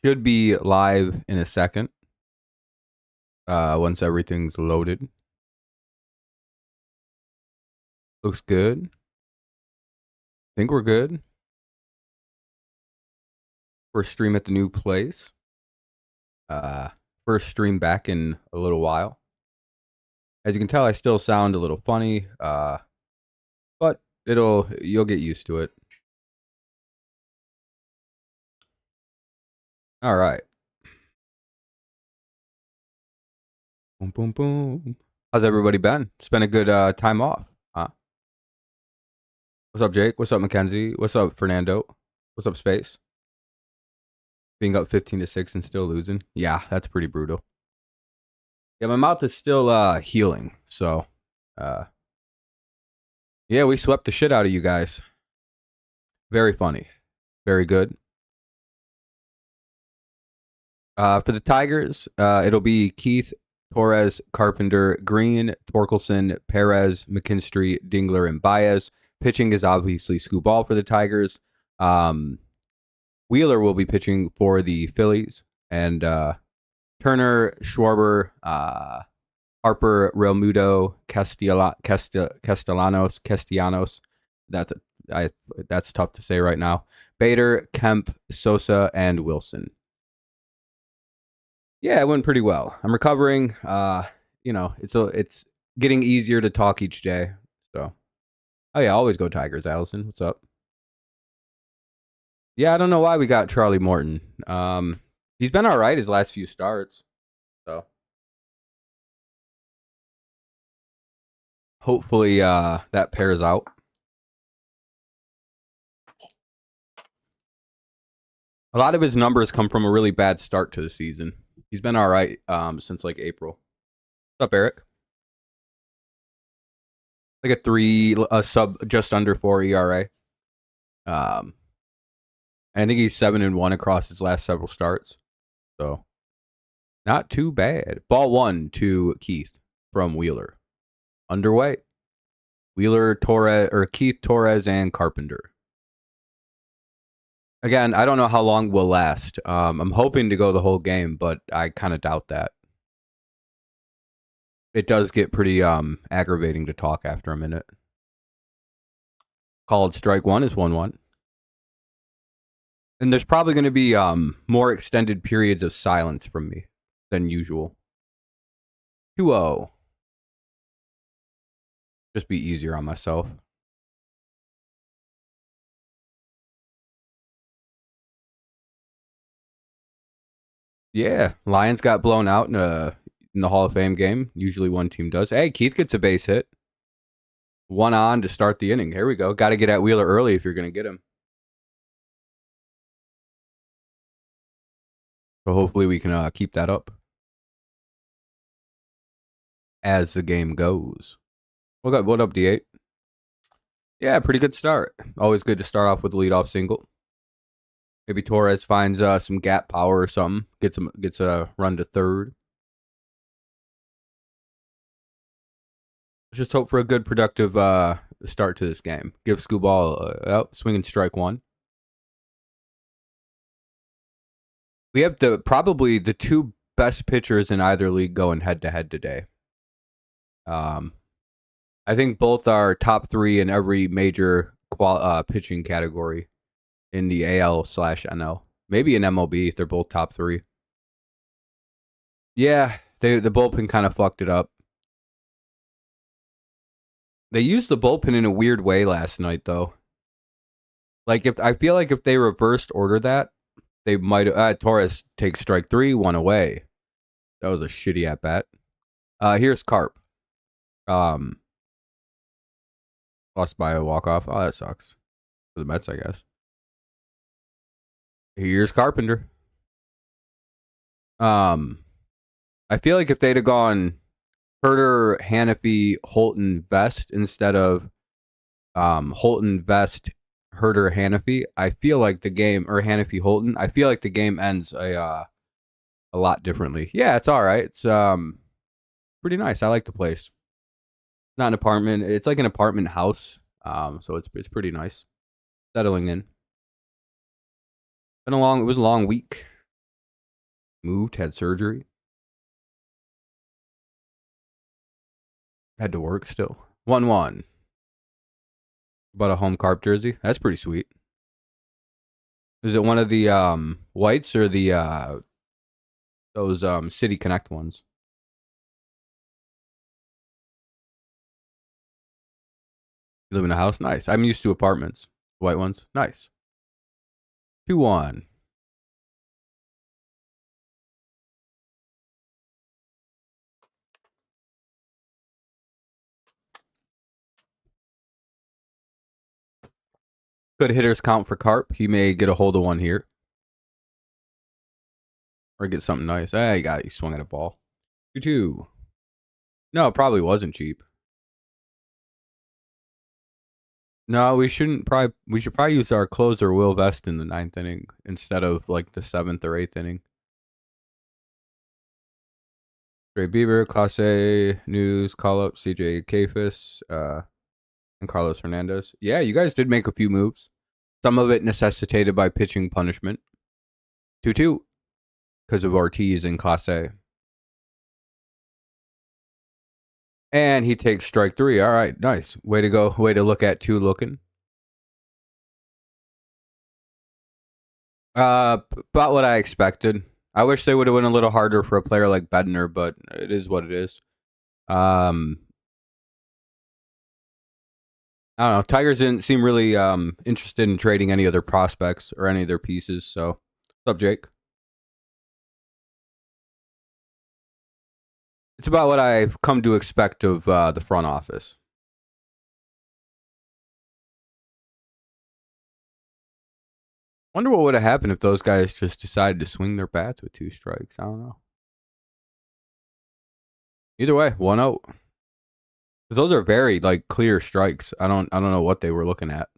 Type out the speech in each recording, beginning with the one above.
Should be live in a second. Once everything's loaded. Looks good. Think we're good. First stream at the new place. First stream back in a little while. As you can tell, I still sound a little funny. But you'll get used to it. All right. Boom, boom, boom. How's everybody been? It's been a good time off, huh? What's up, Jake? What's up, Mackenzie? What's up, Fernando? What's up, Space? Being up 15-6 and still losing. Yeah, that's pretty brutal. Yeah, my mouth is still healing, so yeah, we swept the shit out of you guys. Very funny. Very good. For the Tigers, it'll be Keith, Torres, Carpenter, Green, Torkelson, Perez, McKinstry, Dingler, and Baez. Pitching is obviously Skubal for the Tigers. Wheeler will be pitching for the Phillies. And Turner, Schwarber, Harper, Realmuto, Castellanos. That's tough to say right now. Bader, Kemp, Sosa, and Wilson. Yeah, it went pretty well. I'm recovering. It's getting easier to talk each day. So, oh yeah, always go Tigers. Allison, what's up? Yeah, I don't know why we got Charlie Morton. He's been all right his last few starts. So, hopefully, that pairs out. A lot of his numbers come from a really bad start to the season. He's been all right since like April. What's up, Eric? Like a sub, just under 4 ERA. I think he's 7-1 across his last several starts. So, not too bad. Ball 1 to Keith from Wheeler. Underway. Wheeler, Torres, or Keith, Torres, and Carpenter. Again, I don't know how long we'll last. I'm hoping to go the whole game, but I kind of doubt that. It does get pretty aggravating to talk after a minute. Called strike 1 is 1-1. And there's probably going to be more extended periods of silence from me than usual. 2-0. Just be easier on myself. Yeah, Lions got blown out in the Hall of Fame game. Usually one team does. Hey, Keith gets a base hit. 1 on to start the inning. Here we go. Got to get at Wheeler early if you're going to get him. So hopefully we can keep that up as the game goes. What up, D8? Yeah, pretty good start. Always good to start off with a leadoff single. Maybe Torres finds some gap power or something. Gets a run to third. Let's just hope for a good, productive start to this game. Give Skubal swinging strike 1. We have probably the 2 best pitchers in either league going head-to-head today. I think both are top 3 in every major pitching category in the AL/NL. Maybe in MLB, they're both top 3. Yeah, the bullpen kind of fucked it up. They used the bullpen in a weird way last night, though. Like, I feel like if they reversed order that, they might have. Torres takes strike 3, 1 away. That was a shitty at bat. Here's Carp. Lost by a walk-off. Oh, that sucks. For the Mets, I guess. Here's Carpenter. I feel like if they'd have gone Herter, Hannafy, Holton, Vest instead of Holton, Vest, Herter, Hannafy, I feel like the game, or Hannafy, Holton, I feel like the game ends a lot differently. Yeah, it's all right. It's pretty nice. I like the place. It's not an apartment. It's like an apartment house. So it's pretty nice. Settling in. It was a long week. Moved, had surgery. Had to work still. 1-1. Bought a home carp jersey. That's pretty sweet. Is it one of the whites or the those City Connect ones? You live in a house? Nice. I'm used to apartments. White ones? Nice. 2-1. Good hitters count for carp. He may get a hold of one here. Or get something nice. Hey, he swung at a ball. 2-2. No, it probably wasn't cheap. No, we should probably use our closer Will Vest in the 9th inning instead of like the 7th or 8th inning. Trey Bieber, Class A, News, Call Up, CJ Kafis, and Carlos Hernandez. Yeah, you guys did make a few moves. Some of it necessitated by pitching punishment. 2-2 because of Ortiz in Class A. And he takes strike 3. All right, nice. Way to go. Way to look at 2 looking. About what I expected. I wish they would have went a little harder for a player like Bednar, but it is what it is. I don't know. Tigers didn't seem really interested in trading any other prospects or any of their pieces. So, what's up, Jake? It's about what I've come to expect of the front office. Wonder what would have happened if those guys just decided to swing their bats with 2 strikes. I don't know. Either way, 1-0. Because those are very like clear strikes. I don't know what they were looking at.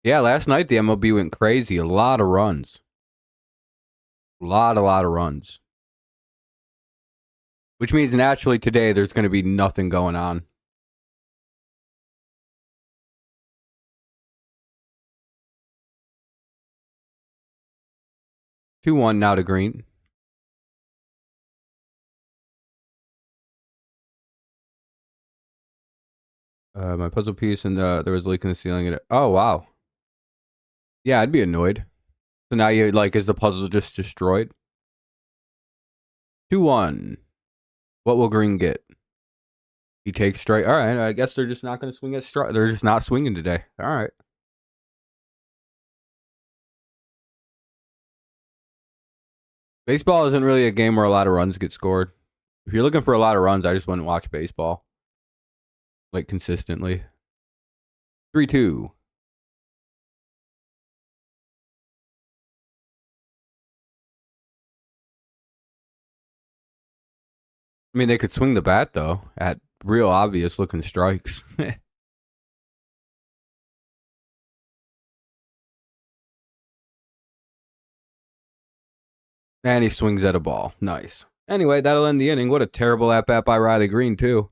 Yeah, last night the MLB went crazy. A lot of runs. A lot of runs. Which means naturally today there's going to be nothing going on. Two one now to Green. My puzzle piece and there was a leak in the ceiling. Oh wow. Yeah, I'd be annoyed. So now you is the puzzle just destroyed? 2-1. What will Green get? He takes straight. All right, I guess they're just not going to swing at strike. They're just not swinging today. All right. Baseball isn't really a game where a lot of runs get scored. If you're looking for a lot of runs, I just wouldn't watch baseball. Like consistently. 3-2. I mean, they could swing the bat, though, at real obvious looking strikes. And he swings at a ball. Nice. Anyway, that'll end the inning. What a terrible at-bat by Riley Green, too.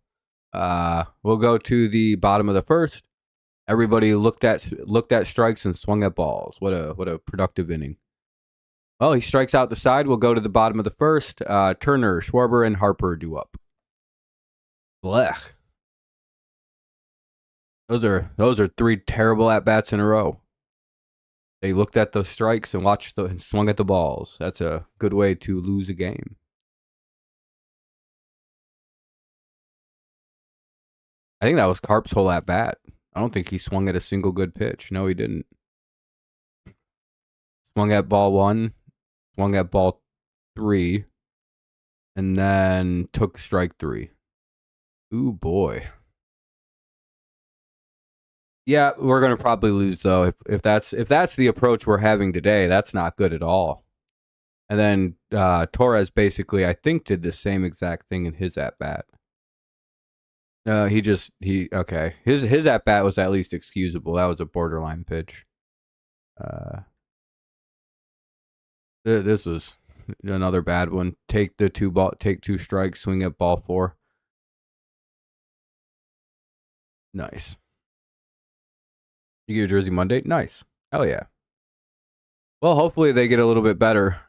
We'll go to the bottom of the first. Everybody looked at strikes and swung at balls. What a productive inning. Well, he strikes out the side. We'll go to the bottom of the first. Turner, Schwarber, and Harper do up. Blech. Those are 3 terrible at-bats in a row. They looked at the strikes and and swung at the balls. That's a good way to lose a game. I think that was Carp's whole at-bat. I don't think he swung at a single good pitch. No, he didn't. Swung at ball 1, swung at ball 3, and then took strike 3. Ooh, boy. Yeah, we're gonna probably lose though. If that's the approach we're having today, that's not good at all. And then Torres basically, I think, did the same exact thing in his at bat. Okay. His at bat was at least excusable. That was a borderline pitch. This was another bad one. Take 2 strikes, swing at ball 4. Nice. You get your jersey Monday? Nice. Hell yeah. Well, hopefully they get a little bit better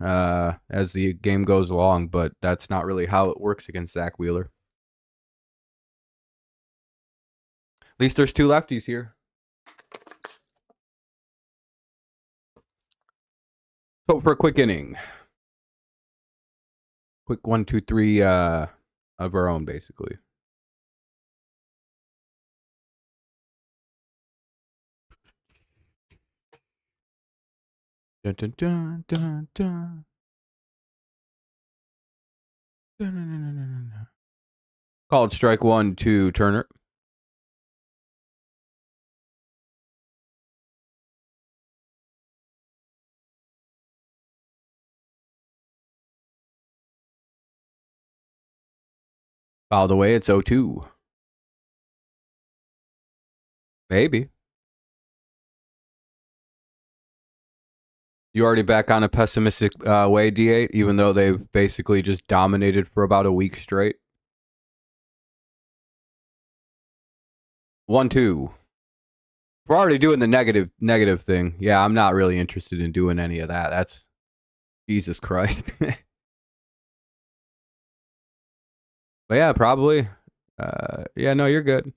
as the game goes along, but that's not really how it works against Zach Wheeler. At least there's two lefties here. Hope for a quick inning. Quick 1, 2, 3 of our own, basically. Dun, dun, dun, dun, dun. Dun, dun, dun, dun, dun, dun. Called strike 1 to Turner. Fouled away. It's 0-2. Maybe. You already back on a pessimistic way, D8, even though they've basically just dominated for about a week straight. 1-2. We're already doing the negative thing. Yeah, I'm not really interested in doing any of that. That's Jesus Christ. But yeah, probably. Yeah, no, you're good.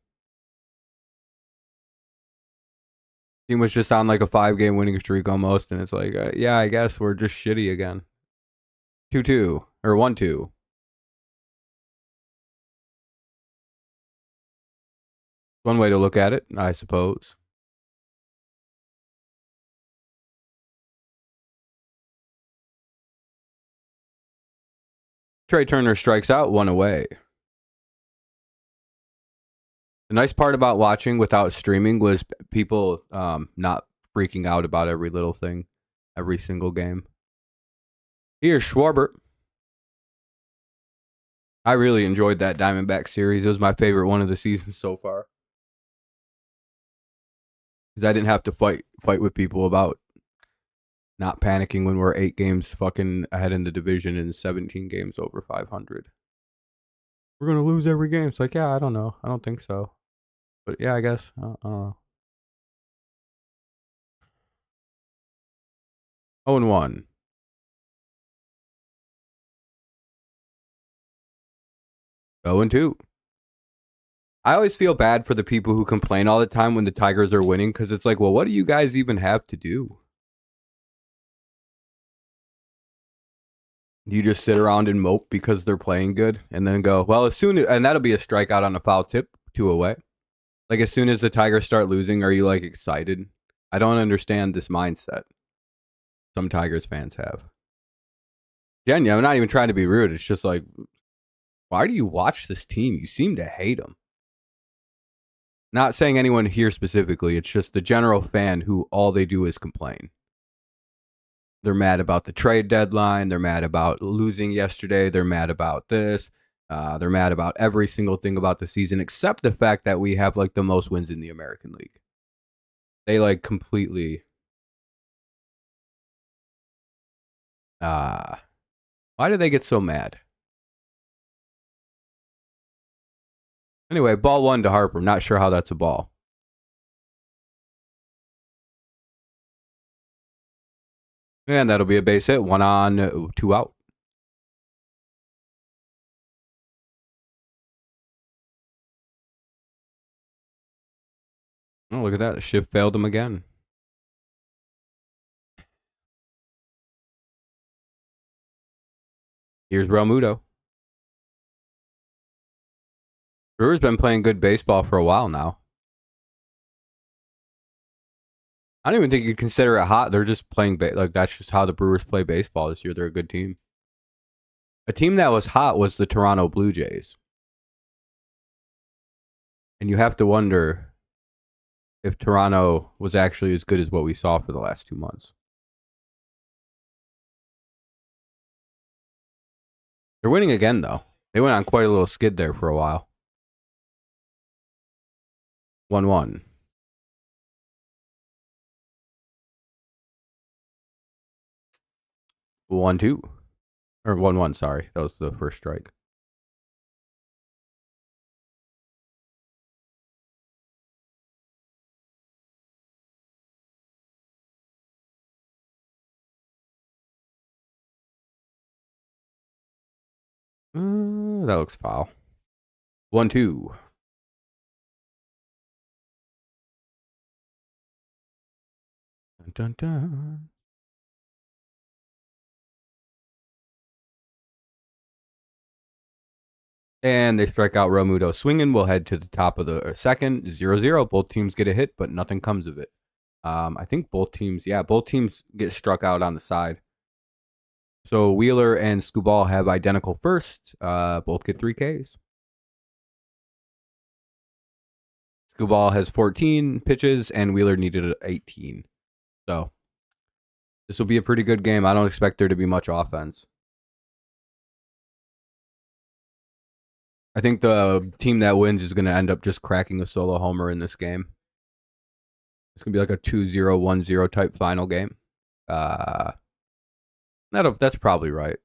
Team was just on like a 5-game winning streak almost, and it's like, yeah, I guess we're just shitty again. 2-2 or 1-2. One way to look at it, I suppose. Trey Turner strikes out, 1 away. The nice part about watching without streaming was people not freaking out about every little thing, every single game. Here's Schwarber. I really enjoyed that Diamondback series. It was my favorite one of the season so far. Because I didn't have to fight with people about not panicking when we're 8 games fucking ahead in the division and 17 games over 500. We're going to lose every game. It's like, yeah, I don't know. I don't think so. But yeah, I guess. I don't know. 0-1. Oh, and 2. I always feel bad for the people who complain all the time when the Tigers are winning because it's like, well, what do you guys even have to do? You just sit around and mope because they're playing good and then go, well, and that'll be a strikeout on a foul tip, 2 away. Like, as soon as the Tigers start losing, are you, like, excited? I don't understand this mindset some Tigers fans have. Genya, I'm not even trying to be rude. It's just like, why do you watch this team? You seem to hate them. Not saying anyone here specifically. It's just the general fan who all they do is complain. They're mad about the trade deadline. They're mad about losing yesterday. They're mad about this. They're mad about every single thing about the season except the fact that we have like the most wins in the American League. They like completely. Why do they get so mad? Anyway, ball 1 to Harper. Not sure how that's a ball. And that'll be a base hit. 1 on, 2 out. Oh, look at that. The shift failed him again. Here's Realmuto. Brewers been playing good baseball for a while now. I don't even think you consider it hot. They're just playing like that's just how the Brewers play baseball this year. They're a good team. A team that was hot was the Toronto Blue Jays. And you have to wonder if Toronto was actually as good as what we saw for the last 2 months. They're winning again, though. They went on quite a little skid there for a while. 1-1. 1-2. Or 1-1, sorry. That was the first strike. That looks foul. 1-2. Dun, dun, dun. And they strike out Romuto swinging. We'll head to the top of the second. 0-0. Both teams get a hit, but nothing comes of it. I think both teams get struck out on the side. So Wheeler and Skubal have identical first. Both get 3 Ks. Skubal has 14 pitches, and Wheeler needed 18. So this will be a pretty good game. I don't expect there to be much offense. I think the team that wins is going to end up just cracking a solo homer in this game. It's going to be like a 2-0, 1-0 type final game. That's probably right.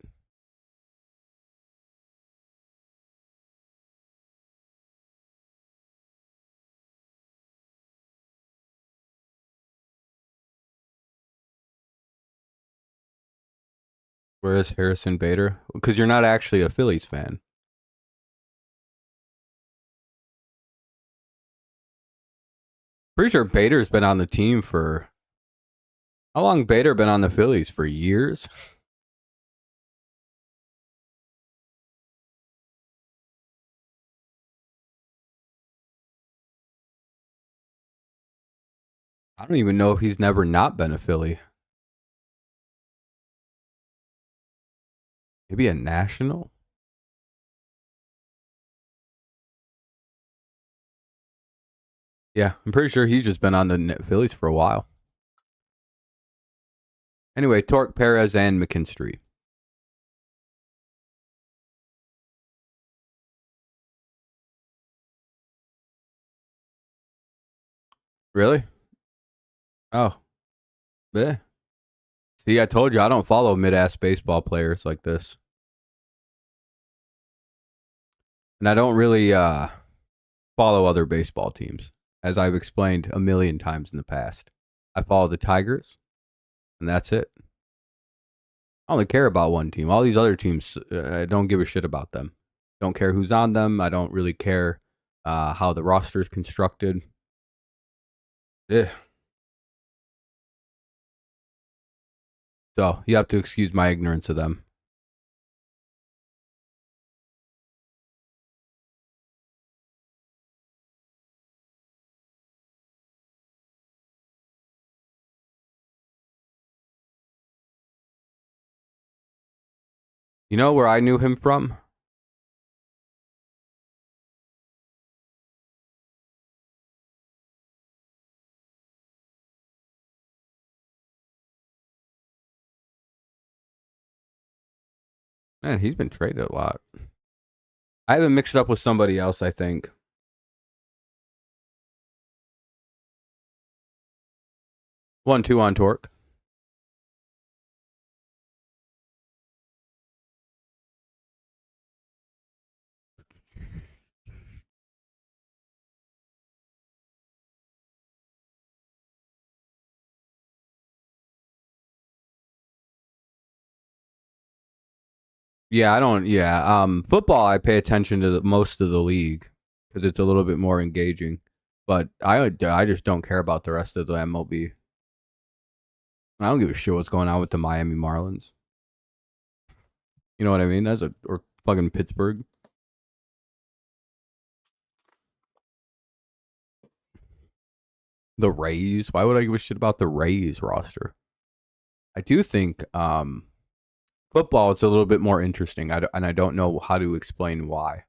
Where is Harrison Bader? Because you're not actually a Phillies fan. Pretty sure Bader's been on the team for... How long Bader been on the Phillies? For years? I don't even know if he's never not been a Philly. Maybe a national? Yeah, I'm pretty sure he's just been on the Phillies for a while. Anyway, Torque, Perez, and McKinstry. Really? Oh. Yeah. See, I told you I don't follow mid-ass baseball players like this. And I don't really follow other baseball teams, as I've explained a million times in the past. I follow the Tigers, and that's it. I only care about one team. All these other teams, I don't give a shit about them. Don't care who's on them. I don't really care how the roster is constructed. Yeah. So you have to excuse my ignorance of them. You know where I knew him from? Man, he's been traded a lot. I haven't mixed it up with somebody else, I think. 1-2 on Torque. Yeah, I don't. Yeah, football. I pay attention to most of the league because it's a little bit more engaging. But I just don't care about the rest of the MLB. I don't give a shit what's going on with the Miami Marlins. You know what I mean? Or fucking Pittsburgh. The Rays. Why would I give a shit about the Rays roster? I do think football. It's a little bit more interesting, and I don't know how to explain why.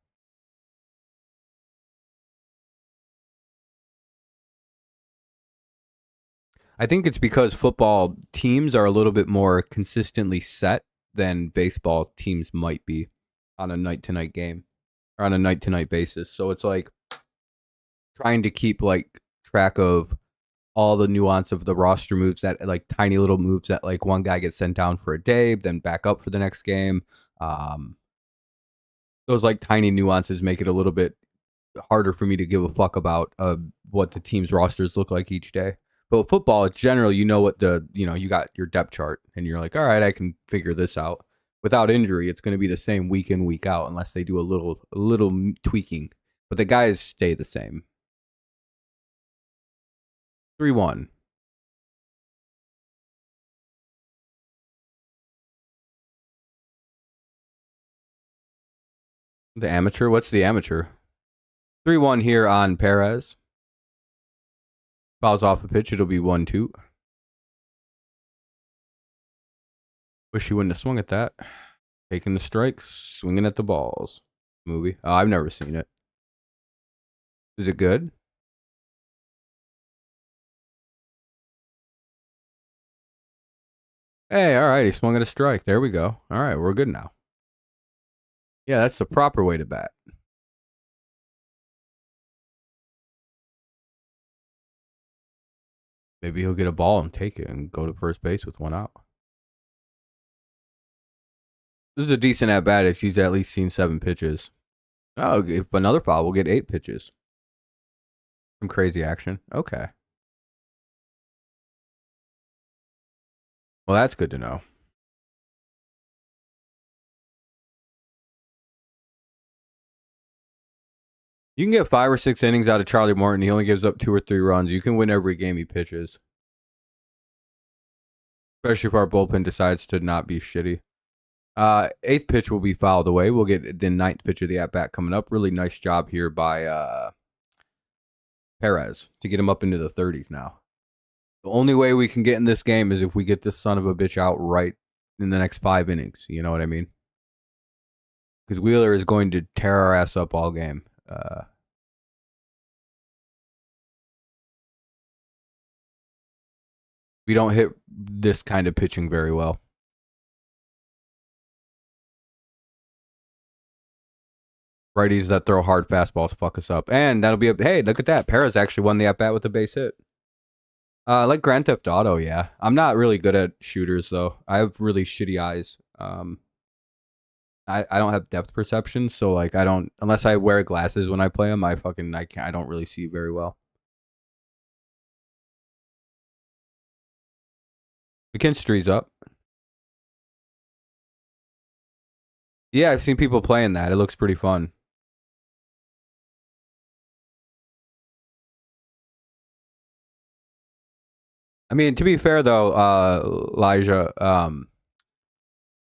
I think it's because football teams are a little bit more consistently set than baseball teams might be on a night-to-night game or on a night-to-night basis. So it's like trying to keep like track of all the nuance of the roster moves, that like tiny little moves that like one guy gets sent down for a day, then back up for the next game. Those like tiny nuances make it a little bit harder for me to give a fuck about what the team's rosters look like each day. But football, it's general. You know what you got your depth chart, and you're like, all right, I can figure this out. without injury, it's going to be the same week in, week out, unless they do a little tweaking. But the guys stay the same. 3-1. The amateur? What's the amateur? 3-1 here on Perez. Fouls off a pitch, it'll be 1-2. Wish he wouldn't have swung at that. Taking the strikes, swinging at the balls. Movie. Oh, I've never seen it. Is it good? Hey, all right, he swung at a strike. There we go. All right, we're good now. Yeah, that's the proper way to bat. Maybe he'll get a ball and take it and go to first base with 1 out. This is a decent at bat if he's at least seen 7 pitches. Oh, if another foul, we'll get 8 pitches. Some crazy action. Okay. Well, that's good to know. You can get 5 or 6 innings out of Charlie Morton. He only gives up 2 or 3 runs. You can win every game he pitches. Especially if our bullpen decides to not be shitty. 8th pitch will be fouled away. We'll get the 9th pitch of the at-bat coming up. Really nice job here by Perez to get him up into the 30s now. The only way we can get in this game is if we get this son of a bitch out right in the next 5 innings. You know what I mean? Because Wheeler is going to tear our ass up all game. We don't hit this kind of pitching very well. Righties that throw hard fastballs fuck us up. And that'll be hey, look at that. Perez actually won the at-bat with a base hit. Like Grand Theft Auto, yeah. I'm not really good at shooters, though. I have really shitty eyes. I don't have depth perception, so like I don't, unless I wear glasses when I play them, I don't really see very well. McKinstry's up. Yeah, I've seen people playing that. It looks pretty fun. I mean, to be fair though, Elijah,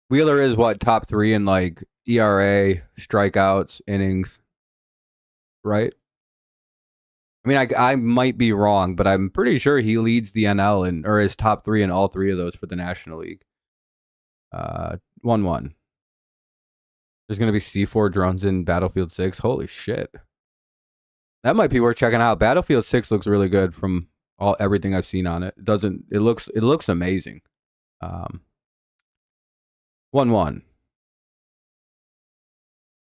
Wheeler is what, top 3 in like ERA, strikeouts, innings, right? I mean, I might be wrong, but I'm pretty sure he leads the NL or is top 3 in all 3 of those for the National League. 1-1. There's going to be C4 drones in Battlefield 6. Holy shit. That might be worth checking out. Battlefield 6 looks really good from everything I've seen on it. It looks amazing. 1-1.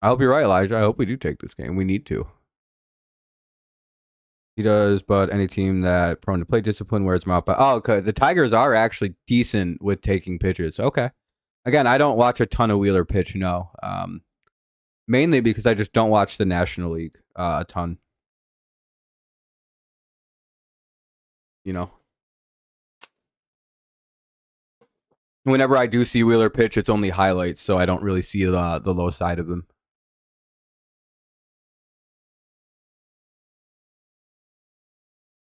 I hope you're right, Elijah. I hope we do take this game. We need to. He does, but any team that prone to play discipline wears them out. But okay, the Tigers are actually decent with taking pitches. Okay. Again, I don't watch a ton of Wheeler pitch, no. Mainly because I just don't watch the National League a ton. You know. Whenever I do see Wheeler pitch, it's only highlights, so I don't really see the low side of him.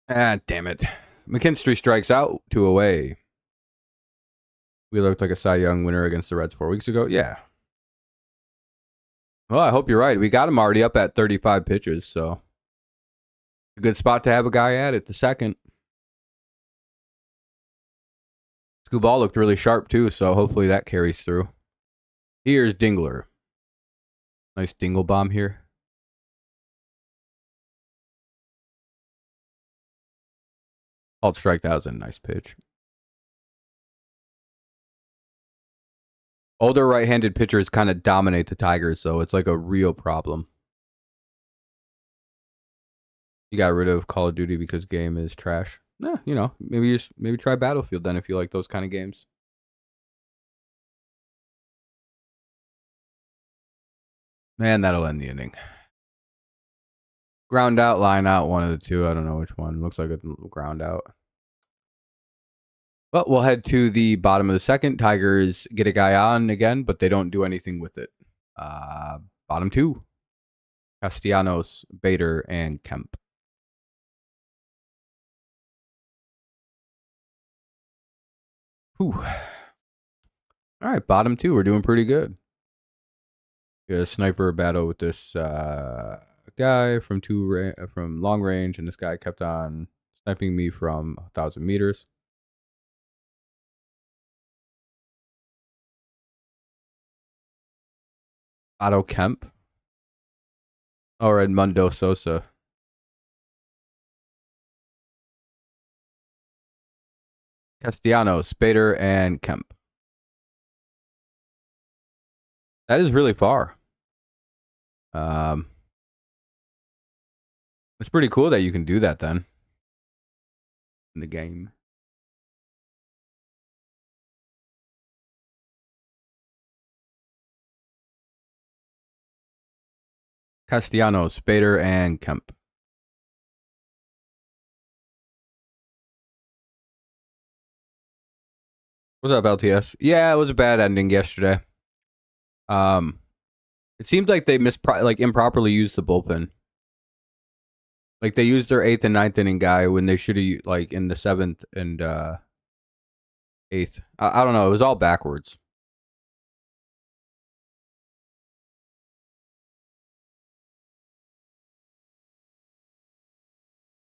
Ah, damn it. McKinstry strikes out, 2 away. Wheeler looked like a Cy Young winner against the Reds 4 weeks ago. Yeah. Well, I hope you're right. We got him already up at 35 pitches, so a good spot to have a guy at it. The second. Skubal looked really sharp, too, so hopefully that carries through. Here's Dingler. Nice dingle bomb here. Called strike. That was a nice pitch. Older right-handed pitchers kind of dominate the Tigers, so it's like a real problem. You got rid of Call of Duty because game is trash. Nah, you know, maybe try Battlefield then if you like those kind of games. Man, that'll end the inning. Ground out, line out, one of the two. I don't know which one. Looks like a ground out. Well, we'll head to the bottom of the second. Tigers get a guy on again, but they don't do anything with it. Bottom 2. Castellanos, Bader, and Kemp. Whew. All right, bottom 2. We're doing pretty good. Get a sniper battle with this guy from long range, and this guy kept on sniping me from 1,000 meters. Otto Kemp. Or Edmundo Sosa. Castellanos, Bader, and Kemp. That is really far. It's pretty cool that you can do that then in the game. Castellanos, Bader, and Kemp. What's up, LTS? Yeah, it was a bad ending yesterday. It seems like they improperly used the bullpen. Like they used their 8th and 9th inning guy when they should have in the 7th and 8th. I don't know. It was all backwards.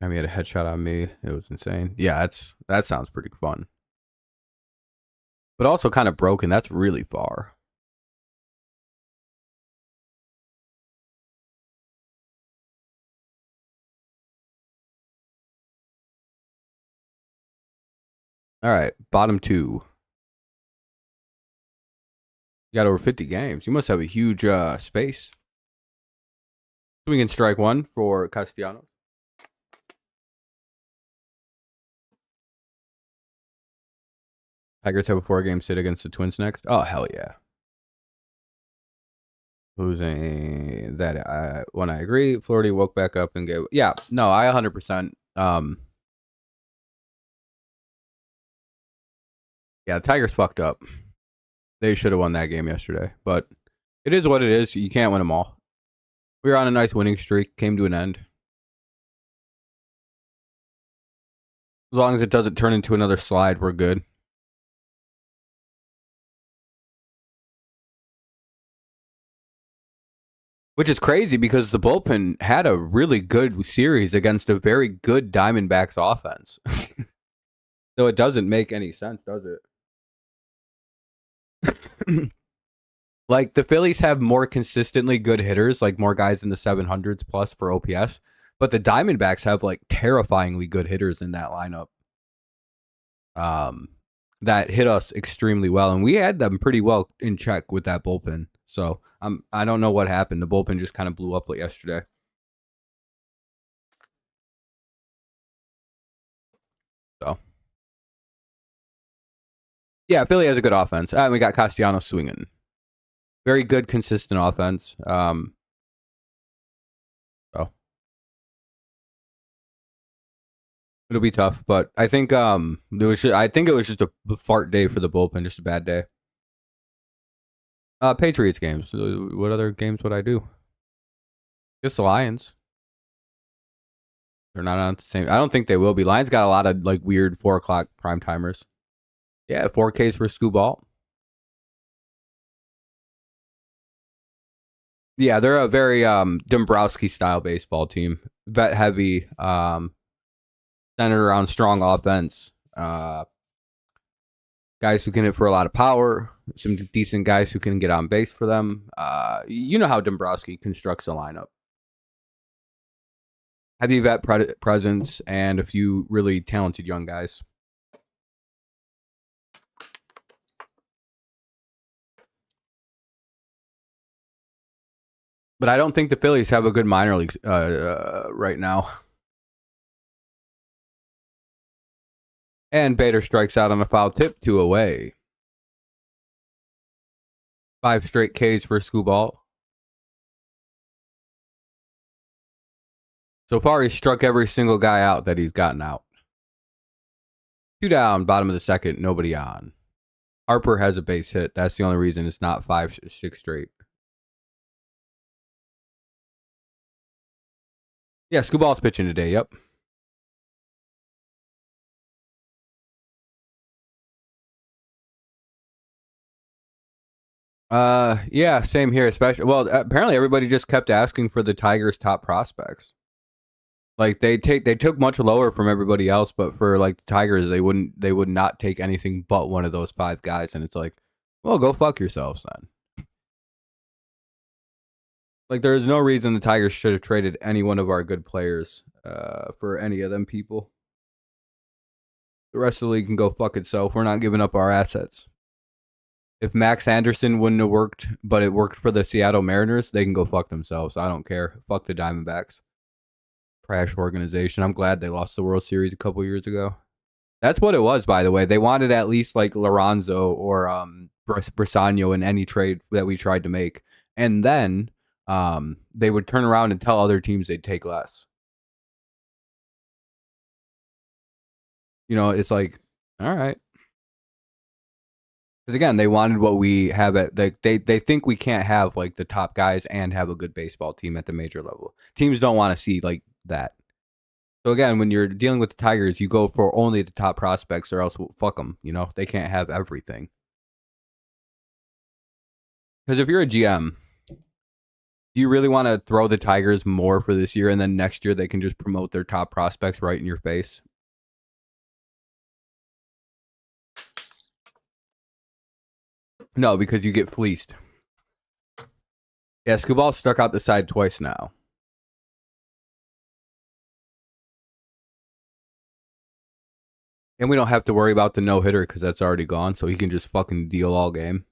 I mean, he had a headshot on me. It was insane. Yeah, that sounds pretty fun. But also kind of broken. That's really far. All right, bottom 2. You got over 50 games. You must have a huge space. Swing and strike 1 for Castellanos. Tigers have a 4-game sit against the Twins next. Oh, hell yeah. Losing that when I agree. Florida woke back up and gave. Yeah, no, I 100%. Yeah, the Tigers fucked up. They should have won that game yesterday, but it is what it is. You can't win them all. We were on a nice winning streak. Came to an end. As long as it doesn't turn into another slide, we're good. Which is crazy because the bullpen had a really good series against a very good Diamondbacks offense. So it doesn't make any sense, does it? Like the Phillies have more consistently good hitters, like more guys in the 700s plus for OPS, but the Diamondbacks have like terrifyingly good hitters in that lineup. That hit us extremely well, and we had them pretty well in check with that bullpen. So I don't know what happened. The bullpen just kind of blew up yesterday. So yeah, Philly has a good offense. We got Castellanos swinging. Very good, consistent offense. It'll be tough, but I think I think it was just a fart day for the bullpen, just a bad day. Patriots games. What other games would I do? Just the Lions. They're not on the same. I don't think they will be. Lions got a lot of like weird 4:00 prime timers. Yeah, 4Ks for Skubal. Yeah, they're a very Dombrowski style baseball team. Vet heavy, centered around strong offense. Guys who can hit for a lot of power. Some decent guys who can get on base for them. You know how Dombrowski constructs a lineup. Heavy vet presence and a few really talented young guys. But I don't think the Phillies have a good minor league right now. And Bader strikes out on a foul tip, 2 away. 5 straight Ks for Skubal. So far, he's struck every single guy out that he's gotten out. 2 down, bottom of the second, nobody on. Harper has a base hit. That's the only reason it's not 5-6 straight. Yeah, Skubal's pitching today. Yep. Yeah, same here. Especially, well, apparently everybody just kept asking for the Tigers' top prospects. Like they took much lower from everybody else, but for like the Tigers, they would not take anything but one of those 5 guys, and it's like, well, go fuck yourselves then. Like there is no reason the Tigers should have traded any one of our good players for any of them people. The rest of the league can go fuck itself. We're not giving up our assets. If Max Anderson wouldn't have worked, but it worked for the Seattle Mariners, they can go fuck themselves. I don't care. Fuck the Diamondbacks. Trash organization. I'm glad they lost the World Series a couple years ago. That's what it was, by the way. They wanted at least like Lorenzo or Brisano in any trade that we tried to make. And then they would turn around and tell other teams they'd take less. You know, it's like, all right. Because again, they wanted what we have at they think we can't have like the top guys and have a good baseball team at the major level. Teams don't want to see like that. So again, when you're dealing with the Tigers, you go for only the top prospects, or else fuck them. You know, they can't have everything. Because if you're a GM, do you really want to throw the Tigers more for this year, and then next year they can just promote their top prospects right in your face? No, because you get fleeced. Yeah, Skubal stuck out the side twice now. And we don't have to worry about the no-hitter because that's already gone, so he can just fucking deal all game.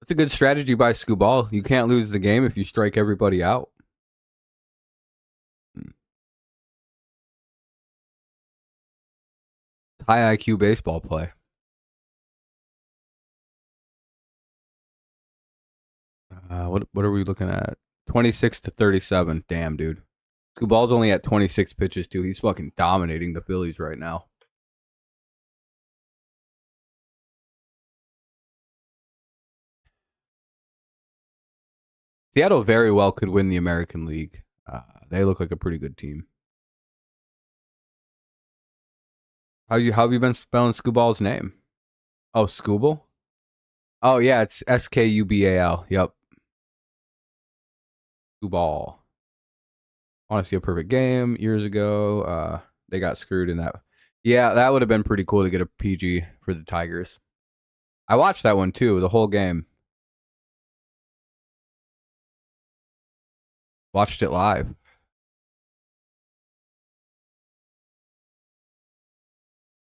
That's a good strategy by Skubal. You can't lose the game if you strike everybody out. High IQ baseball play. What are we looking at? 26 to 37. Damn, dude. Skubal's only at 26 pitches, too. He's fucking dominating the Phillies right now. Seattle very well could win the American League. They look like a pretty good team. How have you been spelling Skubal's name? Oh, Skubal? Oh, yeah, it's Skubal. Yep. Skubal. I want to see a perfect game. Years ago, they got screwed in that. Yeah, that would have been pretty cool to get a PG for the Tigers. I watched that one too, the whole game. Watched it live.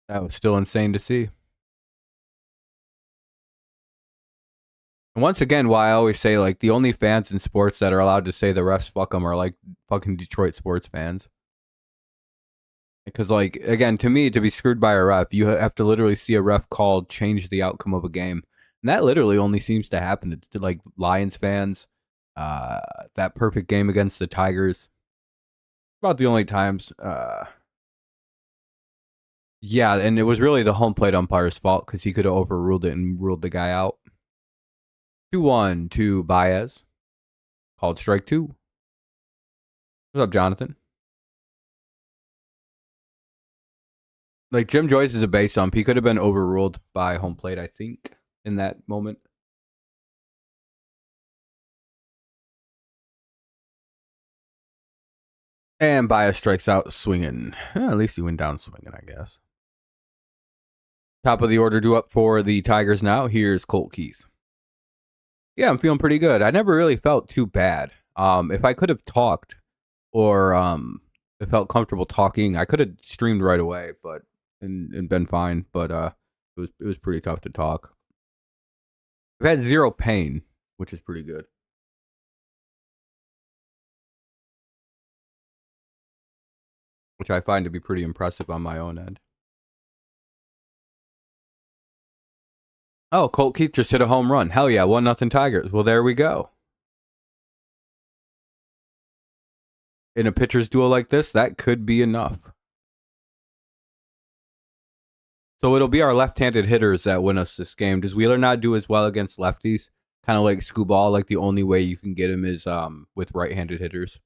That was still insane to see. And once again, why I always say, like, the only fans in sports that are allowed to say the refs fuck them are, like, fucking Detroit sports fans. Because, like, again, to me, to be screwed by a ref, you have to literally see a ref called change the outcome of a game. And that literally only seems to happen to, like, Lions fans. That perfect game against the Tigers. About the only times. Yeah, and it was really the home plate umpire's fault because he could have overruled it and ruled the guy out. 2-1 to Baez. Called strike 2. What's up, Jonathan? Like, Jim Joyce is a base ump. He could have been overruled by home plate, I think, in that moment. And Baez strikes out swinging. At least he went down swinging, I guess. Top of the order due up for the Tigers now. Here's Colt Keith. Yeah, I'm feeling pretty good. I never really felt too bad. If I could have talked or it felt comfortable talking, I could have streamed right away, but and been fine. But it was pretty tough to talk. I've had zero pain, which is pretty good. Which I find to be pretty impressive on my own end. Oh, Colt Keith just hit a home run. Hell yeah, 1-0 Tigers. Well, there we go. In a pitcher's duel like this, that could be enough. So it'll be our left-handed hitters that win us this game. Does Wheeler not do as well against lefties? Kind of like Skubal, like the only way you can get him is with right-handed hitters.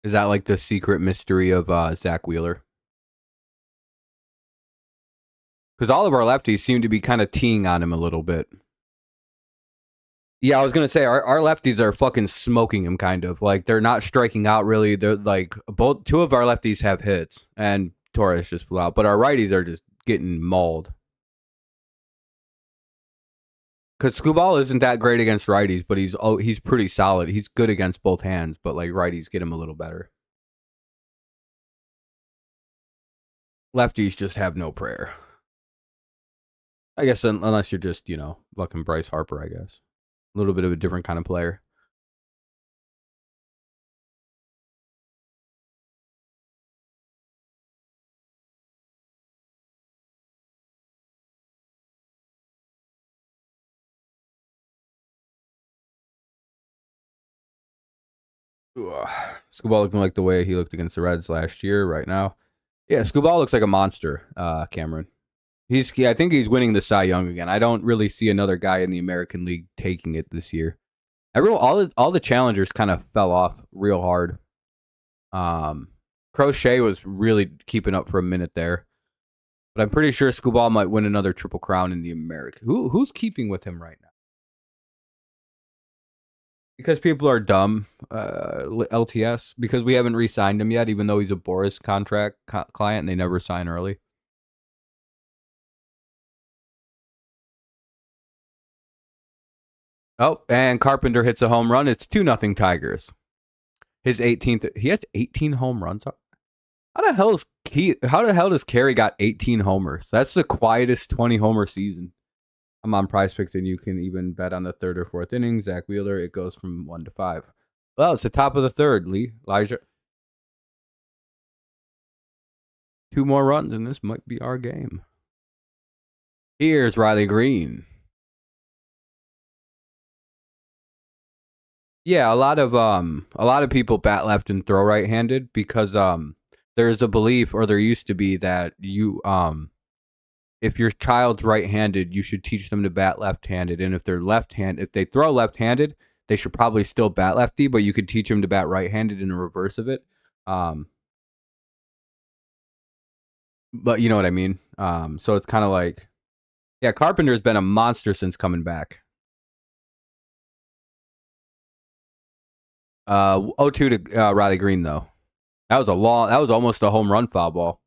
Is that like the secret mystery of Zach Wheeler? Because all of our lefties seem to be kind of teeing on him a little bit. Yeah, I was gonna say our lefties are fucking smoking him, kind of like they're not striking out really. They're like two of our lefties have hits, and Torres just flew out, but our righties are just getting mauled. Because Skubal isn't that great against righties, but he's pretty solid. He's good against both hands, but like righties get him a little better. Lefties just have no prayer. I guess unless you're just fucking Bryce Harper, I guess a little bit of a different kind of player. Skubal looking like the way he looked against the Reds last year. Right now, yeah, Skubal looks like a monster. Cameron, I think he's winning the Cy Young again. I don't really see another guy in the American League taking it this year. All the challengers kind of fell off real hard. Crochet was really keeping up for a minute there, but I'm pretty sure Skubal might win another Triple Crown in the American. Who's keeping with him right now? Because people are dumb, LTS, because we haven't re-signed him yet, even though he's a Boris contract client and they never sign early. Oh, and Carpenter hits a home run. It's 2-0 Tigers. His 18th. He has 18 home runs. How the hell does Carey got 18 homers? That's the quietest 20 homer season. I'm on Prize Picks, and you can even bet on the third or fourth inning. Zach Wheeler, it goes from 1 to 5. Well, it's the top of the third, Elijah. 2 more runs, and this might be our game. Here's Riley Green. Yeah, a lot of people bat left and throw right-handed because there's a belief, or there used to be, that if your child's right-handed, you should teach them to bat left-handed, and if they throw left-handed, they should probably still bat lefty, but you could teach them to bat right-handed in the reverse of it. But you know what I mean. So it's kind of like, yeah, Carpenter's been a monster since coming back. 0-2 to Riley Green though. That was almost a home run foul ball.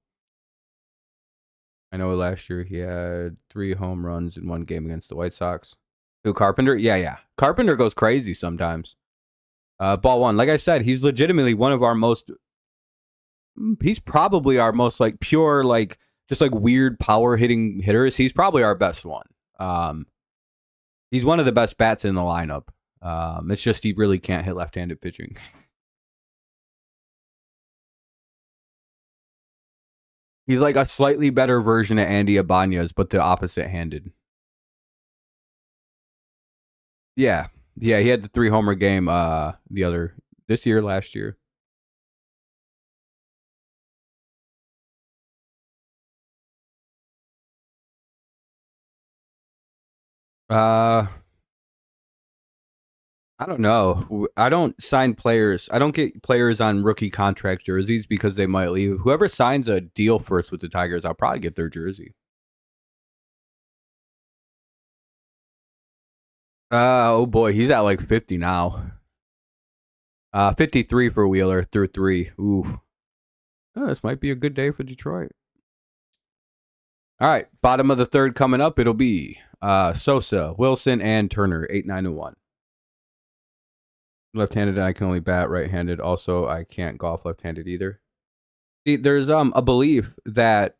I know last year he had 3 home runs in one game against the White Sox. Who, Carpenter? Yeah. Carpenter goes crazy sometimes. Ball 1. Like I said, he's legitimately one of our most. He's probably our most like pure, like just like weird power hitting hitters. He's probably our best one. He's one of the best bats in the lineup. It's just he really can't hit left-handed pitching. He's like a slightly better version of Andy Ibanez, but the opposite-handed. Yeah, he had the 3 homer game. Last year. I don't know. I don't sign players. I don't get players on rookie contract jerseys because they might leave. Whoever signs a deal first with the Tigers, I'll probably get their jersey. Oh boy, he's at like 50 now. 53 for Wheeler through 3. Ooh. Oh, this might be a good day for Detroit. All right, bottom of the third coming up. It'll be Sosa, Wilson, and Turner, 8, 9, and 1. Left-handed, I can only bat right-handed. Also, I can't golf left-handed either. See, there's a belief that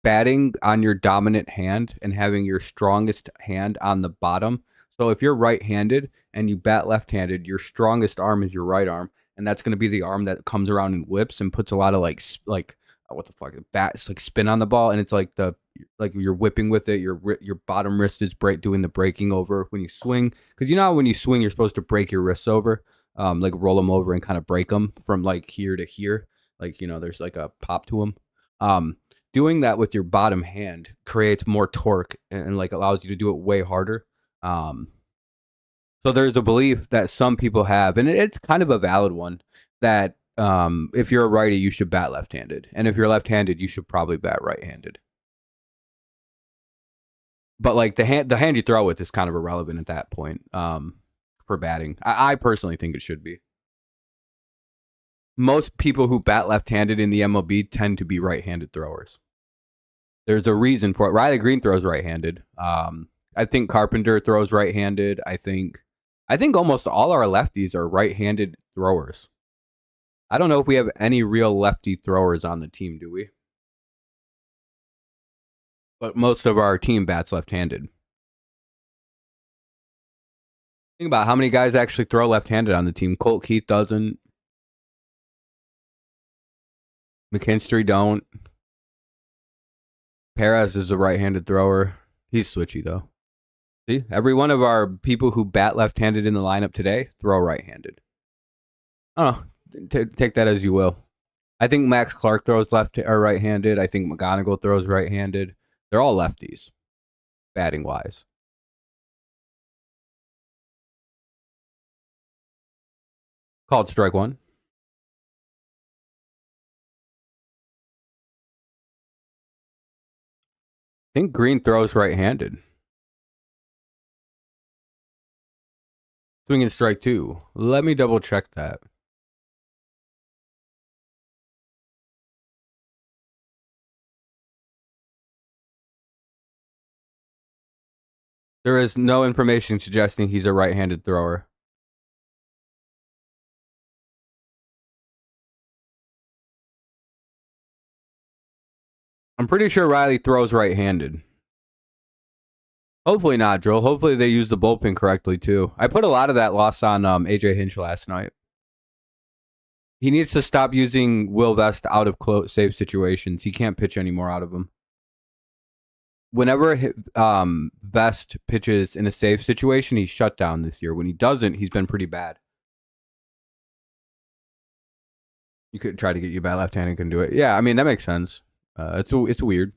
batting on your dominant hand and having your strongest hand on the bottom. So if you're right-handed and you bat left-handed, your strongest arm is your right arm, and that's going to be the arm that comes around and whips and puts a lot of like what the fuck, bats like spin on the ball, and it's like you're whipping with it. Your bottom wrist is doing the breaking over when you swing, because you know how when you swing you're supposed to break your wrists over, like roll them over and kind of break them from like here to here. Like, there's like a pop to them. Doing that with your bottom hand creates more torque and like allows you to do it way harder. So there's a belief that some people have, and it's kind of a valid one, that if you're a righty, you should bat left-handed, and if you're left-handed, you should probably bat right-handed. But like the hand you throw with is kind of irrelevant at that point for batting. I personally think it should be. Most people who bat left-handed in the MLB tend to be right-handed throwers. There's a reason for it. Riley Green throws right-handed. I think Carpenter throws right-handed. I think almost all our lefties are right-handed throwers. I don't know if we have any real lefty throwers on the team, do we? But most of our team bats left-handed. Think about how many guys actually throw left-handed on the team. Colt Keith doesn't. McKinstry don't. Perez is a right-handed thrower. He's switchy, though. See, every one of our people who bat left-handed in the lineup today throw right-handed. Oh, take that as you will. I think Max Clark throws left or right-handed. I think McGonigal throws right-handed. They're all lefties, batting-wise. Called strike one. I think Green throws right-handed. Swinging strike two. Let me double check that. There is no information suggesting he's a right-handed thrower. I'm pretty sure Riley throws right-handed. Hopefully not, Drill. Hopefully they use the bullpen correctly, too. I put a lot of that loss on AJ Hinch last night. He needs to stop using Will Vest out of save situations. He can't pitch anymore out of them. Whenever Vest pitches in a save situation, he's shut down this year. When he doesn't, he's been pretty bad. You could try to get you bat left-handed, couldn't do it. Yeah, I mean, that makes sense. It's weird.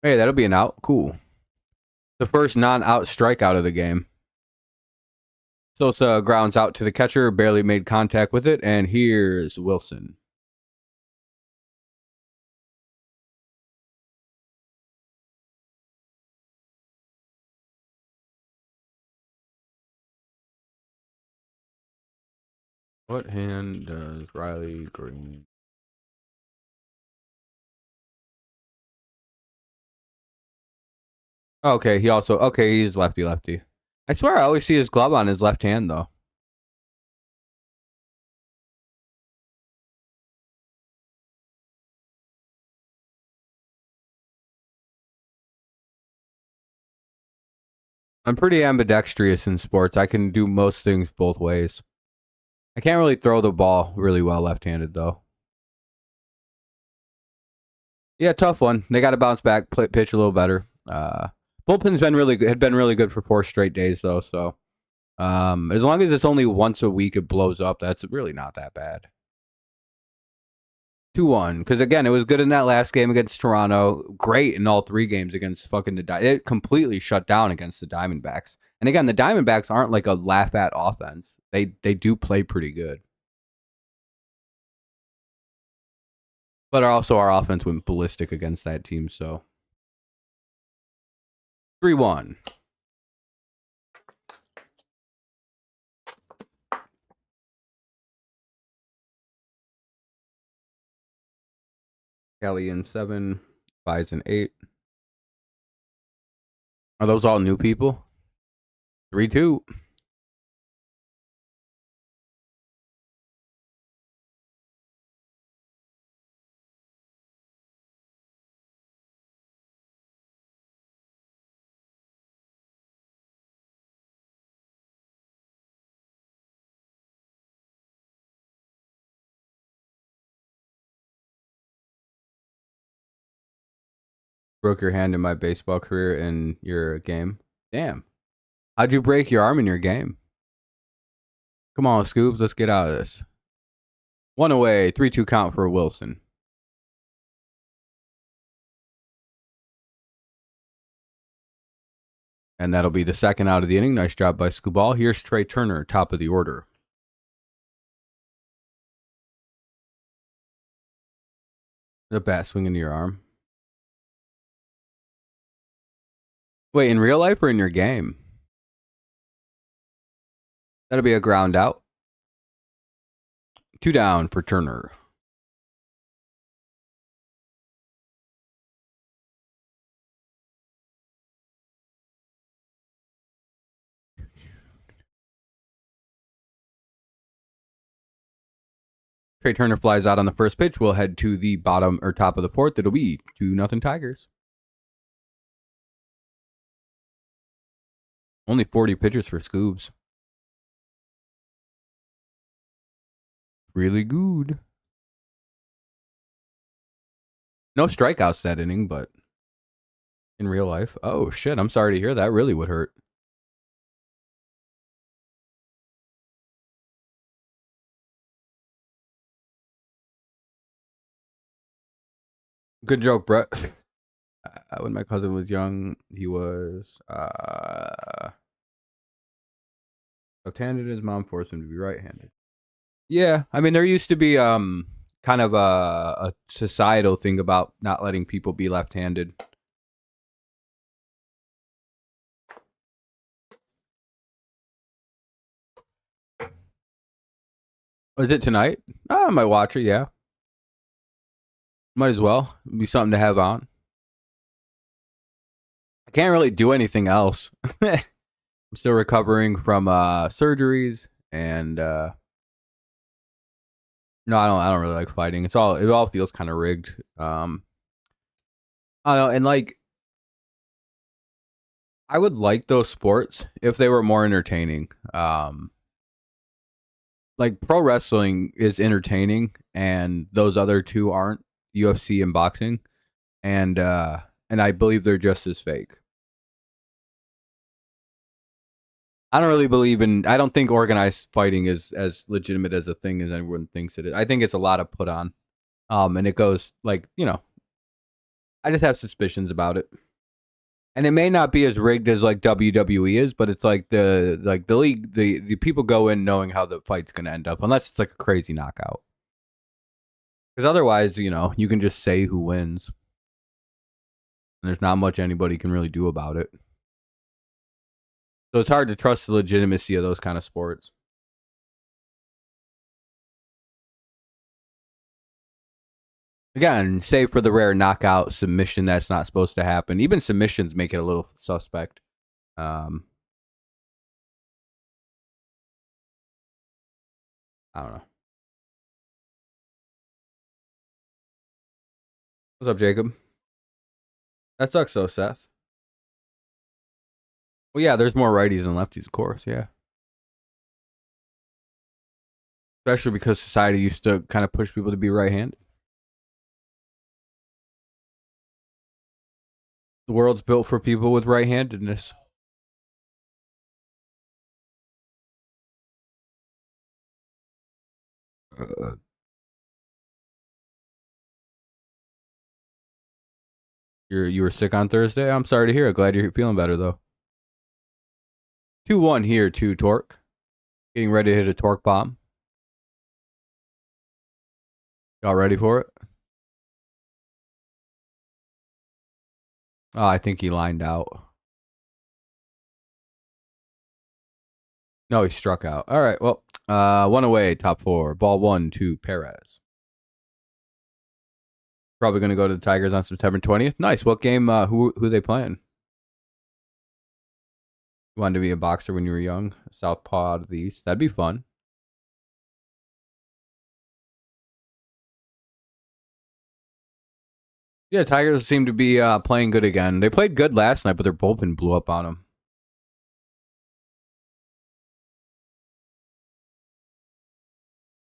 Hey, that'll be an out. Cool. The first non-out strikeout of the game. Sosa grounds out to the catcher, barely made contact with it, and here's Wilson. What hand does Riley Green? Okay, he's lefty. I swear I always see his glove on his left hand, though. I'm pretty ambidextrous in sports. I can do most things both ways. I can't really throw the ball really well left-handed, though. Yeah, tough one. They got to bounce back, pitch a little better. Bullpen's had been really good for 4 straight days, though. So as long as it's only once a week, it blows up. That's really not that bad. 2-1. Because again, it was good in that last game against Toronto. Great in all 3 games against fucking it completely shut down against the Diamondbacks. And again, the Diamondbacks aren't like a laugh at offense. They do play pretty good. But also our offense went ballistic against that team, so 3-1. Kelly in 7, Fies in 8. Are those all new people? 3-2. Broke your hand in my baseball career in your game. Damn. How'd you break your arm in your game? Come on, Scoobs. Let's get out of this. One away. 3-2 count for Wilson. And that'll be the second out of the inning. Nice job by Skubal. Here's Trey Turner, top of the order. The bat swing into your arm. Wait, in real life or in your game? That'll be a ground out. 2 down for Turner. Trey Turner flies out on the first pitch. We'll head to the bottom or top of the fourth. It'll be 2-0 Tigers. Only 40 pitches for Scoobs. Really good. No strikeouts that inning, but in real life. Oh, shit. I'm sorry to hear that. Really would hurt. Good joke, Brett. When my cousin was young, he was left-handed. His mom forced him to be right-handed. Yeah, I mean, there used to be kind of a societal thing about not letting people be left-handed. Is it tonight? I might watch it, yeah. Might as well. It'd be something to have on. I can't really do anything else. I'm still recovering from surgeries, and no, I don't really like fighting. It all feels kind of rigged. I don't know, and like I would like those sports if they were more entertaining. Like pro wrestling is entertaining, and those other two aren't, UFC and boxing, and I believe they're just as fake. I don't really believe in. I don't think organized fighting is as legitimate as a thing as everyone thinks it is. I think it's a lot of put on, and it goes like I just have suspicions about it, and it may not be as rigged as like WWE is, but it's like the league, the people go in knowing how the fight's gonna end up, unless it's like a crazy knockout. Because otherwise, you can just say who wins, and there's not much anybody can really do about it. So it's hard to trust the legitimacy of those kind of sports. Again, save for the rare knockout submission that's not supposed to happen. Even submissions make it a little suspect. I don't know. What's up, Jacob? That sucks though, Seth. Well, yeah, there's more righties than lefties, of course, yeah. Especially because society used to kind of push people to be right-handed. The world's built for people with right-handedness. You were sick on Thursday? I'm sorry to hear it. Glad you're feeling better, though. 2-1 here to Torque. Getting ready to hit a Torque bomb. Y'all ready for it? Oh, I think he lined out. No, he struck out. All right, well, one away, top four. Ball 1 to Perez. Probably going to go to the Tigers on September 20th. Nice. What game, who are they playing? You wanted to be a boxer when you were young? Southpaw out of the East. That'd be fun. Yeah, Tigers seem to be playing good again. They played good last night, but their bullpen blew up on them.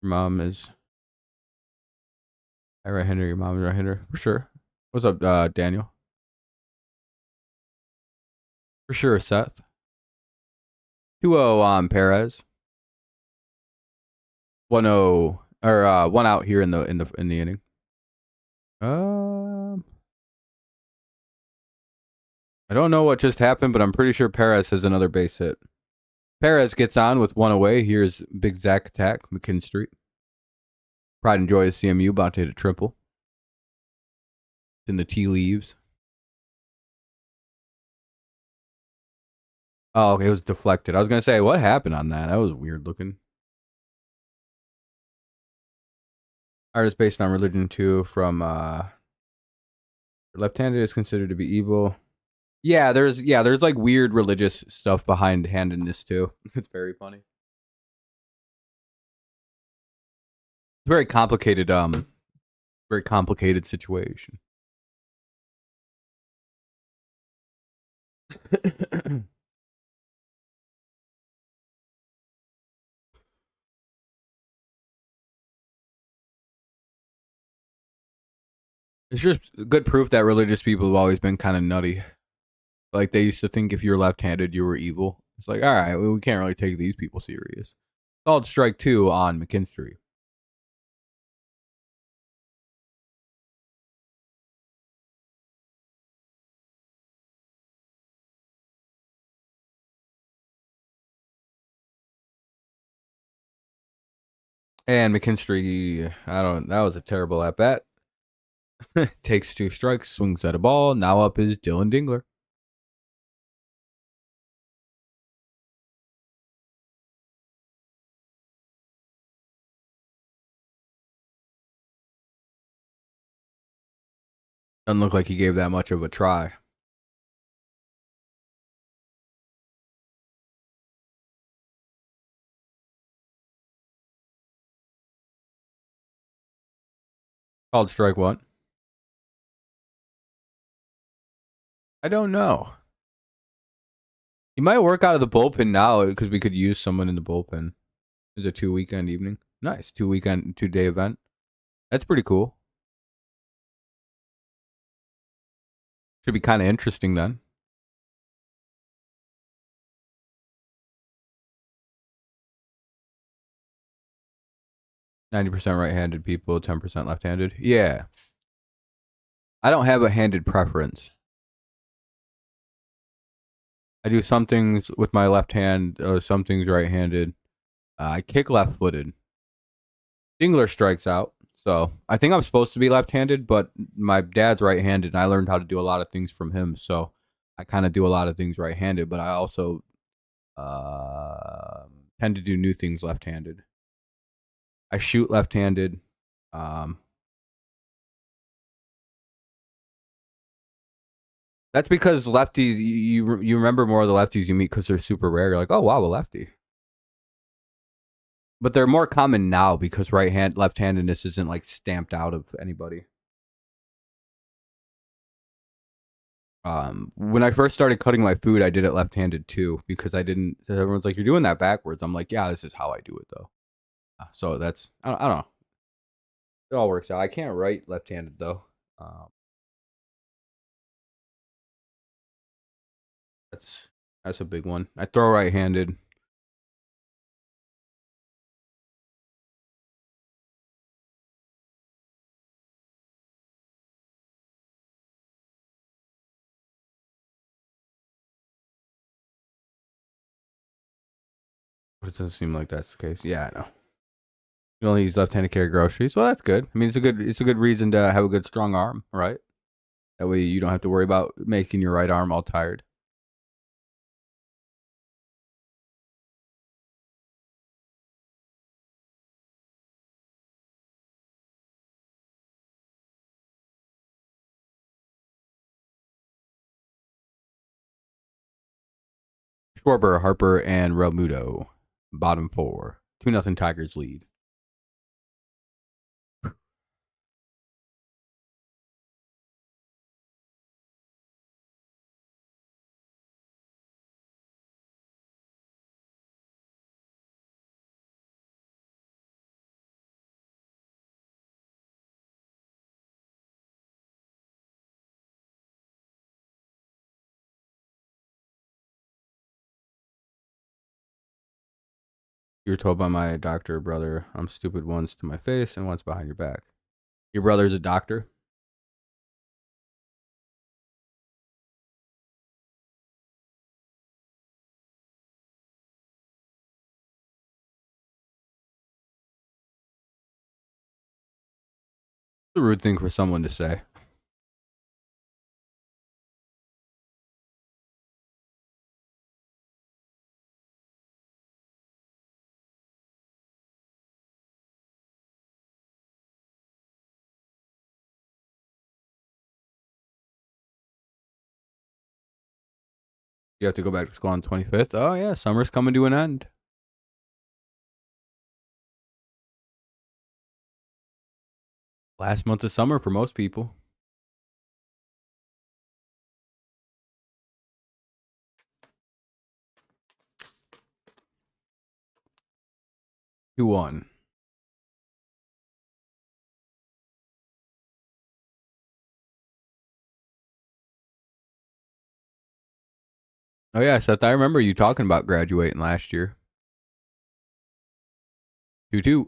Your mom is a right-hander. Your mom is a right-hander. For sure. What's up, Daniel? For sure, Seth. 2-0 on Perez. 1-0 or 1 out here in the inning. I don't know what just happened, but I'm pretty sure Perez has another base hit. Perez gets on with 1 away. Here's Big Zach attack, McKinstry. Pride and Joy is CMU about to hit a triple. In the tea leaves. Oh, okay, it was deflected. I was gonna say, what happened on that? That was weird looking. Artist based on religion too. From left-handed is considered to be evil. Yeah, there's like weird religious stuff behind handedness too. It's very funny. It's very complicated. Very complicated situation. It's just good proof that religious people have always been kind of nutty. Like they used to think if you were left-handed, you were evil. It's like, all right, well, we can't really take these people serious. Called strike 2 on McKinstry. And McKinstry, that was a terrible at bat. Takes 2 strikes, swings at a ball. Now up is Dylan Dingler. Doesn't look like he gave that much of a try. Called strike 1. I don't know. He might work out of the bullpen now because we could use someone in the bullpen. It's a 2-weekend evening. Nice. 2-day event. That's pretty cool. Should be kind of interesting then. %90 right-handed people, 10% left-handed. Yeah. I don't have a handed preference. I do some things with my left hand, some things right-handed. I kick left-footed. Dingler strikes out. So I think I'm supposed to be left-handed, but my dad's right-handed, and I learned how to do a lot of things from him. So I kind of do a lot of things right-handed, but I also tend to do new things left-handed. I shoot left-handed. That's because lefties, you remember more of the lefties you meet because they're super rare. You're like, oh wow, a lefty. But they're more common now because left-handedness isn't like stamped out of anybody. When I first started cutting my food, I did it left-handed too because I didn't. So everyone's like, "You're doing that backwards." I'm like, "Yeah, this is how I do it though." So that's I don't know. It all works out. I can't write left-handed though. That's a big one. I throw right-handed. But it doesn't seem like that's the case. Yeah, I know. You only use left-handed carry groceries. Well, that's good. I mean, it's a good reason to have a good strong arm, right? That way you don't have to worry about making your right arm all tired. Schwarber, Harper, and Realmuto. Bottom 4. 2-0 Tigers lead. You were told by my doctor brother I'm stupid once to my face and once behind your back. Your brother's a doctor? It's a rude thing for someone to say. You have to go back to school on 25th. Oh yeah, summer's coming to an end. Last month of summer for most people. 2-1. Oh yeah, Seth, I remember you talking about graduating last year. 2-2.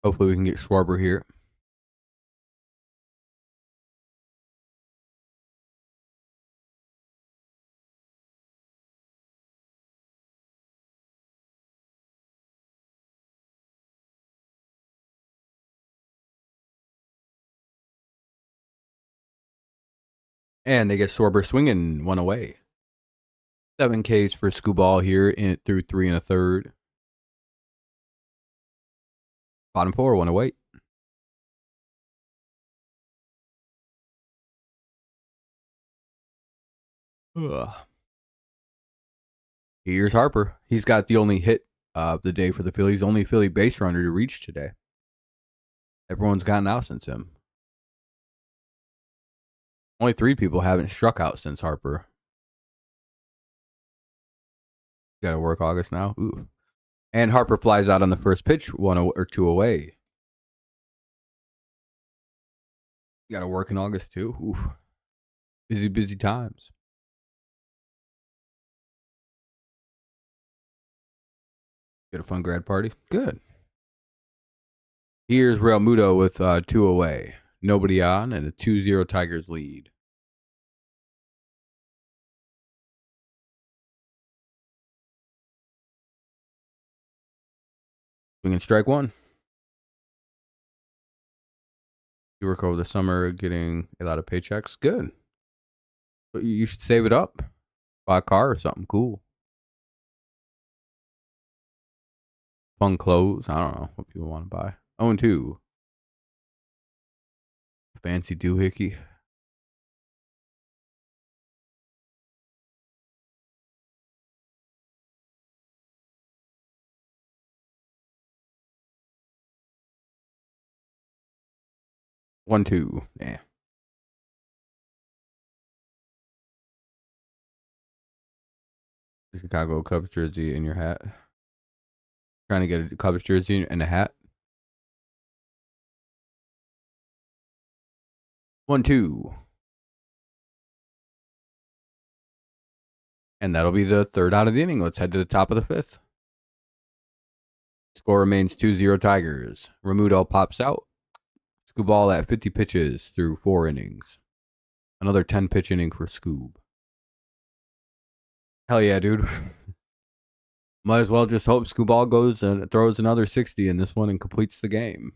Hopefully we can get Schwarber here. And they get Schwarber swinging one away. 7 Ks for Skubal here through 3 1/3. Bottom 4, one away. Ugh. Here's Harper. He's got the only hit of the day for the Phillies, only Philly base runner to reach today. Everyone's gotten out since him. Only 3 people haven't struck out since Harper. Got to work August now. Ooh. And Harper flies out on the first pitch, 1 or 2 away. Got to work in August too. Oof. Busy times. Get a fun grad party. Good. Here's Real Muto with 2 away. Nobody on and a 2-0 Tigers lead. Swing and strike 1. You work over the summer getting a lot of paychecks. Good. But you should save it up. Buy a car or something cool. Fun clothes. I don't know what people want to buy. 0-2. Fancy doohickey. One, two. Yeah. The Chicago Cubs jersey in your hat. Trying to get a Cubs jersey and a hat. 1-2. And that'll be the 3rd out of the inning. Let's head to the top of the 5th. Score remains 2-0 Tigers. Remuto pops out. Skubal at 50 pitches through 4 innings. Another 10-pitch inning for Scoob. Hell yeah, dude. Might as well just hope Skubal goes and throws another 60 in this one and completes the game.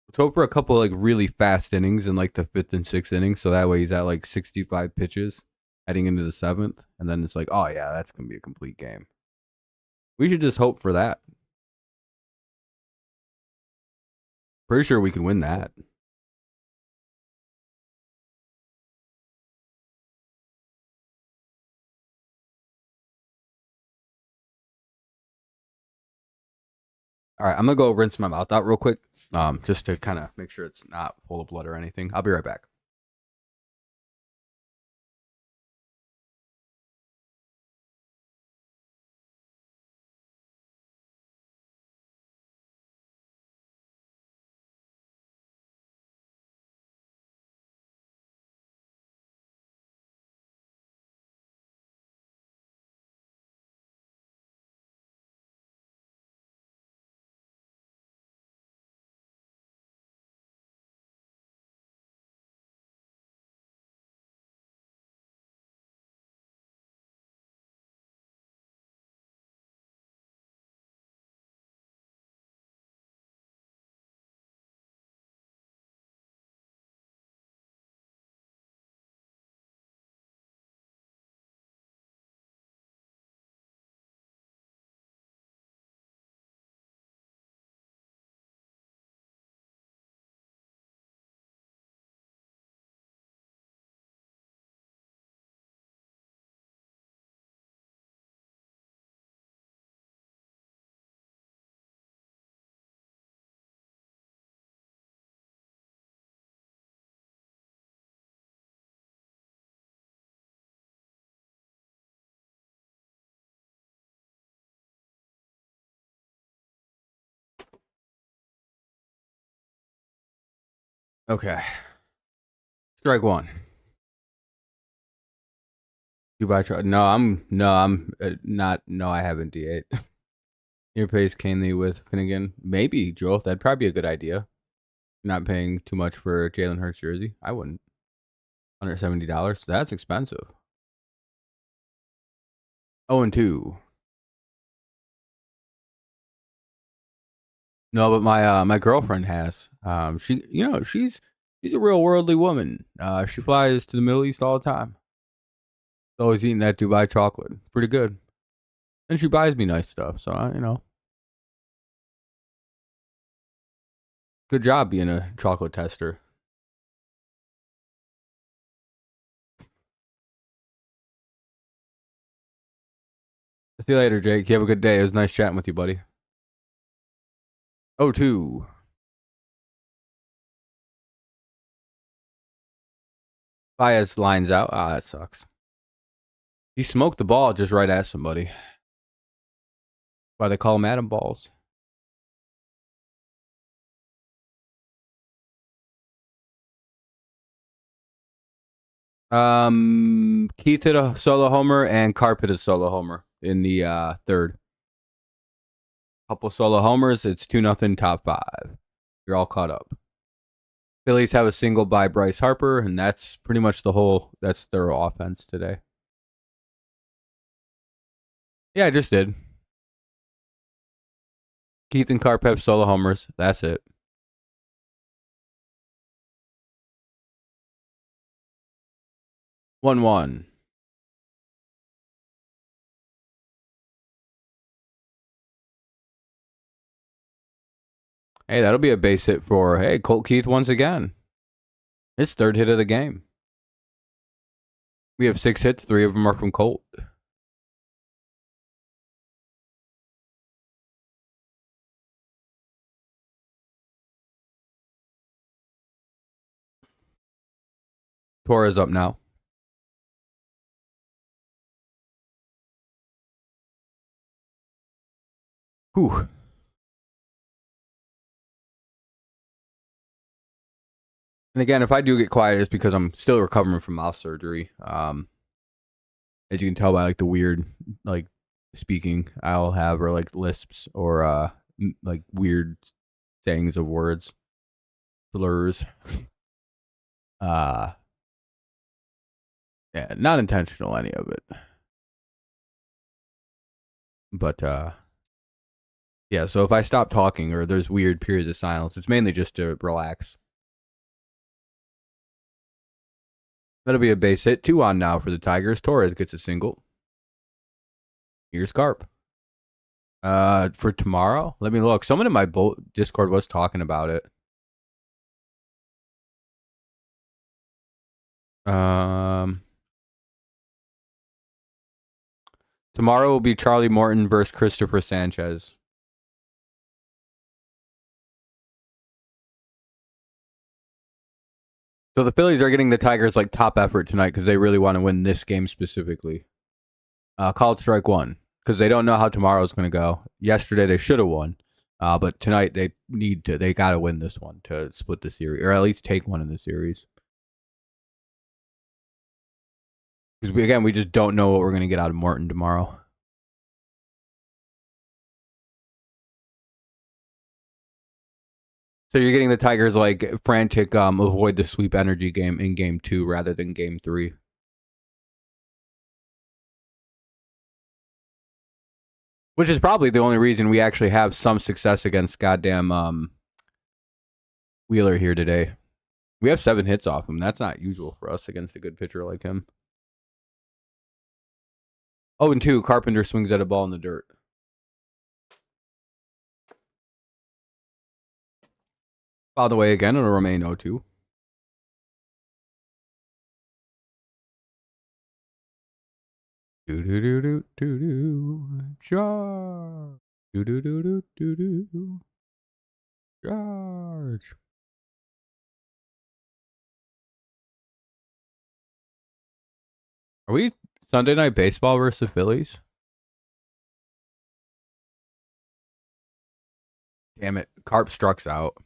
Let's hope for a couple like really fast innings in like the 5th and 6th innings, so that way he's at like 65 pitches heading into the 7th, and then it's like, oh yeah, that's gonna be a complete game. We should just hope for that. Pretty sure we can win that. All right, I'm gonna go rinse my mouth out real quick, just to kind of make sure it's not full of blood or anything. I'll be right back. Okay. Strike one. Dubai truck. No, I'm not. No, I haven't D8. Your pace Canely with Finnegan. Maybe, Joel. That'd probably be a good idea. Not paying too much for Jalen Hurts jersey. I wouldn't. $170. That's expensive. 0-2. No, but my girlfriend has. She's a real worldly woman. She flies to the Middle East all the time. Always eating that Dubai chocolate. Pretty good. And she buys me nice stuff. So good job being a chocolate tester. See you later, Jake. You have a good day. It was nice chatting with you, buddy. 0-2. Baez lines out. Ah, that sucks. He smoked the ball just right at somebody. Why they call him Adam Balls. Keith hit a solo homer and Carp hit a solo homer in the third. Couple solo homers. It's 2-0 top five. You're all caught up. Phillies have a single by Bryce Harper, and that's pretty much that's their offense today. Yeah, I just did. Keith and Carp have solo homers. That's it. 1-1. Hey, that'll be a base hit for, Colt Keith once again. His third hit of the game. We have 6 hits. 3 of them are from Colt. Torres up now. Whew. And again, if I do get quiet, it's because I'm still recovering from mouth surgery. As you can tell by like the weird like speaking I'll have, or like lisps, or like weird sayings of words, slurs. Yeah, not intentional, any of it. But yeah, so if I stop talking or there's weird periods of silence, it's mainly just to relax. That'll be a base hit. 2 on now for the Tigers. Torres gets a single. Here's Carp. For tomorrow, let me look. Someone in my Discord was talking about it. Tomorrow will be Charlie Morton versus Christopher Sanchez. So the Phillies are getting the Tigers like top effort tonight because they really want to win this game specifically. Called strike one because they don't know how tomorrow's going to go. Yesterday they should have won, but tonight they got to win this one to split the series, or at least take one in the series. Because we just don't know what we're going to get out of Morton tomorrow. So you're getting the Tigers like frantic, avoid the sweep energy game in game 2 rather than game 3. Which is probably the only reason we actually have some success against goddamn Wheeler here today. We have 7 hits off him. That's not usual for us against a good pitcher like him. 0-2, Carpenter swings at a ball in the dirt. By the way, again, it'll remain 0-2. Do-do-do-do-do-do. Charge. Do-do-do-do-do-do. Charge. Are we Sunday Night Baseball versus the Phillies? Damn it. Carp struck out.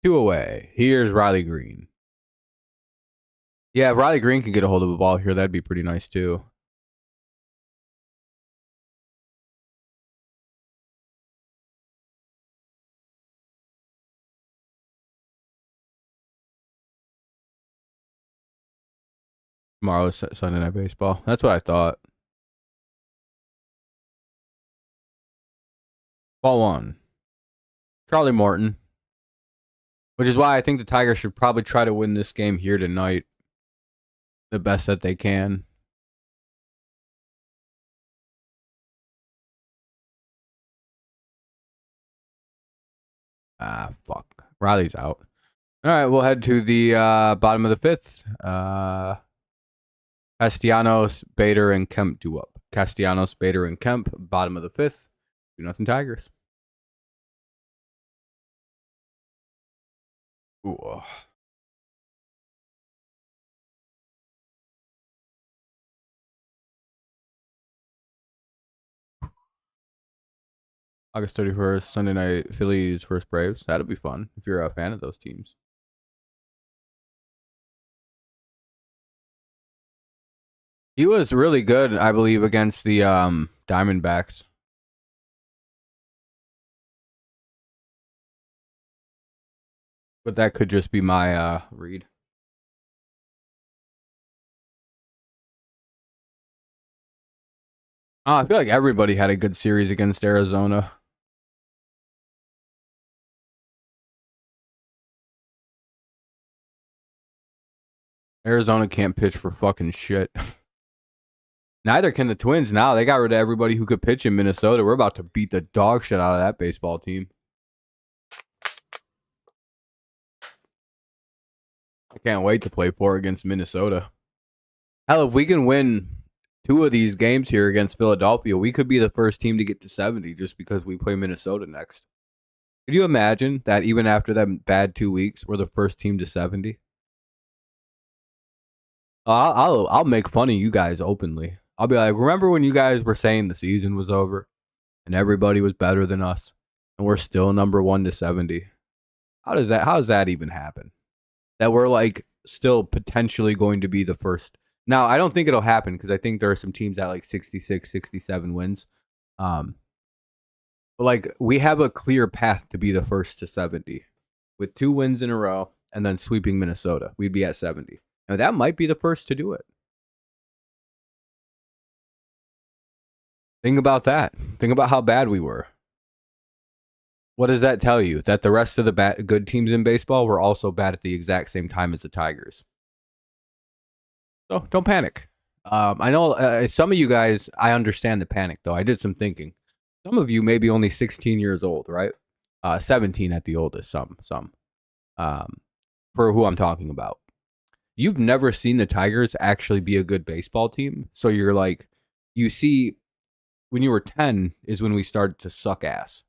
2 away. Here's Riley Green. Yeah, if Riley Green can get a hold of a ball here, that'd be pretty nice too. Tomorrow's Sunday Night Baseball. That's what I thought. Ball 1. Charlie Morton. Which is why I think the Tigers should probably try to win this game here tonight the best that they can. Fuck. Riley's out. All right, we'll head to the bottom of the 5th. Castellanos, Bader, and Kemp do up. Castellanos, Bader, and Kemp, bottom of the 5th. 2-0 Tigers. Ooh. August 31st, Sunday night, Phillies versus Braves. That'll be fun if you're a fan of those teams. He was really good, I believe, against the Diamondbacks. But that could just be my read. I feel like everybody had a good series against Arizona. Arizona can't pitch for fucking shit. Neither can the Twins now. They got rid of everybody who could pitch in Minnesota. We're about to beat the dog shit out of that baseball team. I can't wait to play 4 against Minnesota. Hell, if we can win 2 of these games here against Philadelphia, we could be the first team to get to 70 just because we play Minnesota next. Could you imagine that even after that bad 2 weeks, we're the first team to 70? I'll make fun of you guys openly. I'll be like, remember when you guys were saying the season was over and everybody was better than us and we're still number 1 to 70? How does that even happen? That we're like still potentially going to be the first. Now, I don't think it'll happen because I think there are some teams at like 66, 67 wins. But like we have a clear path to be the first to 70 with 2 wins in a row and then sweeping Minnesota. We'd be at 70. Now, that might be the first to do it. Think about that. Think about how bad we were. What does that tell you? That the rest of the good teams in baseball were also bad at the exact same time as the Tigers. So don't panic. I know some of you guys, I understand the panic, though. I did some thinking. Some of you may be only 16 years old, right? 17 at the oldest, some. For who I'm talking about. You've never seen the Tigers actually be a good baseball team. So you're like, you see, when you were 10 is when we started to suck ass.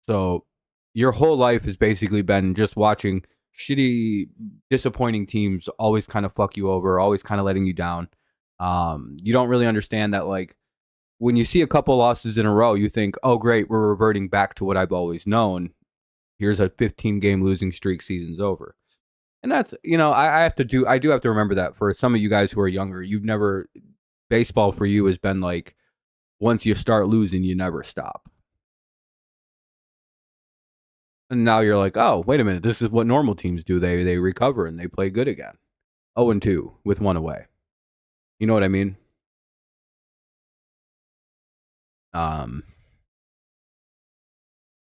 So your whole life has basically been just watching shitty, disappointing teams always kind of fuck you over, always kind of letting you down. You don't really understand that, like, when you see a couple losses in a row, you think, oh, great, we're reverting back to what I've always known. Here's a 15-game losing streak, season's over. And that's, I do have to remember that for some of you guys who are younger, baseball for you has been like, once you start losing, you never stop. And now you're like, oh, wait a minute, this is what normal teams do. They recover and they play good again. 0-2 with 1 away. You know what I mean?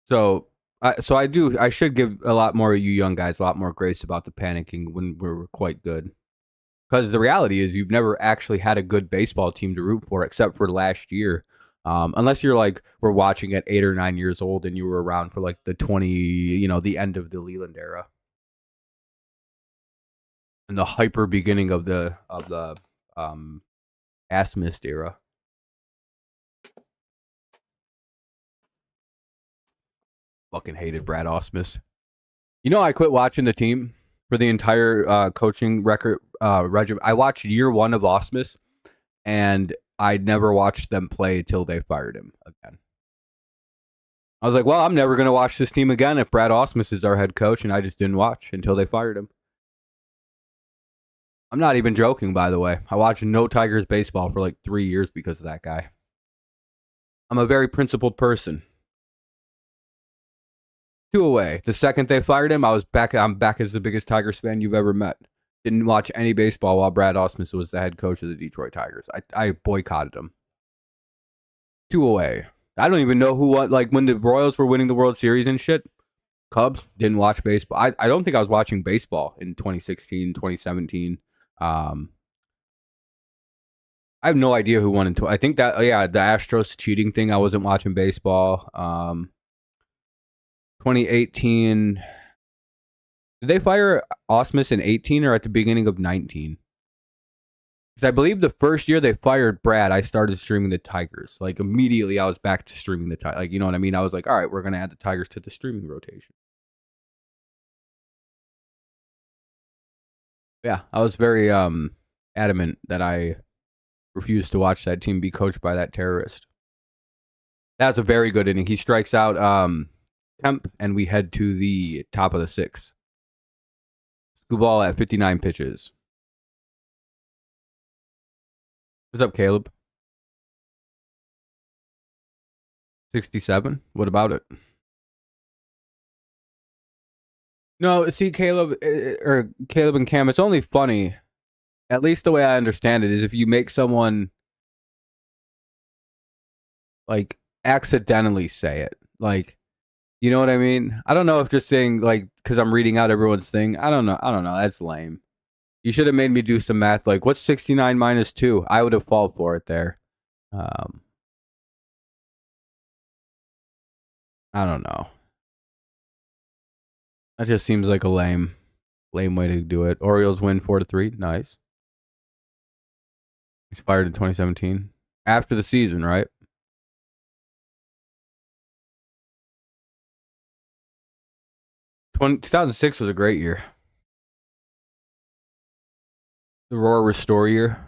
So I should give a lot more of you young guys a lot more grace about the panicking when we're quite good. Because the reality is you've never actually had a good baseball team to root for except for last year. Unless you're like, we're watching at 8 or 9 years old and you were around for like the the end of the Leland era. And the hyper beginning of the Asmist era. Fucking hated Brad Ausmus. I quit watching the team for the entire coaching record regimen. I watched year 1 of Ausmus, and I never watched them play till they fired him again. I was like, well, I'm never going to watch this team again if Brad Ausmus is our head coach, and I just didn't watch until they fired him. I'm not even joking, by the way. I watched no Tigers baseball for like 3 years because of that guy. I'm a very principled person. 2 away. The second they fired him, I'm back as the biggest Tigers fan you've ever met. Didn't watch any baseball while Brad Ausmus was the head coach of the Detroit Tigers. I boycotted him. 2 away. I don't even know who won. Like when the Royals were winning the World Series and shit, Cubs didn't watch baseball. I don't think I was watching baseball in 2016, 2017. I have no idea who won in. I think that the Astros cheating thing. I wasn't watching baseball. 2018. Did they fire Ausmus in 18 or at the beginning of 19? Because I believe the first year they fired Brad, I started streaming the Tigers. Like immediately, I was back to streaming the Tigers. Like you know what I mean? I was like, all right, we're gonna add the Tigers to the streaming rotation. Yeah, I was very adamant that I refused to watch that team be coached by that terrorist. That's a very good inning. He strikes out Kemp, and we head to the top of the 6th. Skubal at 59 pitches. What's up, Caleb? 67? What about it? No, see, Caleb and Cam, it's only funny, at least the way I understand it, is if you make someone like accidentally say it. Like, you know what I mean? I don't know if just saying like because I'm reading out everyone's thing. I don't know. That's lame. You should have made me do some math. Like, what's 69 minus 2? I would have fallen for it there. I don't know. That just seems like a lame way to do it. Orioles win 4-3. Nice. He's fired in 2017 after the season, right? 2006 was a great year. The Roar Restore year.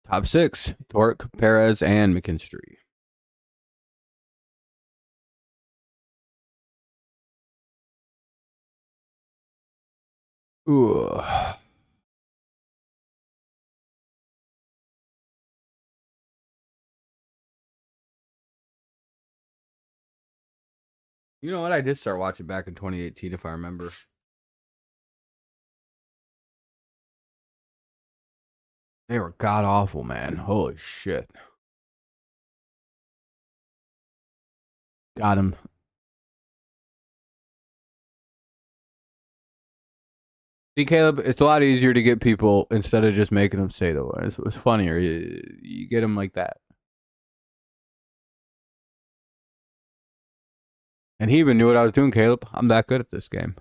Top 6. Torque, Perez, and McKinstry. Ooh. You know what? I did start watching back in 2018, if I remember. They were god awful, man. Holy shit. Got him. See, Caleb, it's a lot easier to get people instead of just making them say the words. It was funnier. You get them like that. And he even knew what I was doing, Caleb. I'm that good at this game.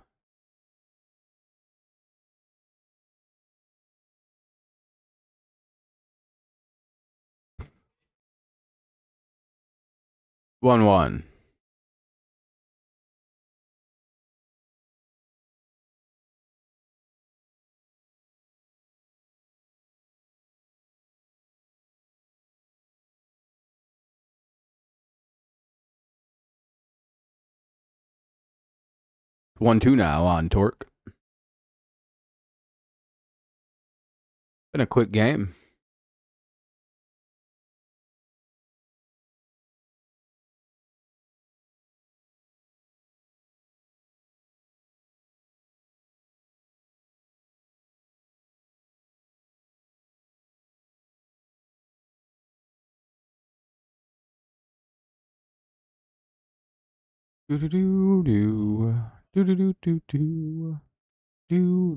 One. One two now on Torque. Been a quick game. Do do do do do do do do do do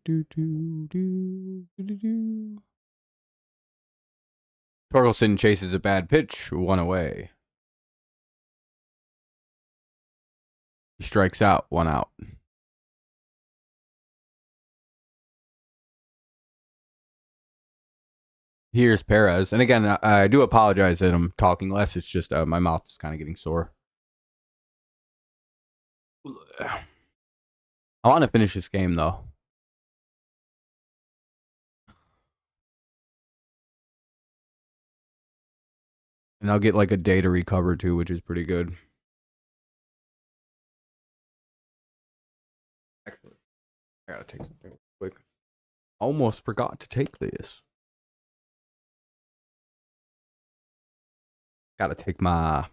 do do do do do. Torkelson chases a bad pitch, 1 away. He strikes out, 1 out. Here's Perez. And again, I do apologize that I'm talking less. It's just my mouth is kind of getting sore. I want to finish this game, though. And I'll get like a day to recover, too, which is pretty good. Actually, I gotta take something quick. Almost forgot to take this. Gotta take my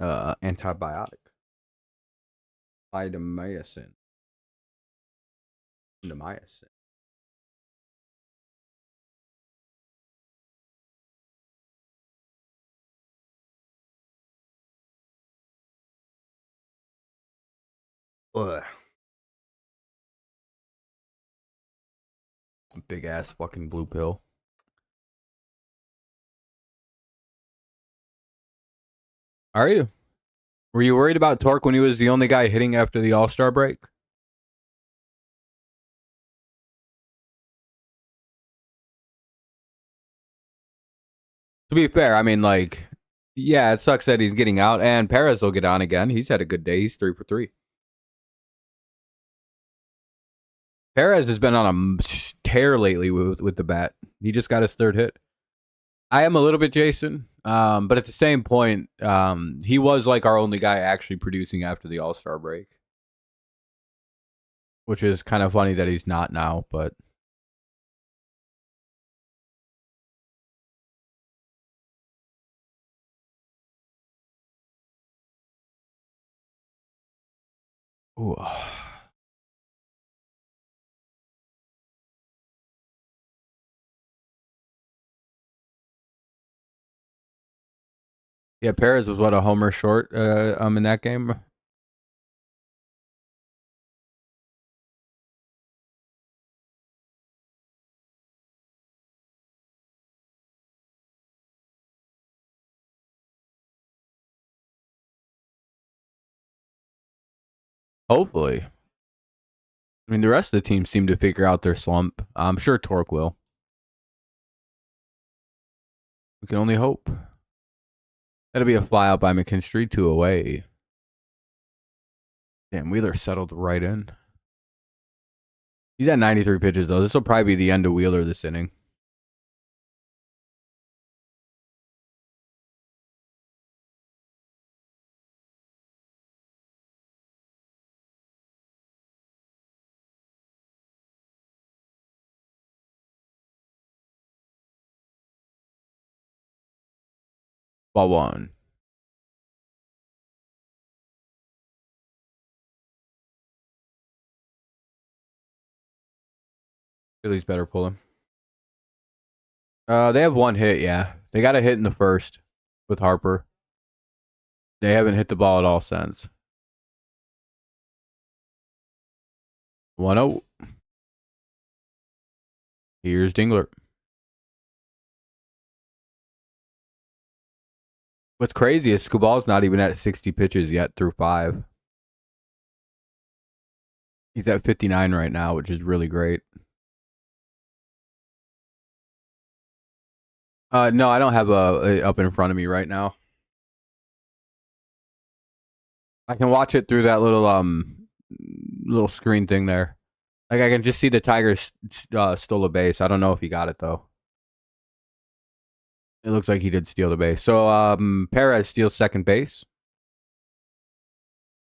antibiotic. Lidomycin. Lidomycin. Ugh. Big ass fucking blue pill. Are you? Were you worried about Torque when he was the only guy hitting after the All-Star break? To be fair, I mean, like, yeah, it sucks that he's getting out, and Perez will get on again. He's had a good day. He's 3 for 3. Perez has been on a tear lately with the bat. He just got his third hit. I am a little bit Jason, but at the same point, he was like our only guy actually producing after the All-Star break, which is kind of funny that he's not now, but ooh. Yeah, Perez was what, a homer short in that game. Hopefully. I mean, the rest of the team seem to figure out their slump. I'm sure Torque will. We can only hope. That'll be a fly out by McKinstry, 2 away. Damn, Wheeler settled right in. He's at 93 pitches, though. This will probably be the end of Wheeler this inning. Ball 1. Phillies better pull him. They have 1 hit, yeah. They got a hit in the first with Harper. They haven't hit the ball at all since. 1-0. Here's Dingler. What's crazy is Skubal's not even at 60 pitches yet through 5. He's at 59 right now, which is really great. No, I don't have a up in front of me right now. I can watch it through that little screen thing there. Like I can just see the Tigers stole a base. I don't know if he got it though. It looks like he did steal the base. So Perez steals second base.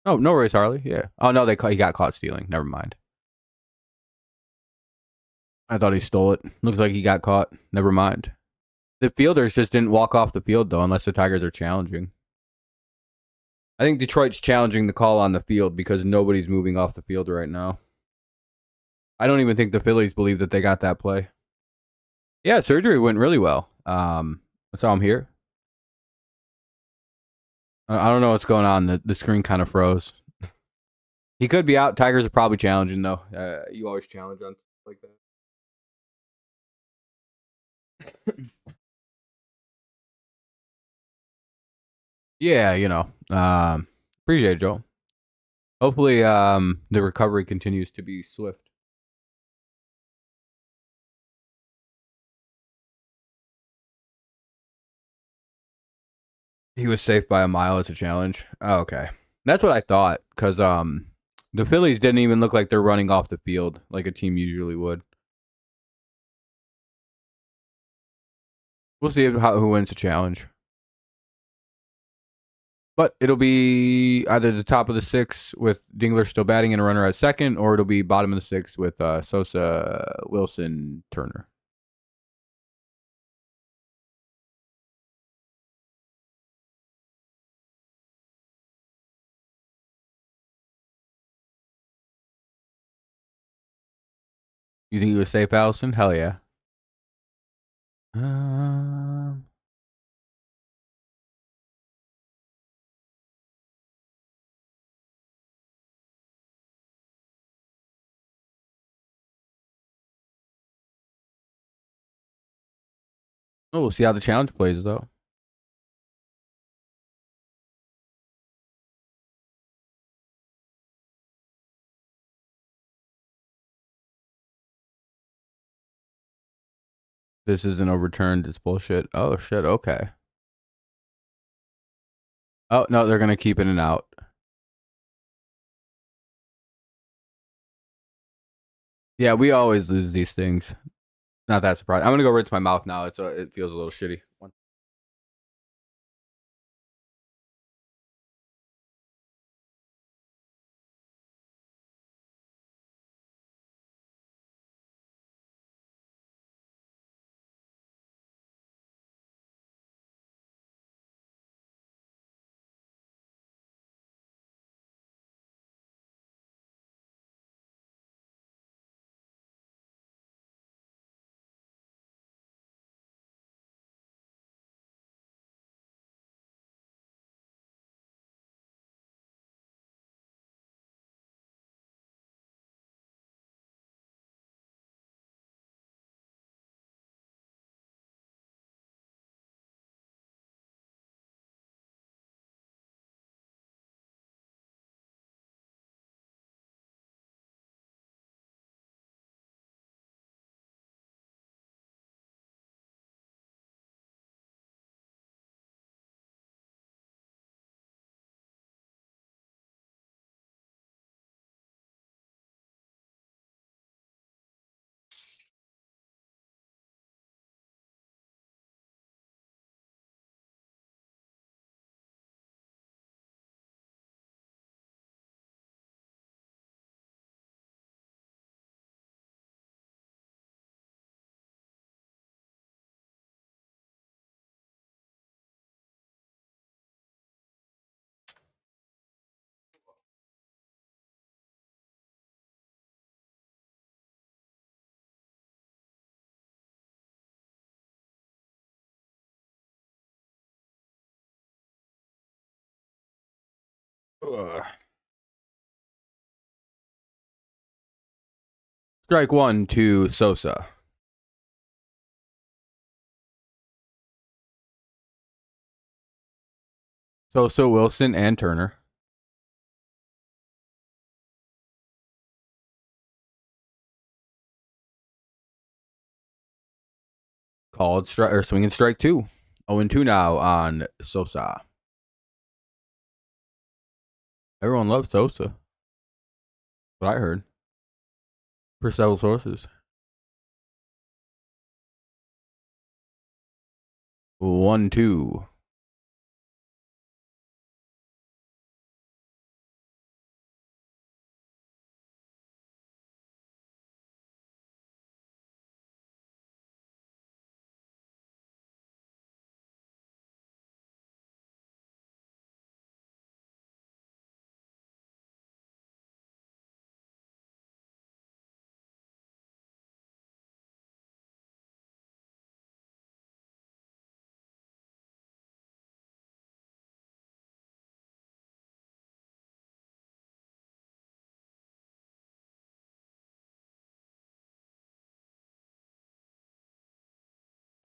Oh, no worries, Harley. Yeah. Oh no, he got caught stealing. Never mind. I thought he stole it. Looks like he got caught. Never mind. The fielders just didn't walk off the field though, unless the Tigers are challenging. I think Detroit's challenging the call on the field because nobody's moving off the field right now. I don't even think the Phillies believe that they got that play. Yeah, surgery went really well. That's how I'm here. I don't know what's going on. The screen kind of froze. He could be out. Tigers are probably challenging though. You always challenge on like that. Yeah, appreciate it, Joel. Hopefully, the recovery continues to be swift. He was safe by a mile as a challenge. Oh, okay. That's what I thought because the Phillies didn't even look like they're running off the field like a team usually would. We'll see who wins the challenge. But it'll be either the top of the sixth with Dingler still batting and a runner at second, or it'll be bottom of the sixth with Sosa, Wilson, Turner. You think he was safe, Allison? Hell yeah. Um, oh, we'll see how the challenge plays, though. This isn't overturned. It's bullshit. Oh, shit. Okay. Oh, no, they're going to keep it and out. Yeah, we always lose these things. Not that surprising. I'm going to go rinse my mouth now. It feels a little shitty. Ugh. Strike one to Sosa. Sosa, Wilson, and Turner. Called strike or swinging strike two. 0-2 now on Sosa. Everyone loves Sosa. What I heard. Per several sources. 1-2.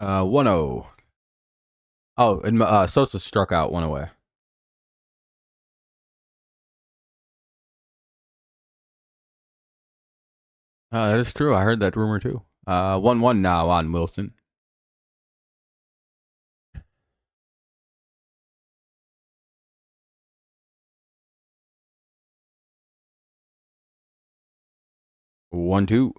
Uh, 1-0. Oh, and Sosa struck out one away. That is true. I heard that rumor too. 1-1 now on Wilson. 1-2.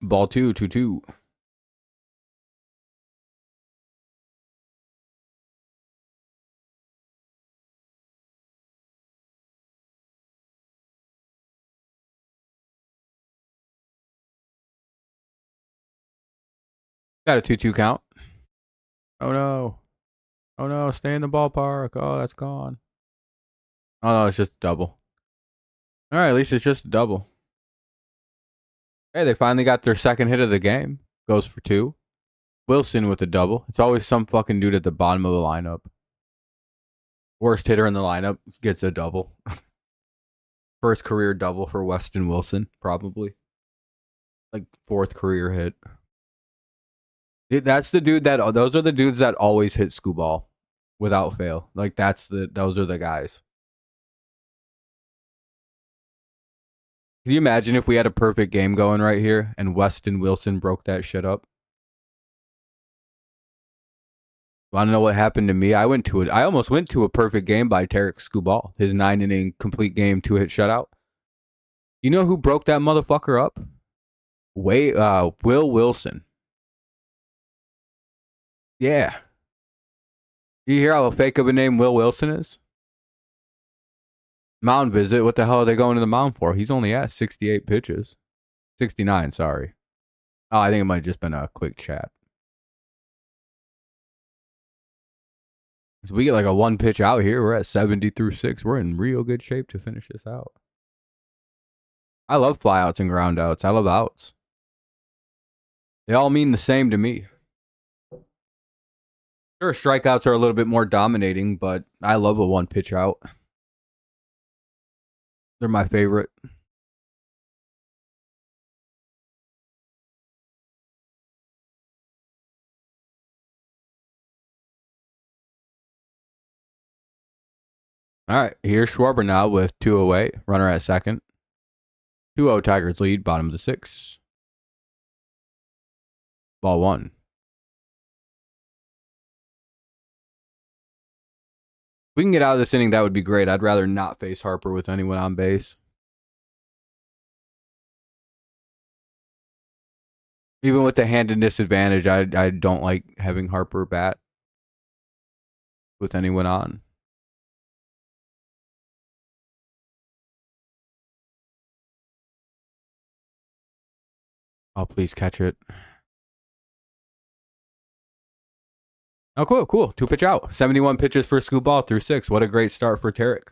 Ball 2, 2-2. Got a 2-2 count. Oh no. Oh no, stay in the ballpark. Oh, that's gone. Oh no, it's just a double. All right, at least it's just a double. Hey, they finally got their second hit of the game. Goes for 2. Wilson with a double. It's always some fucking dude at the bottom of the lineup. Worst hitter in the lineup gets a double. First career double for Weston Wilson, probably. Like 4th career hit. That's the dude that those are the dudes that always hit Skubal without fail. Like those are the guys. Can you imagine if we had a perfect game going right here and Weston Wilson broke that shit up? Want to know what happened to me? I almost went to a perfect game by Tarek Skubal. His 9-inning complete game 2-hit shutout. You know who broke that motherfucker up? Will Wilson. Yeah. You hear how fake of a name Will Wilson is? Mound visit. What the hell are they going to the mound for? He's only at 68 pitches. 69, sorry. Oh, I think it might have just been a quick chat. So we get like a 1 pitch out here. We're at 70 through 6. We're in real good shape to finish this out. I love flyouts and groundouts. I love outs. They all mean the same to me. Sure, strikeouts are a little bit more dominating, but I love a 1 pitch out. They're my favorite. All right, here's Schwarber now with 2 away. Runner at second. 2-0 Tigers lead, bottom of the 6th. Ball 1. If we can get out of this inning, that would be great. I'd rather not face Harper with anyone on base. Even with the handed disadvantage, I don't like having Harper bat with anyone on. Oh, please catch it. Oh, cool. 2 pitch out. 71 pitches for Skubal through 6. What a great start for Tarek.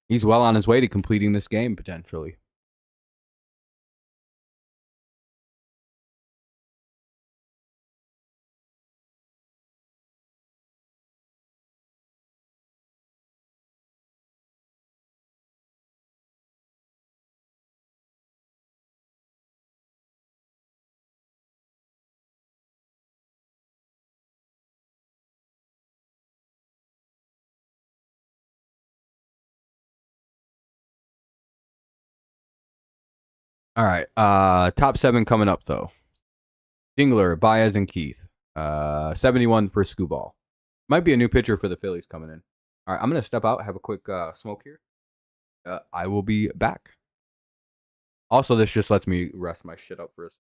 He's well on his way to completing this game, potentially. All right. Top 7 coming up, though. Dingler, Baez, and Keith. 71 for Skubal. Might be a new pitcher for the Phillies coming in. All right, I'm going to step out, have a quick smoke here. I will be back. Also, this just lets me rest my shit up for a second.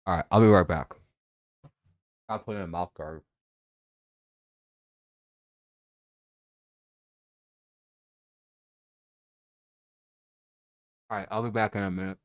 All right, I'll be right back. I'll put in a mouth guard. All right, I'll be back in a minute.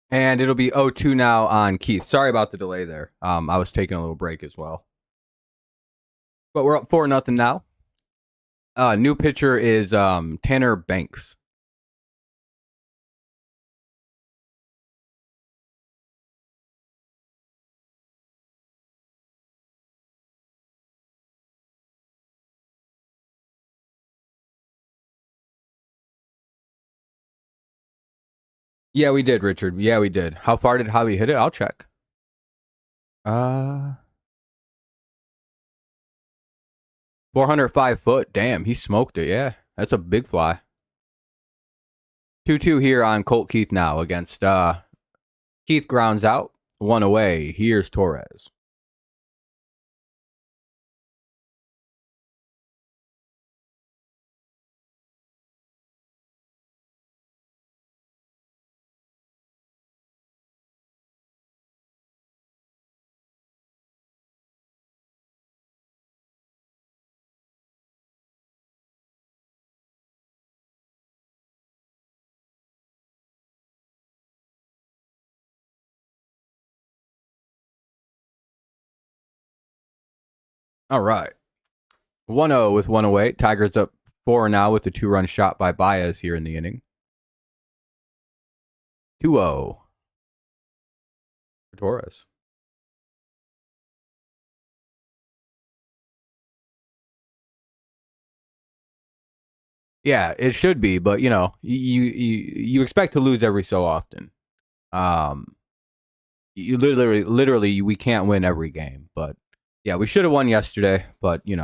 And it'll be 0-2 now on Keith. Sorry about the delay there. I was taking a little break as well. But we're up 4-0 now. New pitcher is Tanner Banks. Yeah, we did, Richard. Yeah, we did. How far did Javi hit it? I'll check. 405 foot. Damn, he smoked it. Yeah, that's a big fly. 2-2 here on Colt Keith now against Keith grounds out. 1 away. Here's Torres. All right. 1-0 with 1 away. Tigers up 4 now with a 2-run shot by Baez here in the inning. 2-0 for Torres. Yeah, it should be, but you expect to lose every so often. You literally we can't win every game, but yeah, we should have won yesterday, but it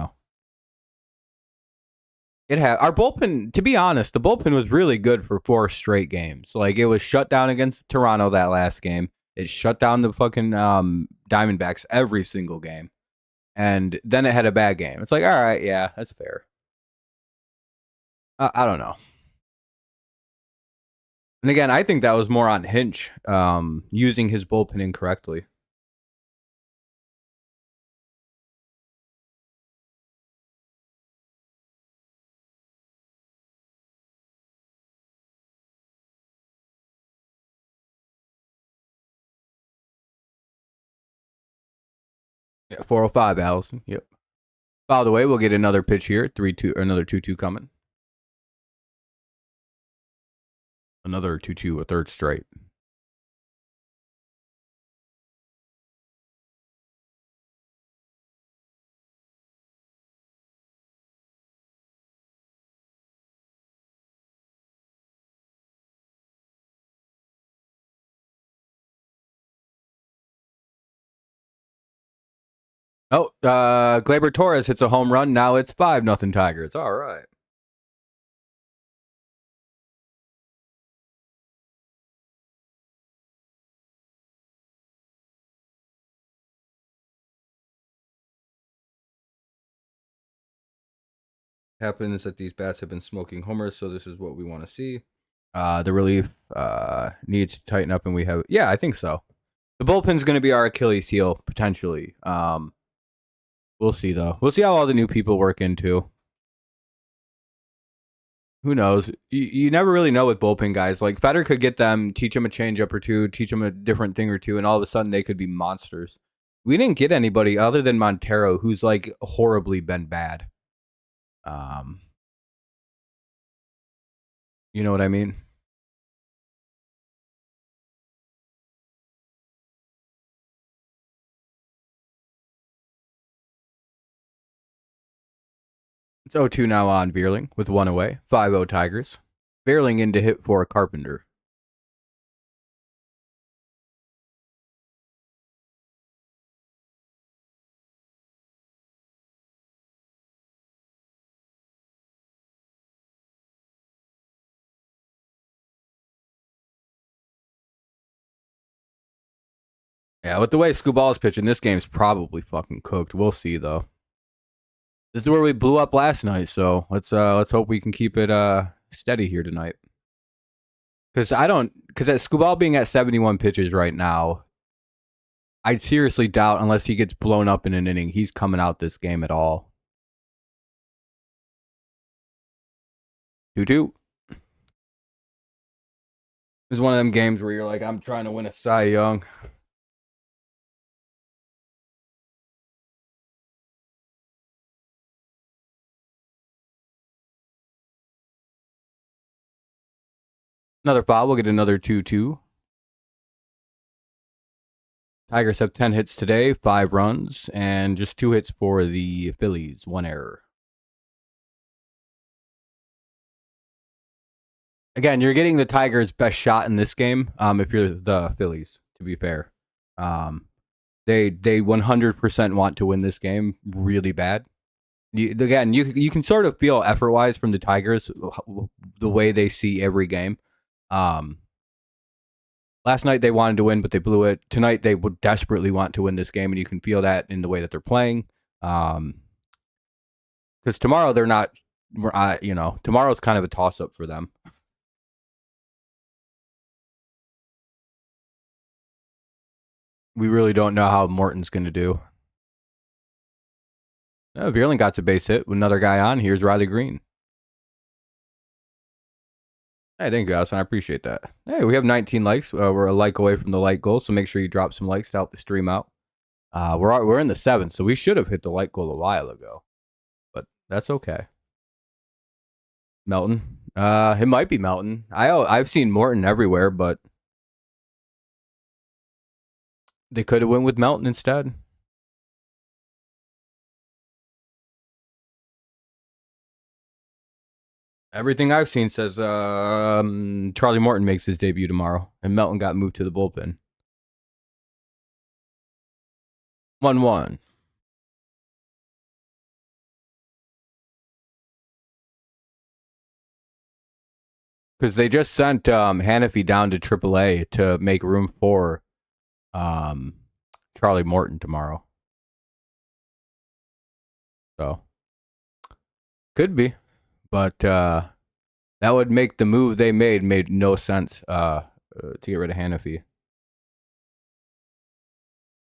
had our bullpen. To be honest, the bullpen was really good for 4 straight games. Like it was shut down against Toronto that last game. It shut down the fucking Diamondbacks every single game, and then it had a bad game. It's like, all right, yeah, that's fair. I don't know. And again, I think that was more on Hinch using his bullpen incorrectly. Yeah, 405, Allison. Yep. By the way, we'll get another pitch here. 3-2, another 2-2 coming. Another 2-2, a third straight. Oh, Gleyber Torres hits a home run. Now it's 5-0 Tigers. All right. Happens that these bats have been smoking homers, so this is what we want to see. The relief needs to tighten up, and we have. Yeah, I think so. The bullpen's going to be our Achilles heel potentially. We'll see though. We'll see how all the new people work into. Who knows? You never really know with bullpen guys. Like Feder could get them, teach them a changeup or two, teach them a different thing or two, and all of a sudden they could be monsters. We didn't get anybody other than Montero, who's like horribly been bad. You know what I mean? It's 0-2 now on Veerling with 1 away. 5-0 Tigers. Veerling in to hit for Carpenter. Yeah, with the way Skubal is pitching, this game's probably fucking cooked. We'll see though. This is where we blew up last night, so let's hope we can keep it steady here tonight. Because at Skubal being at 71 pitches right now, I seriously doubt unless he gets blown up in an inning, he's coming out this game at all. 2-2. It's one of them games where you're like, I'm trying to win a Cy Young. Another foul. We'll get another 2-2. Tigers have 10 hits today, 5 runs, and just 2 hits for the Phillies, 1 error. Again, you're getting the Tigers' best shot in this game. If you're the Phillies, to be fair, they 100% want to win this game really bad. You can sort of feel effort wise from the Tigers the way they see every game. Last night they wanted to win, but they blew it. Tonight they would desperately want to win this game, and you can feel that in the way that they're playing. Because tomorrow they're not. Tomorrow's kind of a toss up for them. We really don't know how Morton's going to do. Vierling got a base hit with another guy on. Here's Riley Green. Hey, thank you, Allison. I appreciate that. Hey, we have 19 likes. We're a like away from the like goal, so make sure you drop some likes to help the stream out. We're in the 7th, so we should have hit the like goal a while ago, but that's okay. Melton. It might be Melton. I've seen Morton everywhere, but they could have went with Melton instead. Everything I've seen says Charlie Morton makes his debut tomorrow, and Melton got moved to the bullpen. 1-1. Because they just sent Hannafy down to AAA to make room for Charlie Morton tomorrow. So could be, but that would make the move they made no sense to get rid of Hannafy.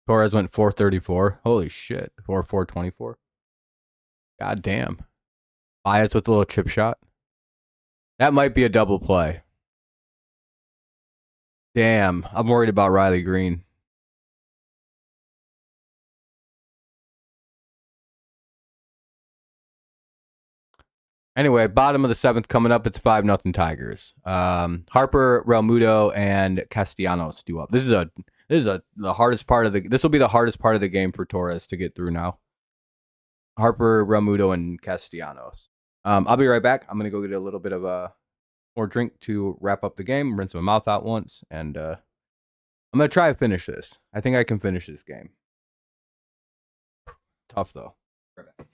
Torres went 434. Holy shit. 424. God damn. Baez with a little chip shot. That might be a double play. Damn. I'm worried about Riley Green. Anyway, bottom of the 7th coming up. It's 5-0 Tigers. Harper, Realmuto, and Castellanos do up. This is the hardest part of the. This will be the hardest part of the game for Torres to get through now. Harper, Realmuto, and Castellanos. I'll be right back. I'm gonna go get a little bit of a more drink to wrap up the game. Rinse my mouth out once, and I'm gonna try to finish this. I think I can finish this game. Tough though. Right back.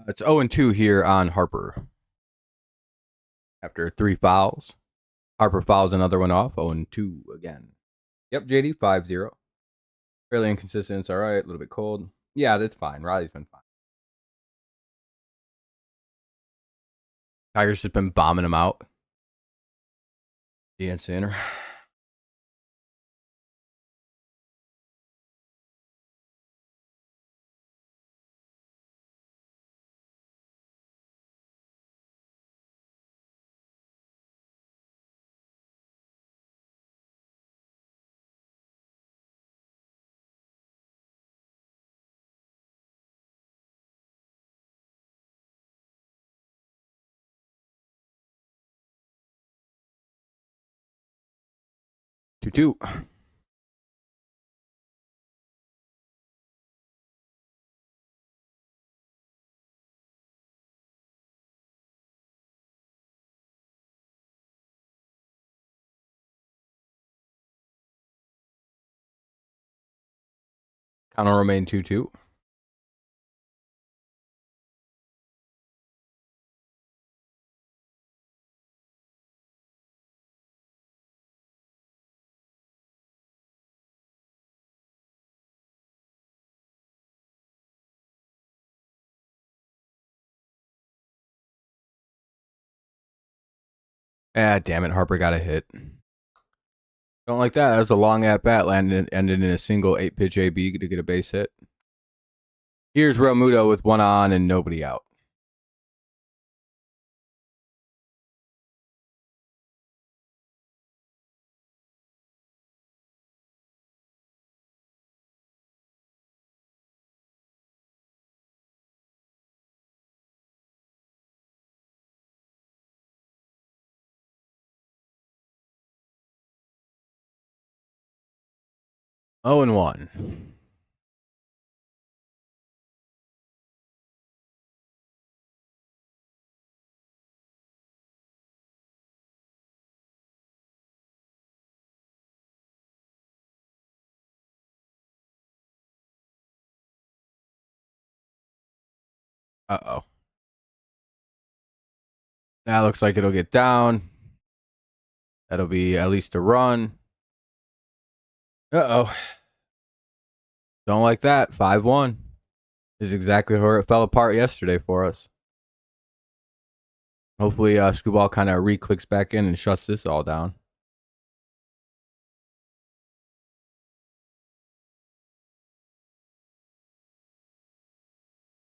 It's 0-2 here on Harper. After 3 fouls. Harper fouls another one off. 0-2 again. Yep, JD 5-0. Fairly inconsistent. It's all right. A little bit cold. Yeah, that's fine. Riley's been fine. Tigers just been bombing him out. Deion Sanders. Two two. Count will remain 2-2. Ah, damn it. Harper got a hit. Don't like that. That was a long at bat, ended in a single 8-pitch AB to get a base hit. Here's Realmuto with one on and nobody out. Oh and 1. Uh-oh. That looks like it'll get down. That'll be at least a run. Uh-oh. Don't like that. 5-1 is exactly where it fell apart yesterday for us. Hopefully, Skubal kind of re-clicks back in and shuts this all down.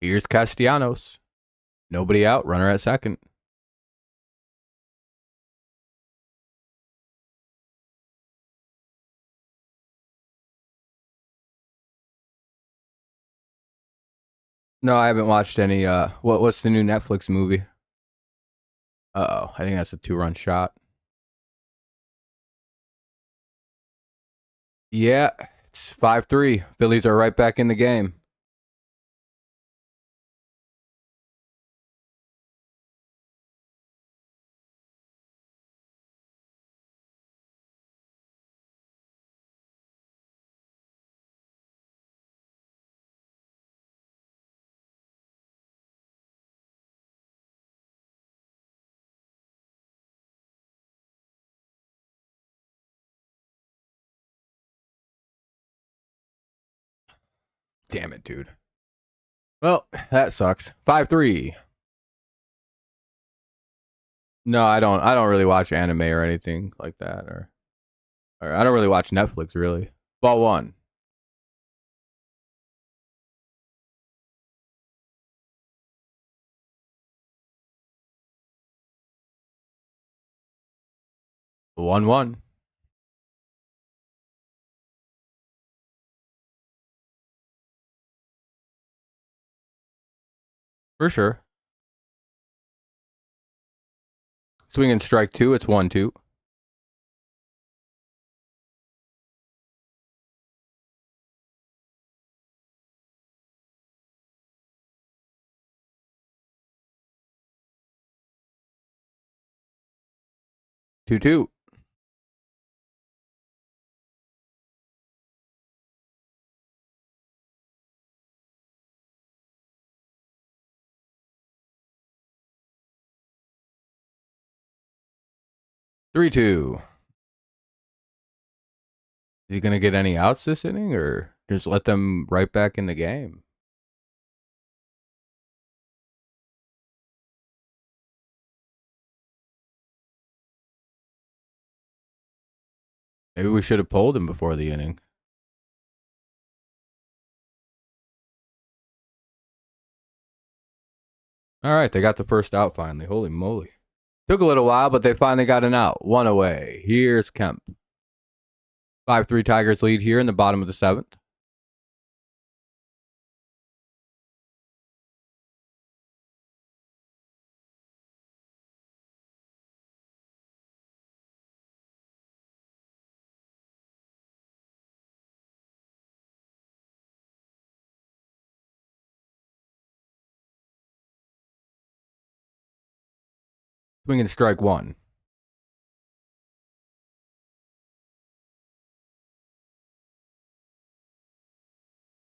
Here's Castellanos. Nobody out. Runner at second. No, I haven't watched any. What's the new Netflix movie? Uh-oh. I think that's a 2-run shot. Yeah, it's 5-3. Phillies are right back in the game. Damn it, dude. Well, that sucks. 5-3. No, I don't really watch anime or anything like that, or I don't really watch Netflix really. Ball 1. One one. For sure. Swing and strike 2. It's 1-2. Two two. 3-2. Is he going to get any outs this inning or just let them right back in the game? Maybe we should have pulled him before the inning. All right, they got the first out finally. Holy moly. Took a little while, but they finally got an out. One away. Here's Kemp. 5-3 Tigers lead here in the bottom of the seventh. Swinging strike one.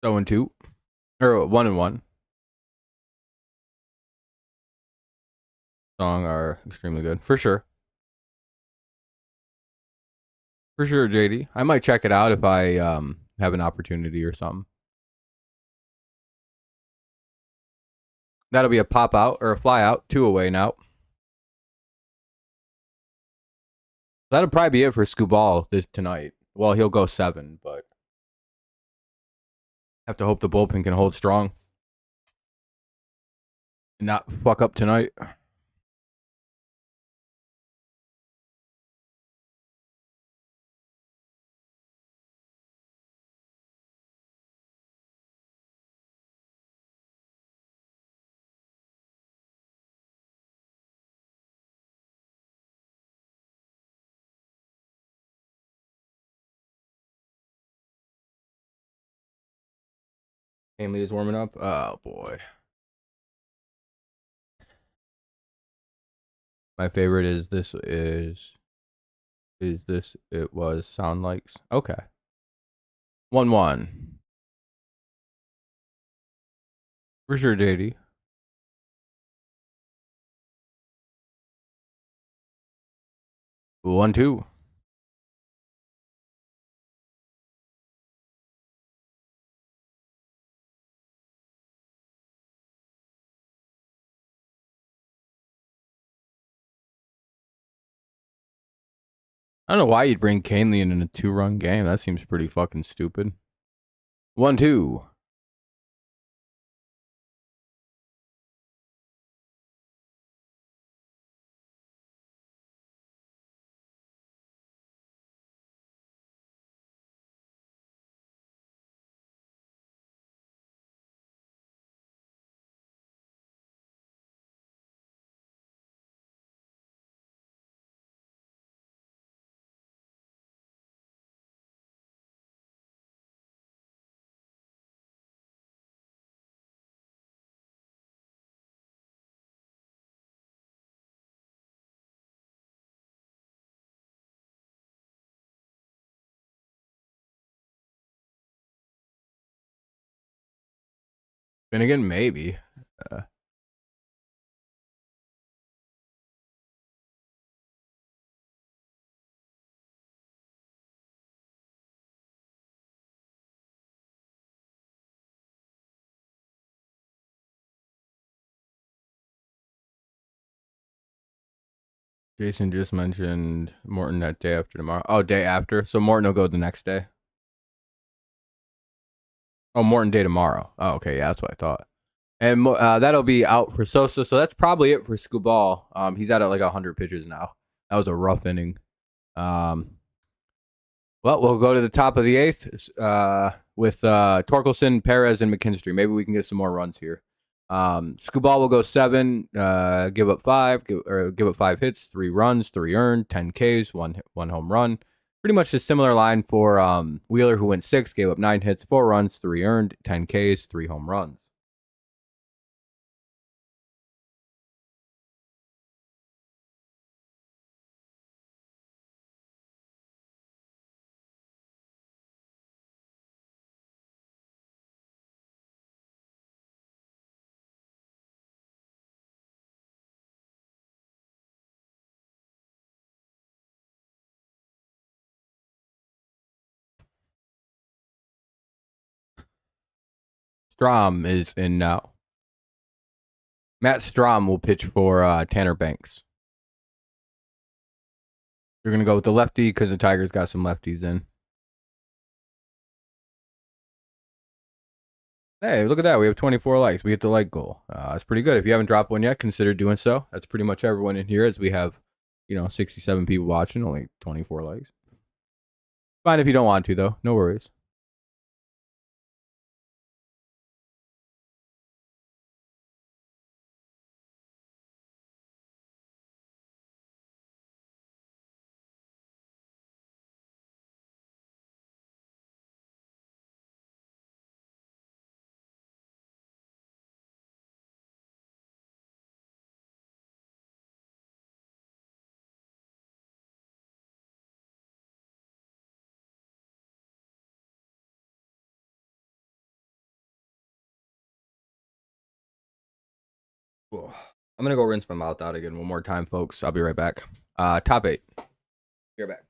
0-2. Or 1-1. Song are extremely good. For sure. For sure, JD. I might check it out if I have an opportunity or something. That'll be a pop out or a fly out. 2 away now. That'll probably be it for Skubal tonight. Well, he'll go 7, but have to hope the bullpen can hold strong and not fuck up tonight. Hanley is warming up. Oh boy. My favorite is this it was sound likes. Okay. 1-1. For sure, JD. 1-2. I don't know why you'd bring Canely in a 2-run game. That seems pretty fucking stupid. 1-2. Finnegan, maybe. Jason just mentioned Morton that day after tomorrow. Oh, day after. So Morton will go the next day. Oh, Morton day tomorrow. Oh, okay. Yeah, that's what I thought. And that'll be out for Sosa. So that's probably it for Skubal. He's at like 100 pitches now. That was a rough inning. Well, we'll go to the top of the eighth with Torkelson, Perez, and McKinstry. Maybe we can get some more runs here. Skubal will go 7, give up 5, give up 5 hits, 3 runs, 3 earned, 10 Ks, one home run. Pretty much a similar line for Wheeler, who went 6, gave up 9 hits, 4 runs, 3 earned, 10 Ks, 3 home runs. Strom is in now. Matt Strom will pitch for Tanner Banks. You're going to go with the lefty because the Tigers got some lefties in. Hey, look at that. We have 24 likes. We hit the like goal. That's pretty good. If you haven't dropped one yet, consider doing so. That's pretty much everyone in here, as we have, 67 people watching, only 24 likes. Fine if you don't want to, though. No worries. Cool. I'm going to go rinse my mouth out again one more time, folks. I'll be right back. Top 8. You're back.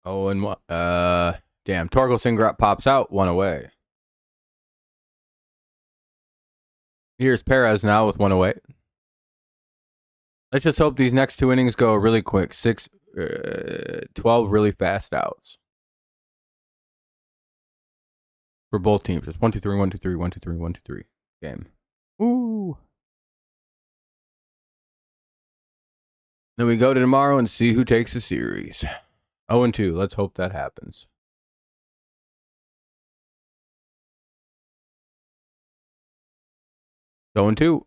Oh, and what? Damn. Torkelson pops out, 1 away. Here's Perez now with 1 away. Let's just hope these next 2 innings go really quick. 12 really fast outs for both teams. It's 1, 2, 3, 1, 2, 3, 1, 2, 3, 1, 2, 3 game. Ooh. Then we go to tomorrow and see who takes the series. 0-2. Let's hope that happens. Going 2.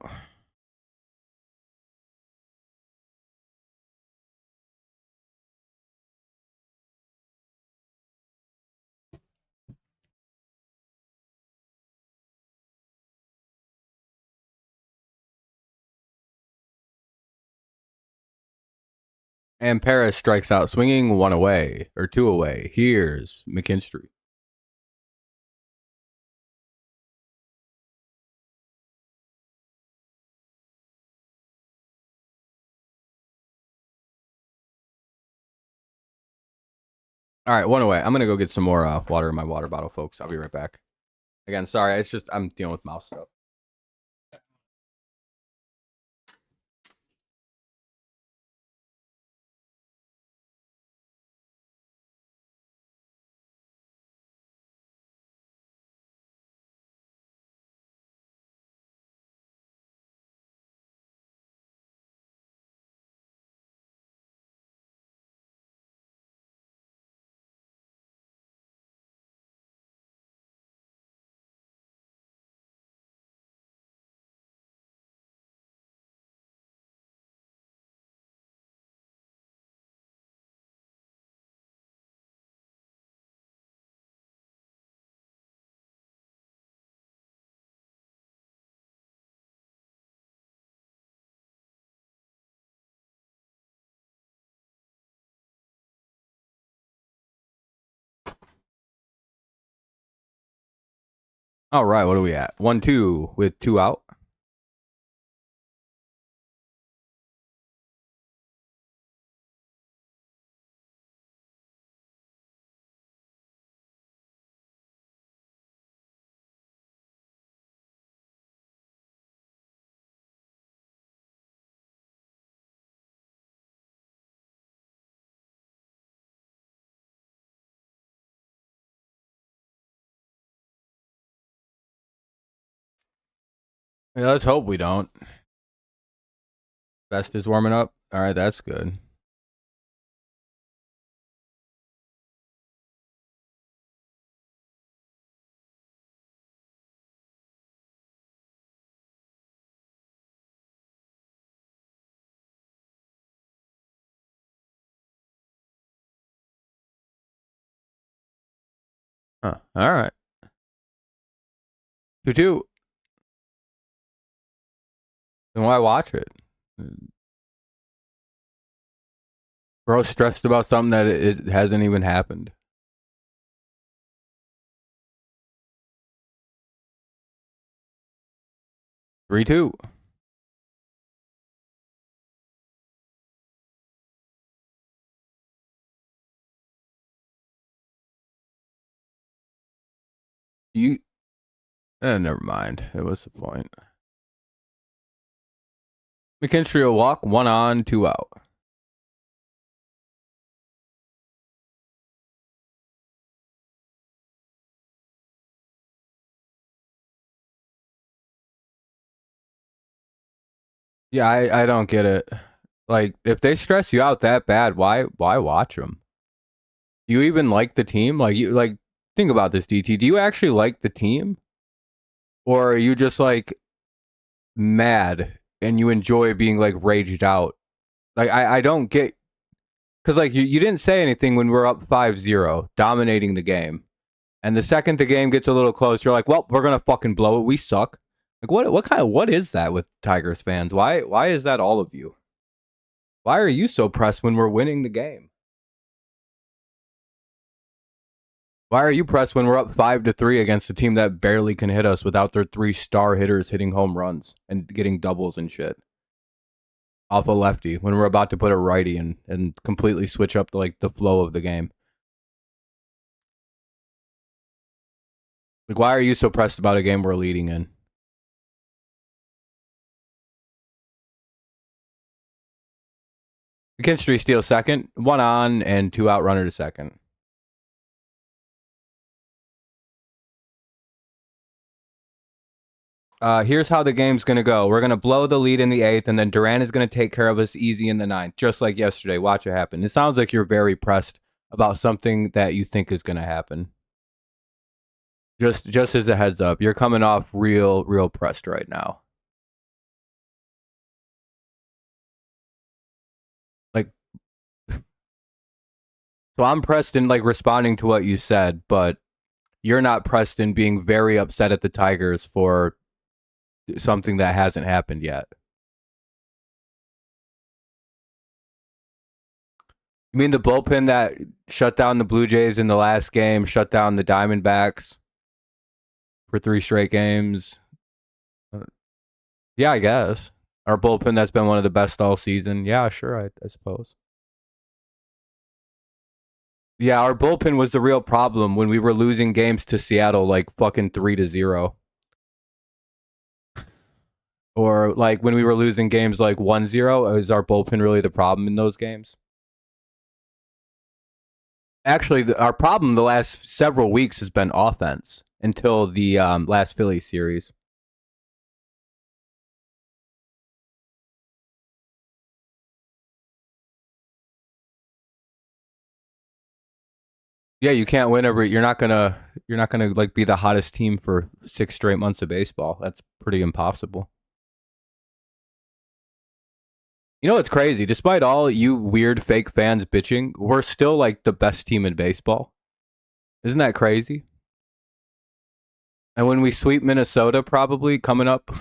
And Perez strikes out swinging, 1 away or 2 away. Here's McKinstry. All right, 1 away. I'm going to go get some more water in my water bottle, folks. I'll be right back. Again, sorry. It's just I'm dealing with mouse stuff. All right, what are we at? 1-2 with 2 out. Yeah, let's hope we don't. Best is warming up. All right, that's good. Huh. All right. 2-2. Then why watch it? Bro, stressed about something that it hasn't even happened. 3-2. You. Never mind. It was the point. McKinstry will walk. 1 on, 2 out. Yeah, I don't get it. Like, if they stress you out that bad, why watch them? Do you even like the team? Like think about this, DT. Do you actually like the team, or are you just like mad and you enjoy being like raged out? Like I don't get, because like you didn't say anything when we're up 5-0, dominating the game, and the second the game gets a little close, you're like, well, we're gonna fucking blow it. We suck. Like what is that with Tigers fans? Why is that all of you? Why are you so pressed when we're winning the game? Why are you pressed when we're up 5-3 against a team that barely can hit us without their 3-star hitters hitting home runs and getting doubles and shit off a lefty when we're about to put a righty in and completely switch up the flow of the game? Like, why are you so pressed about a game we're leading in? McKinstry steals second, 1 on and 2 out, runner to second. Here's how the game's going to go. We're going to blow the lead in the 8th, and then Durant is going to take care of us easy in the 9th, just like yesterday. Watch it happen. It sounds like you're very pressed about something that you think is going to happen. Just as a heads up, you're coming off real pressed right now. Like, so I'm pressed in like responding to what you said, but you're not pressed in being very upset at the Tigers for something that hasn't happened yet. You mean the bullpen that shut down the Blue Jays in the last game, shut down the Diamondbacks for 3 straight games? Yeah, I guess. Our bullpen that's been one of the best all season. Yeah, sure, I suppose. Yeah, our bullpen was the real problem when we were losing games to Seattle like fucking 3-0. Or like when we were losing games like 1-0, is our bullpen really the problem in those games? Actually, our problem the last several weeks has been offense until the last Phillies series. Yeah, you can't win every. You're not gonna like be the hottest team for 6 straight months of baseball. That's pretty impossible. You know what's crazy? Despite all you weird fake fans bitching, we're still like the best team in baseball. Isn't that crazy? And when we sweep Minnesota, probably coming up,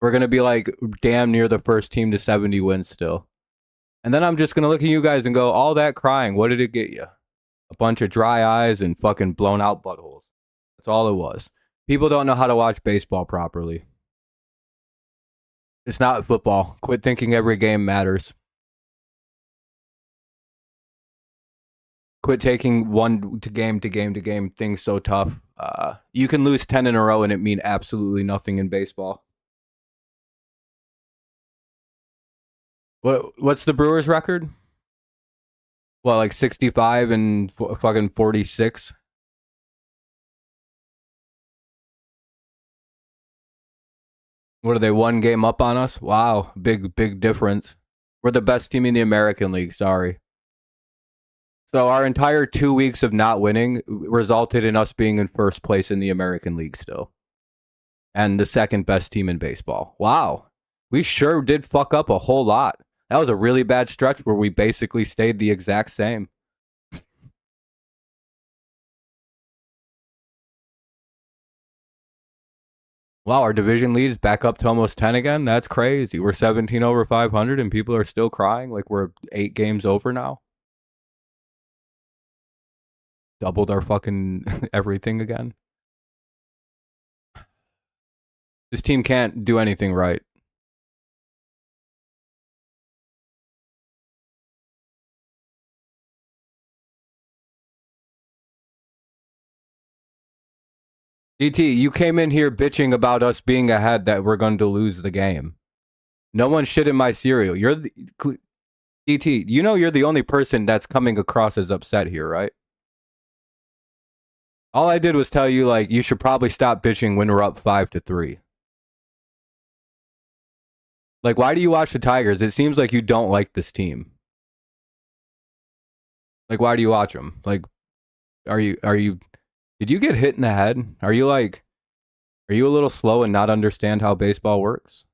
we're gonna be like damn near the first team to 70 wins still. And then I'm just gonna look at you guys and go, all that crying, what did it get you? A bunch of dry eyes and fucking blown out buttholes. That's all it was. People don't know how to watch baseball properly. It's not football. Quit thinking every game matters. Quit taking one to game things so tough. You can lose 10 in a row and it mean absolutely nothing in baseball. What's the Brewers record? Well, like 65 and fucking 46. What are they, one game up on us? Wow, big difference. We're the best team in the American League, sorry. So our entire 2 weeks of not winning resulted in us being in first place in the American League still. And the second best team in baseball. Wow. We sure did fuck up a whole lot. That was a really bad stretch where we basically stayed the exact same. Wow, our division leads back up to almost 10 again. That's crazy. We're 17 over 500 and people are still crying like we're 8 games over now. Doubled our fucking everything again. This team can't do anything right. DT, you came in here bitching about us being ahead that we're going to lose the game. No one shit in my cereal. You're the DT. You know you're the only person that's coming across as upset here, right? All I did was tell you like you should probably stop bitching when we're up 5-3. Like, why do you watch the Tigers? It seems like you don't like this team. Like, why do you watch them? Like, are you? Did you get hit in the head? Are you like? Are you a little slow and not understand how baseball works?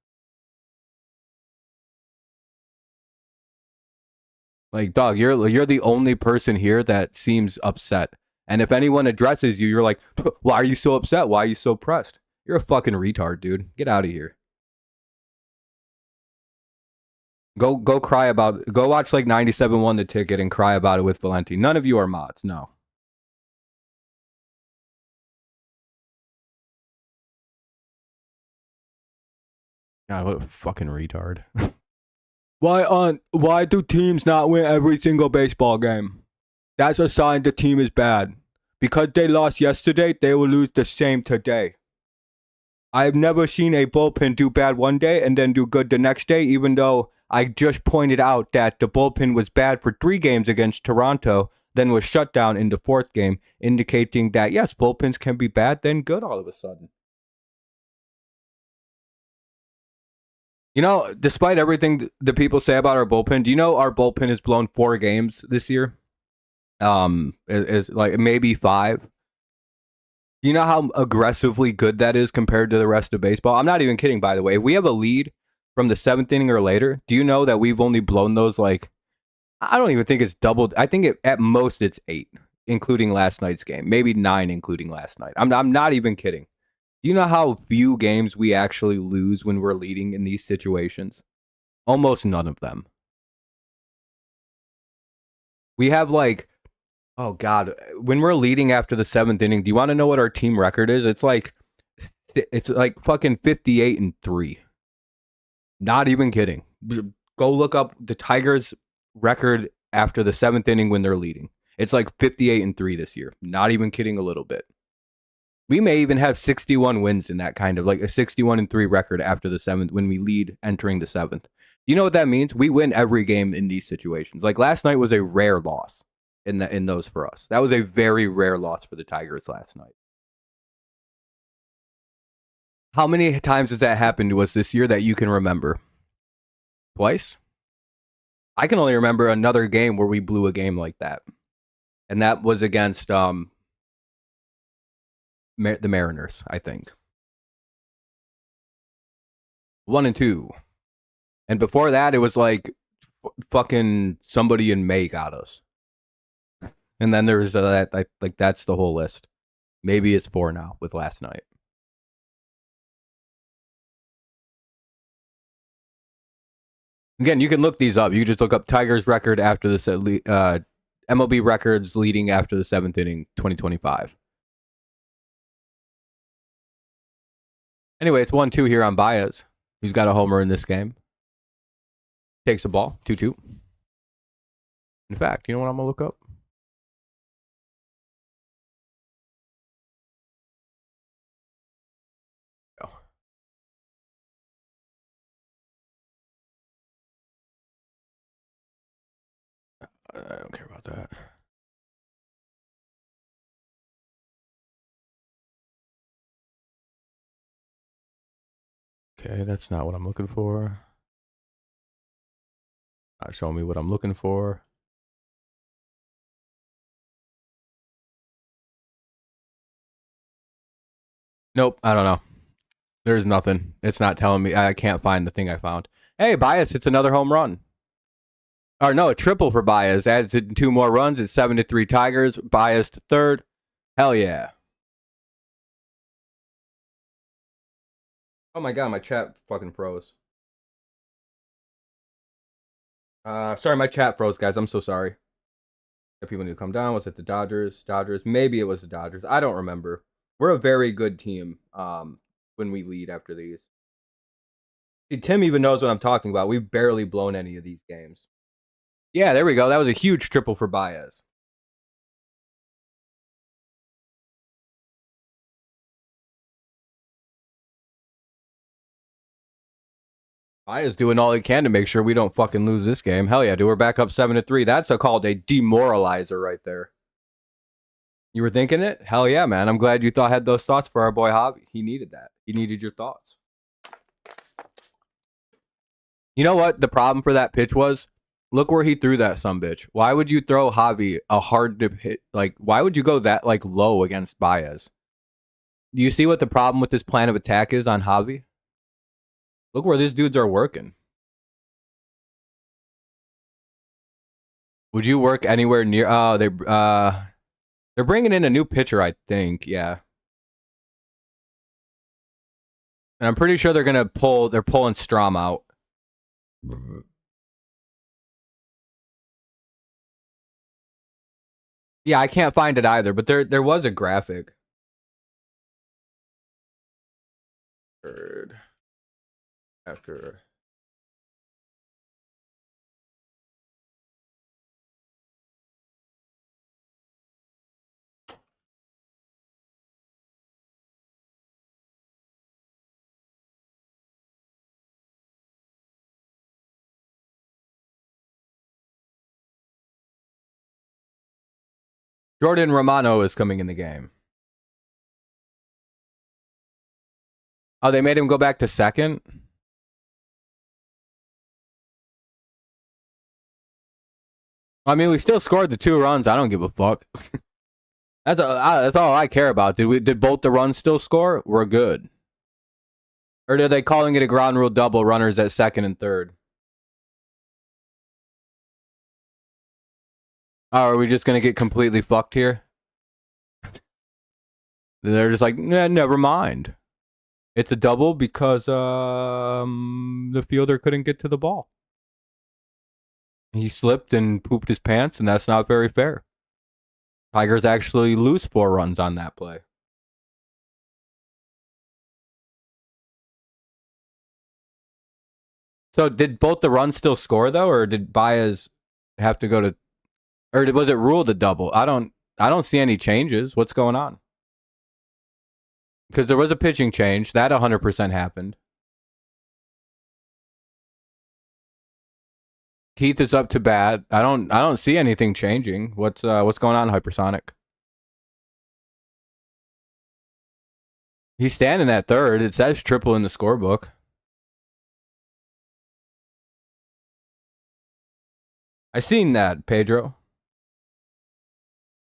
Like, dog, you're the only person here that seems upset. And if anyone addresses you, you're like, why are you so upset? Why are you so pressed? You're a fucking retard, dude. Get out of here. Go cry about. Go watch like 97 won the ticket and cry about it with Valenti. None of you are mods. No. God, what a fucking retard. Why do teams not win every single baseball game? That's a sign the team is bad. Because they lost yesterday, they will lose the same today. I've never seen a bullpen do bad one day and then do good the next day, even though I just pointed out that the bullpen was bad for 3 games against Toronto, then was shut down in the 4th game, indicating that, yes, bullpens can be bad, then good all of a sudden. You know, despite everything the people say about our bullpen, do you know our bullpen has blown 4 games this year? Is like maybe 5. You know how aggressively good that is compared to the rest of baseball? I'm not even kidding, by the way. If we have a lead from the 7th inning or later, do you know that we've only blown those like, I don't even think it's doubled. I think at most it's 8, including last night's game. Maybe 9, including last night. I'm not even kidding. Do you know how few games we actually lose when we're leading in these situations? Almost none of them. We have like, oh God, when we're leading after the 7th inning, do you want to know what our team record is? It's like fucking 58-3. Not even kidding. Go look up the Tigers' record after the 7th inning when they're leading. It's like 58-3 this year. Not even kidding a little bit. We may even have 61 wins in that kind of like a 61-3 record after the 7th when we lead entering the 7th. You know what that means? We win every game in these situations. Like last night was a rare loss in those for us. That was a very rare loss for the Tigers last night. How many times has that happened to us this year that you can remember? Twice? I can only remember another game where we blew a game like that. And that was against the Mariners, I think. 1 and 2. And before that, it was like fucking somebody in May got us. And then there's that, like, that's the whole list. Maybe it's 4 now with last night. Again, you can look these up. You just look up Tigers record after the MLB records leading after the 7th inning, 2025. Anyway, it's 1-2 here on Baez, who's got a homer in this game. Takes the ball, 2-2. In fact, you know what I'm going to look up? Oh. I don't care about that. Okay, that's not what I'm looking for. Not showing me what I'm looking for. Nope, I don't know. There's nothing. It's not telling me. I can't find the thing I found. Hey, Bias, it's another home run. Or no, a triple for Bias. Adds 2 more runs. It's 7-3 Tigers. Bias to third. Hell yeah. Oh my god, my chat fucking froze. Sorry, my chat froze, guys. I'm so sorry. People need to come down. Was it the Dodgers? Maybe it was the Dodgers. I don't remember. We're a very good team when we lead after these. See, Tim even knows what I'm talking about. We've barely blown any of these games. Yeah, there we go. That was a huge triple for Baez. Baez doing all he can to make sure we don't fucking lose this game. Hell yeah, dude. We're back up 7-3. That's called a demoralizer right there. You were thinking it? Hell yeah, man. I'm glad you had those thoughts for our boy Javi. He needed that. He needed your thoughts. You know what the problem for that pitch was? Look where he threw that sumbitch. Why would you throw Javi a hard to hit? Like, why would you go that low against Baez? Do you see what the problem with this plan of attack is on Javi? Look where these dudes are working. Would you work anywhere near? Oh, they're bringing in a new pitcher, I think. Yeah, and I'm pretty sure they're gonna pull. They're pulling Strom out. Yeah, I can't find it either, but there was a graphic. Third after. Jordan Romano is coming in the game. Oh, they made him go back to second? I mean, we still scored the 2 runs. I don't give a fuck. That's all I care about. Did both the runs still score? We're good. Or are they calling it a ground rule double, runners at second and third? Oh, are we just going to get completely fucked here? They're just like, nah, never mind. It's a double because the fielder couldn't get to the ball. He slipped and pooped his pants, and that's not very fair. Tigers actually lose 4 runs on that play. So did both the runs still score, though, or did Baez have to go to... Or was it ruled a double? I don't see any changes. What's going on? Because there was a pitching change. That 100% happened. Keith is up to bat. I don't see anything changing. What's going on, Hypersonic? He's standing at third. It says triple in the scorebook. I seen that, Pedro.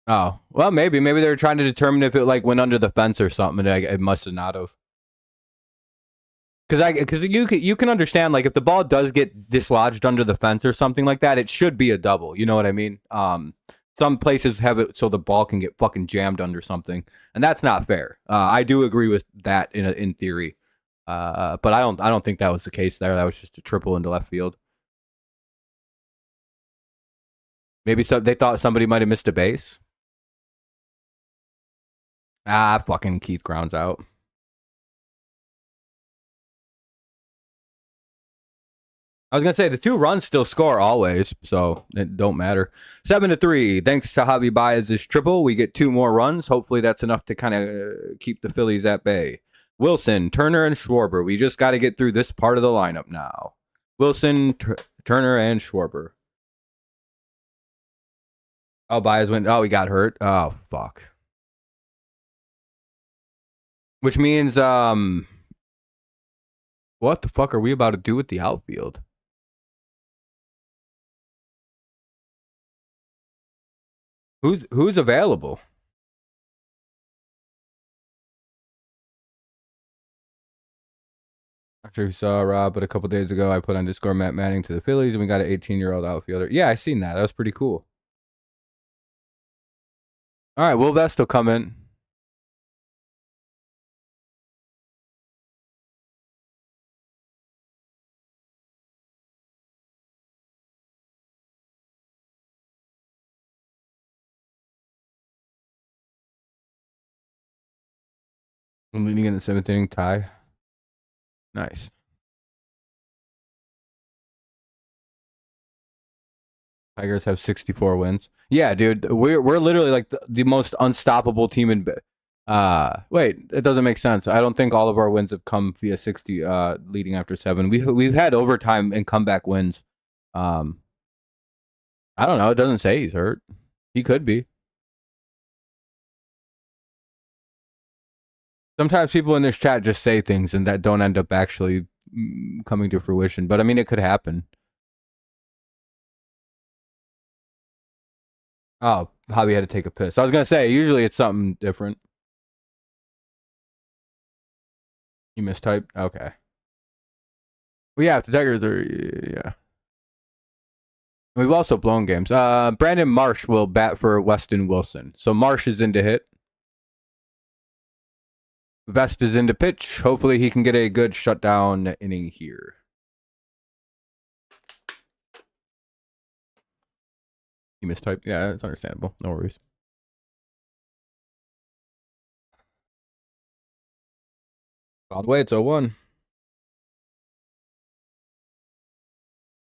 Oh, well, maybe they were trying to determine if it went under the fence or something. And it must have not have. Because you can understand, if the ball does get dislodged under the fence or something like that, it should be a double. You know what I mean? Some places have it so the ball can get fucking jammed under something, and that's not fair. I do agree with that in theory, but I don't think that was the case there. That was just a triple into left field. Maybe they thought somebody might have missed a base. Fucking Keith grounds out. I was gonna say the 2 runs still score always, so it don't matter. 7-3. Thanks to Javi Baez's triple, we get 2 more runs. Hopefully that's enough to kind of keep the Phillies at bay. Wilson, Turner, and Schwarber. We just got to get through this part of the lineup now. Wilson, Turner, and Schwarber. Oh, Baez went. Oh, he got hurt. Oh, fuck. Which means What the fuck are we about to do with the outfield? Who's available? I'm sure you saw Rob, but a couple days ago I put on Discord Matt Manning to the Phillies, and we got an 18-year-old outfielder. Yeah, I seen that. That was pretty cool. All right, Will Vest will come in. I'm leading in the seventh inning tie. Nice. Tigers have 64 wins. Yeah, dude, we're literally like the most unstoppable team in. Wait, it doesn't make sense. I don't think all of our wins have come via 60 leading after 7. We've had overtime and comeback wins. Um, I don't know. It doesn't say he's hurt. He could be. Sometimes people in this chat just say things and that don't end up actually coming to fruition. But I mean, it could happen. Oh, Javi had to take a piss. I was gonna say usually it's something different. You mistyped. Okay. Well, yeah, if the Tigers are yeah. We've also blown games. Brandon Marsh will bat for Weston Wilson. So Marsh is in to hit. Vest is in to pitch. Hopefully he can get a good shutdown inning here. You mistyped. Yeah, it's understandable. No worries. By the way, it's 0-1.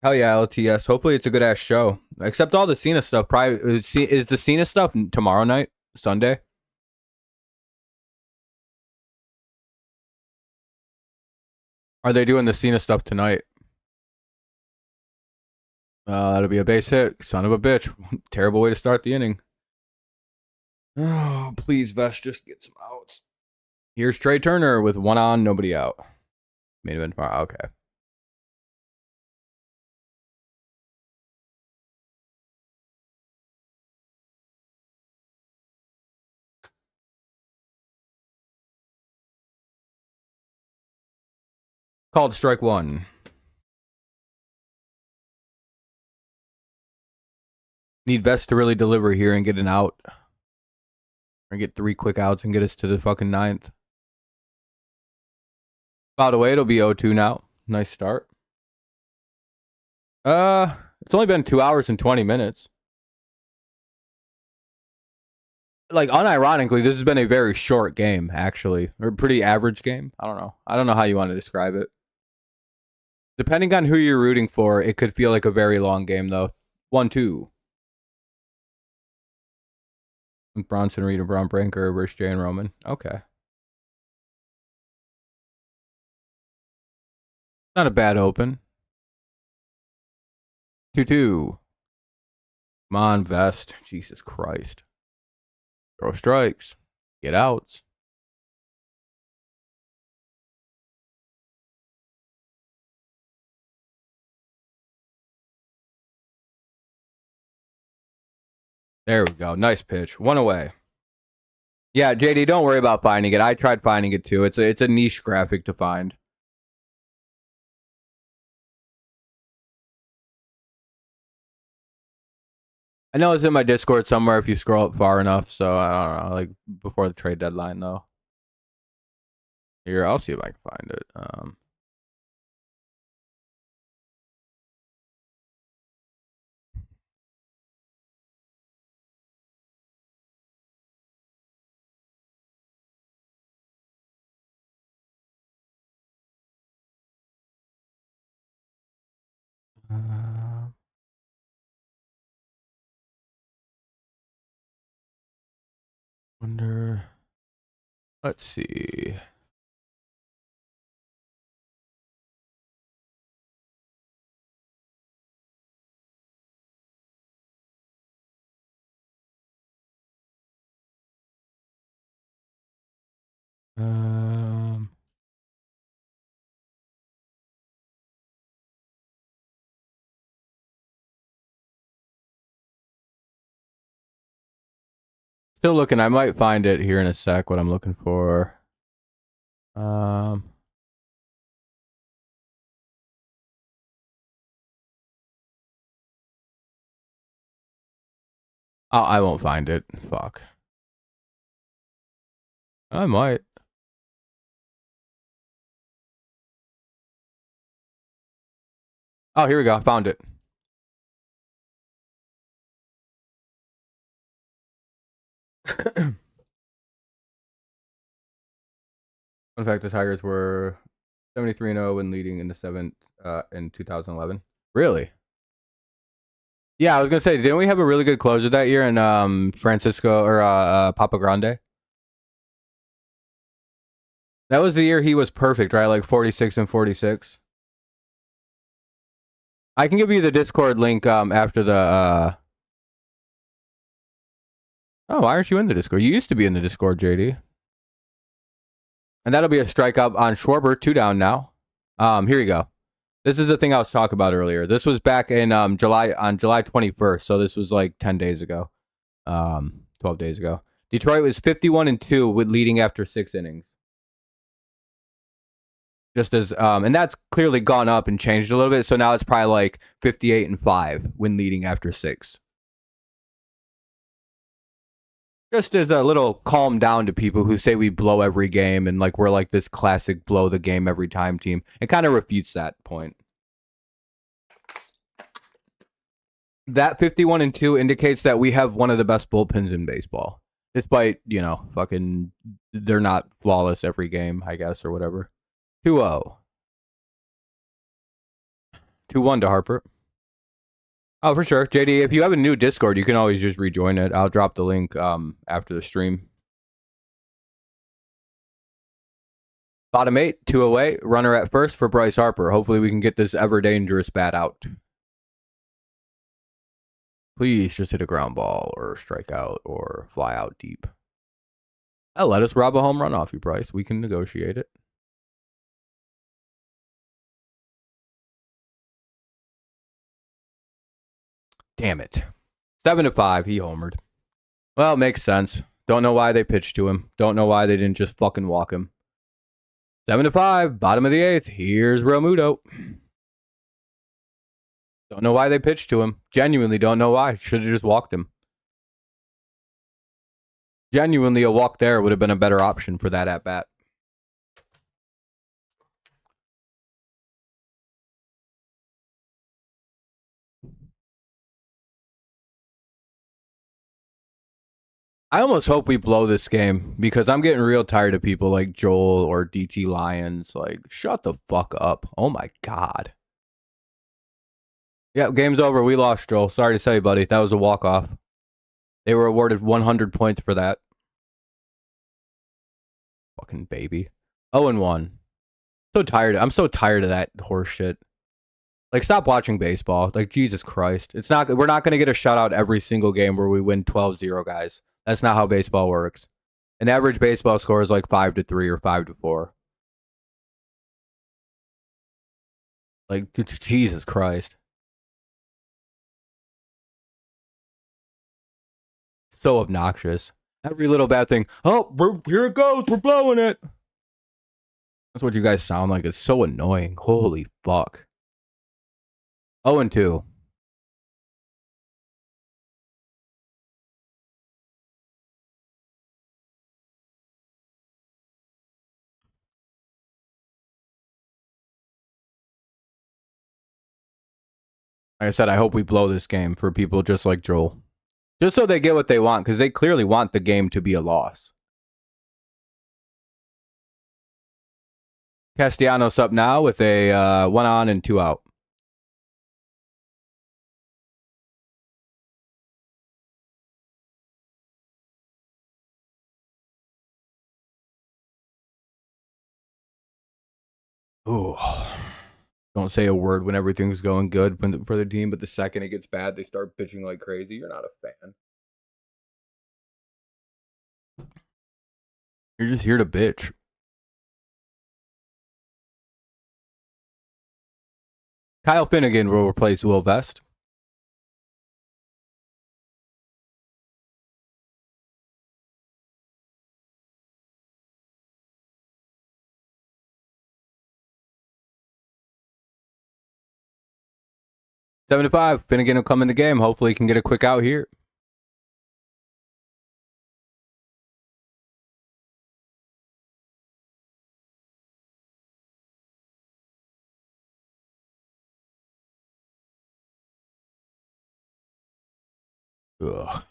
Hell yeah, LTS. Hopefully it's a good ass show. Except all the Cena stuff. Probably is the Cena stuff tomorrow night, Sunday. Are they doing the Cena stuff tonight? That'll be a base hit. Son of a bitch. Terrible way to start the inning. Oh, please, Vest, just get some outs. Here's Trey Turner with 1 on, nobody out. Main event tomorrow. Okay. Called strike 1. Need Vest to really deliver here and get an out. Or get 3 quick outs and get us to the fucking 9th. By the way, it'll be 0-2 now. Nice start. It's only been 2 hours and 20 minutes. Like, unironically, this has been a very short game, actually. Or a pretty average game. I don't know. I don't know how you want to describe it. Depending on who you're rooting for, it could feel like a very long game, though. 1-2. Bronson Reed and Braun Branker versus Jay and Roman. Okay. Not a bad open. 2-2. Come on, Vest. Jesus Christ. Throw strikes. Get outs. There we go. Nice pitch. 1 away. Yeah, JD, don't worry about finding it. I tried finding it too. It's a niche graphic to find. I know it's in my Discord somewhere if you scroll up far enough. So I don't know, like before the trade deadline though. Here, I'll see if I can find it. Wonder. Let's see. Um, Still looking. I might find it here in a sec. What I'm looking for. Oh, I won't find it. Fuck. I might. Oh, here we go. I found it. In fact, the Tigers were 73-0 when leading in the seventh in 2011. Really? Yeah, I was gonna say, didn't we have a really good closer that year in Francisco or Papa Grande? That was the year he was perfect, right? Like 46 and 46. I can give you the Discord link after the. Oh, why aren't you in the Discord? You used to be in the Discord, JD. And that'll be a strikeout on Schwarber, 2 down now. Here you go. This is the thing I was talking about earlier. This was back in July 21st, so this was like 10 days ago, 12 days ago. Detroit was 51-2 with leading after 6 innings. Just as and that's clearly gone up and changed a little bit. So now it's probably like 58-5 when leading after 6. Just as a little calm down to people who say we blow every game and like we're like this classic blow the game every time team. It kind of refutes that point. That 51-2 indicates that we have one of the best bullpens in baseball. Despite, fucking they're not flawless every game, I guess, or whatever. 2-0. 2-1 to Harper. Oh, for sure. JD, if you have a new Discord, you can always just rejoin it. I'll drop the link after the stream. Bottom 8, 2 away. Runner at first for Bryce Harper. Hopefully we can get this ever dangerous bat out. Please just hit a ground ball or strike out or fly out deep. Let us rob a home run off you, Bryce. We can negotiate it. Damn it. 7-5. He homered. Well, it makes sense. Don't know why they pitched to him. Don't know why they didn't just fucking walk him. 7-5. Bottom of the 8th. Here's Realmuto. Don't know why they pitched to him. Genuinely don't know why. Should have just walked him. Genuinely, a walk there would have been a better option for that at bat. I almost hope we blow this game because I'm getting real tired of people like Joel or DT Lions. Like, shut the fuck up. Oh my God. Yeah, game's over. We lost, Joel. Sorry to say, buddy. That was a walk-off. They were awarded 100 points for that. Fucking baby. 0-1. So tired. I'm so tired of that horse shit. Like, stop watching baseball. Like, Jesus Christ. We're not going to get a shutout every single game where we win 12-0, guys. That's not how baseball works. An average baseball score is like 5-3 or 5-4. Like, Jesus Christ. So obnoxious. Every little bad thing. Oh, here it goes. We're blowing it. That's what you guys sound like. It's so annoying. Holy fuck. 0-2. Like I said, I hope we blow this game for people just like Joel. Just so they get what they want, because they clearly want the game to be a loss. Castellanos up now with a 1 on and 2 out. Ooh. Don't say a word when everything's going good for the team, but the second it gets bad, they start pitching like crazy. You're not a fan. You're just here to bitch. Kyle Finnegan will replace Will Vest. 7-5. Finnegan will come in the game. Hopefully he can get a quick out here. Ugh.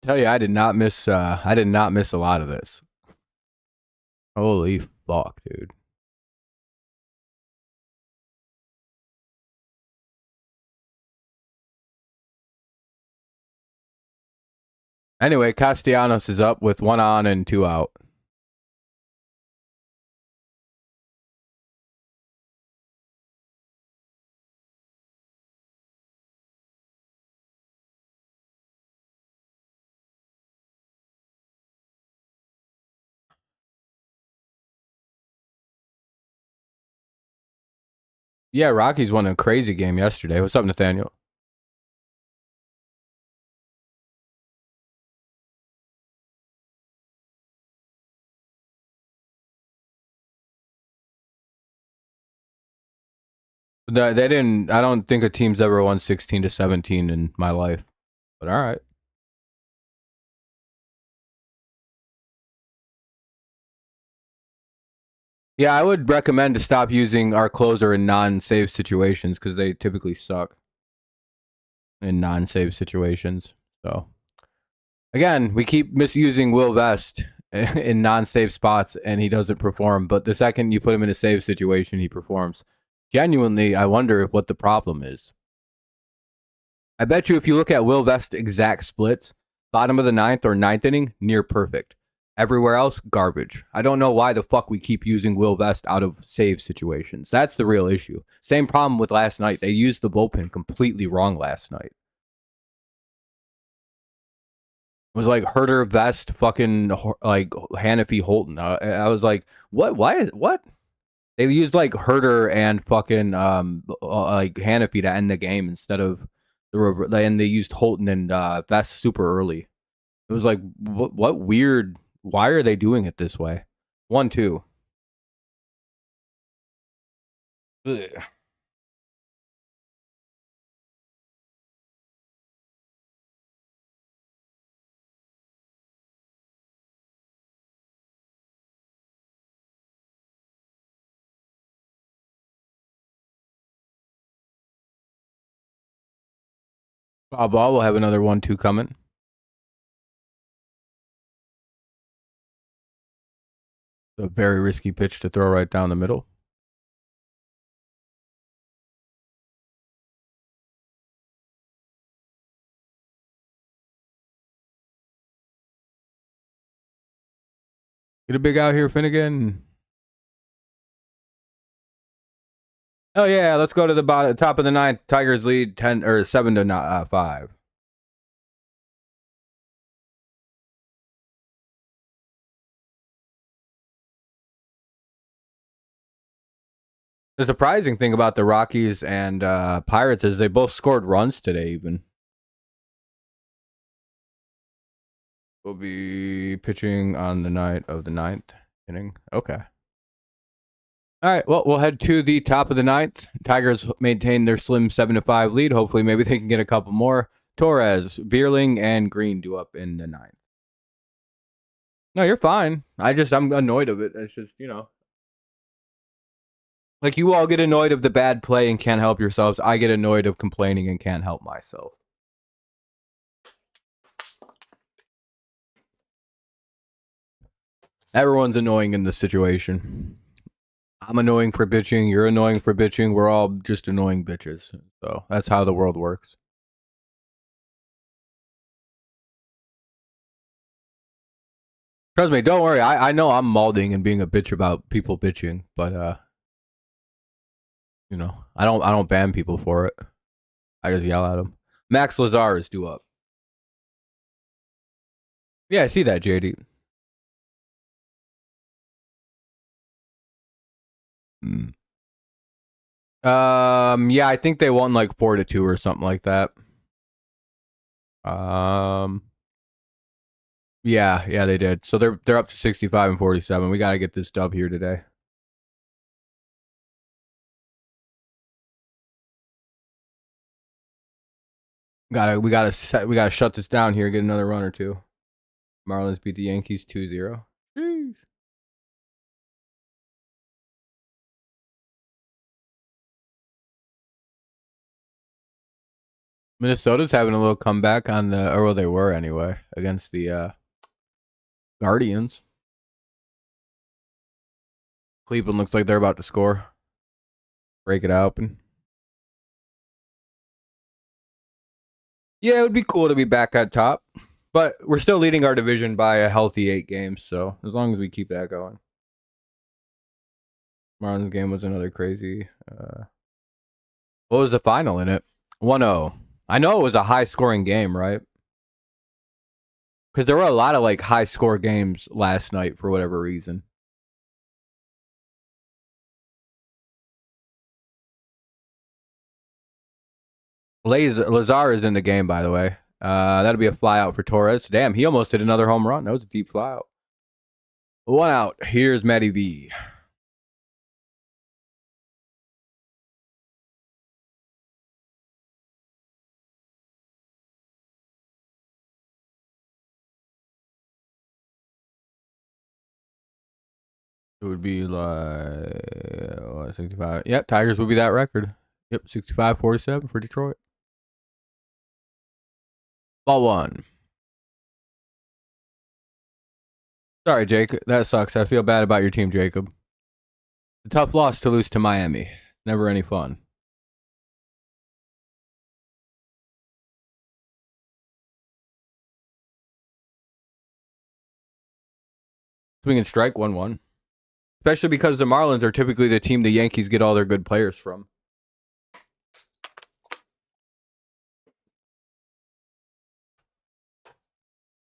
Tell you, I did not miss a lot of this. Holy fuck, dude. Anyway, Castellanos is up with 1 on and 2 out. Yeah, Rockies won a crazy game yesterday. What's up, Nathaniel? They didn't. I don't think a team's ever won 16-17 in my life. But all right. Yeah, I would recommend to stop using our closer in non-save situations because they typically suck in non-save situations. So again, we keep misusing Will Vest in non-save spots, and he doesn't perform. But the second you put him in a save situation, he performs. Genuinely, I wonder what the problem is. I bet you if you look at Will Vest's exact splits, bottom of the 9th or 9th inning, near perfect. Everywhere else, garbage. I don't know why the fuck we keep using Will Vest out of save situations. That's the real issue. Same problem with last night. They used the bullpen completely wrong last night. It was like Herder, Vest, fucking like Hannafy, Holton. I was like, what? Why? What? They used like Herder and fucking like Hannafy to end the game instead of and they used Holton and Vest super early. It was like, what weird? Why are they doing it this way? 1-2. Ugh. Bob Ball will have another 1-2 coming. A very risky pitch to throw right down the middle. Get a big out here, Finnegan. Oh yeah, let's go to the bottom, top of the 9th. Tigers lead 10 or 7-5. The surprising thing about the Rockies and Pirates is they both scored runs today. Even will be pitching on the night of the 9th inning. Okay. All right. Well, we'll head to the top of the 9th. Tigers maintain their slim 7-5 lead. Hopefully, maybe they can get a couple more. Torres, Vierling, and Green do up in the 9th. No, you're fine. I'm annoyed of it. It's just, like you all get annoyed of the bad play and can't help yourselves. I get annoyed of complaining and can't help myself. Everyone's annoying in this situation. I'm annoying for bitching. You're annoying for bitching. We're all just annoying bitches. So that's how the world works. Trust me, don't worry. I know I'm malding and being a bitch about people bitching, but I don't ban people for it. I just yell at them. Max Lazar is due up. Yeah, I see that, JD. Yeah, I think they won like 4-2 or something like that. Yeah, they did. So they're up to 65 and 47. We got to get this dub here today. We gotta shut this down here. Get another run or two. Marlins beat the Yankees 2-0. Jeez. Minnesota's having a little comeback on the, or well, they were anyway, against the Guardians. Cleveland looks like they're about to score. Break it open. Yeah, it would be cool to be back at top, but we're still leading our division by a healthy 8 games. So as long as we keep that going. Marlins game was another crazy. What was the final in it? 1-0. I know it was a high scoring game, right? Because there were a lot of like high score games last night for whatever reason. Lazar is in the game, by the way. That'll be a fly out for Torres. Damn, he almost hit another home run. That was a deep fly out. 1 out. Here's Matty V. It would be like 65. Yep, Tigers would be that record. Yep, 65-47 for Detroit. Ball one. Sorry, Jake. That sucks. I feel bad about your team, Jacob. A tough loss to lose to Miami. Never any fun. Swing and strike 1-1. Especially because the Marlins are typically the team the Yankees get all their good players from.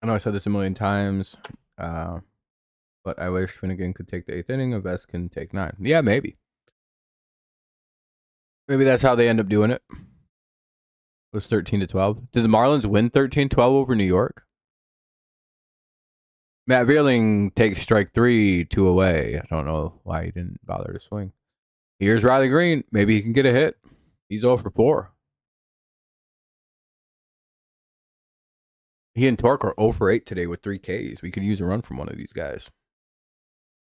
I know I said this a million times, but I wish Finnegan could take the 8th inning. Vest can take 9. Yeah, maybe. Maybe that's how they end up doing it. It was 13-12. Did the Marlins win 13-12 over New York? Matt Vierling takes strike 3, 2 away. I don't know why he didn't bother to swing. Here's Riley Green. Maybe he can get a hit. He's 0 for 4. He and Torque are 0 for 8 today with 3 Ks. We could use a run from one of these guys.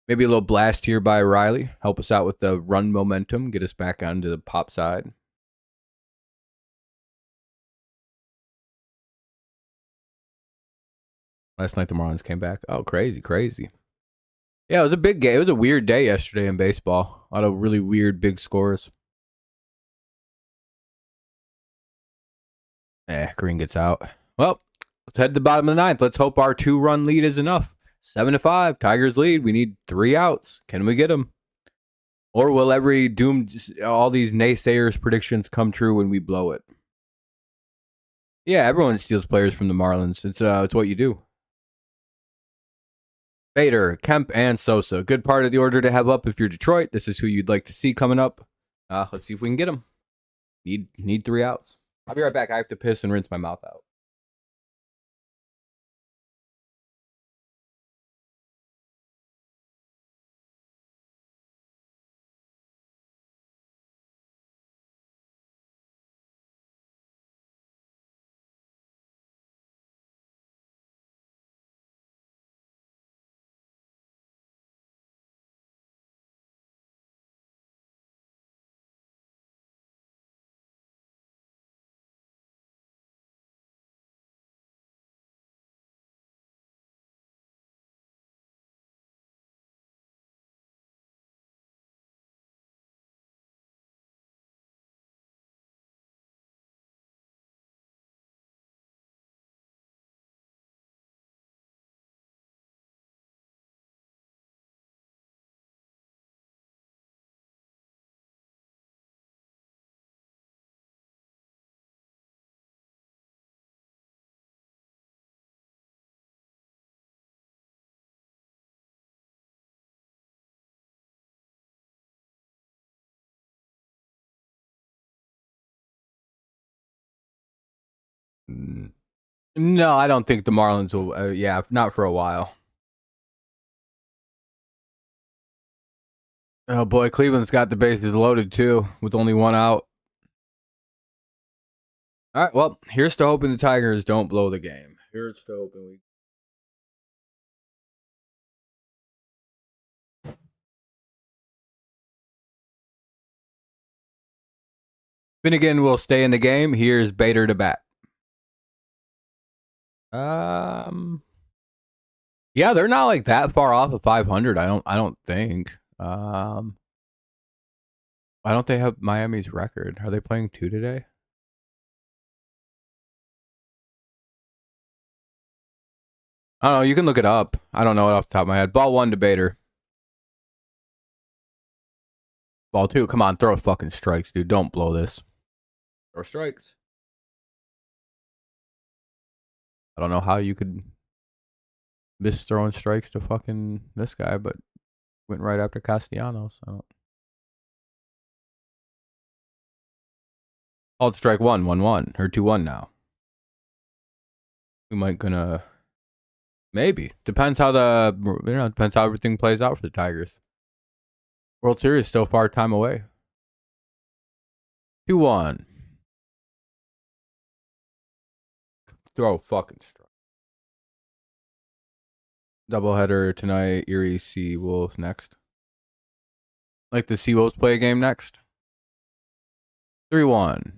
Maybe a little blast here by Riley. Help us out with the run momentum. Get us back onto the pop side. Last night the Marlins came back. Oh, crazy. Yeah, it was a big game. It was a weird day yesterday in baseball. A lot of really weird big scores. Green gets out. Well, let's head to the bottom of the 9th. Let's hope our 2-run lead is enough. 7-5. Tigers lead. We need 3 outs. Can we get them? Or will all these naysayers' predictions come true when we blow it? Yeah, everyone steals players from the Marlins. It's what you do. Bader, Kemp, and Sosa. Good part of the order to have up if you're Detroit. This is who you'd like to see coming up. Let's see if we can get them. Need 3 outs. I'll be right back. I have to piss and rinse my mouth out. No, I don't think the Marlins will. Yeah, not for a while. Oh boy, Cleveland's got the bases loaded too, with only one out. All right, well, here's to hoping the Tigers don't blow the game. Here's to hoping we. Finnegan will stay in the game. Here's Bader to bat. Um, yeah, they're not like that far off of 500. I don't think. Why don't they have Miami's record? Are they playing 2 today? I don't know. You can look it up. I don't know it off the top of my head. Ball 1 to Bader. Ball 2. Come on, throw fucking strikes, dude. Don't blow this. Throw strikes. I don't know how you could miss throwing strikes to fucking this guy, but went right after Castellanos. I don't. Called strike 1, 1-1 or 2-1 now. We might gonna maybe depends how depends how everything plays out for the Tigers. World Series still far time away. 2-1. Throw fucking strike. Doubleheader tonight. Erie Sea Wolves next. Like the Sea Wolves play a game next. 3-1.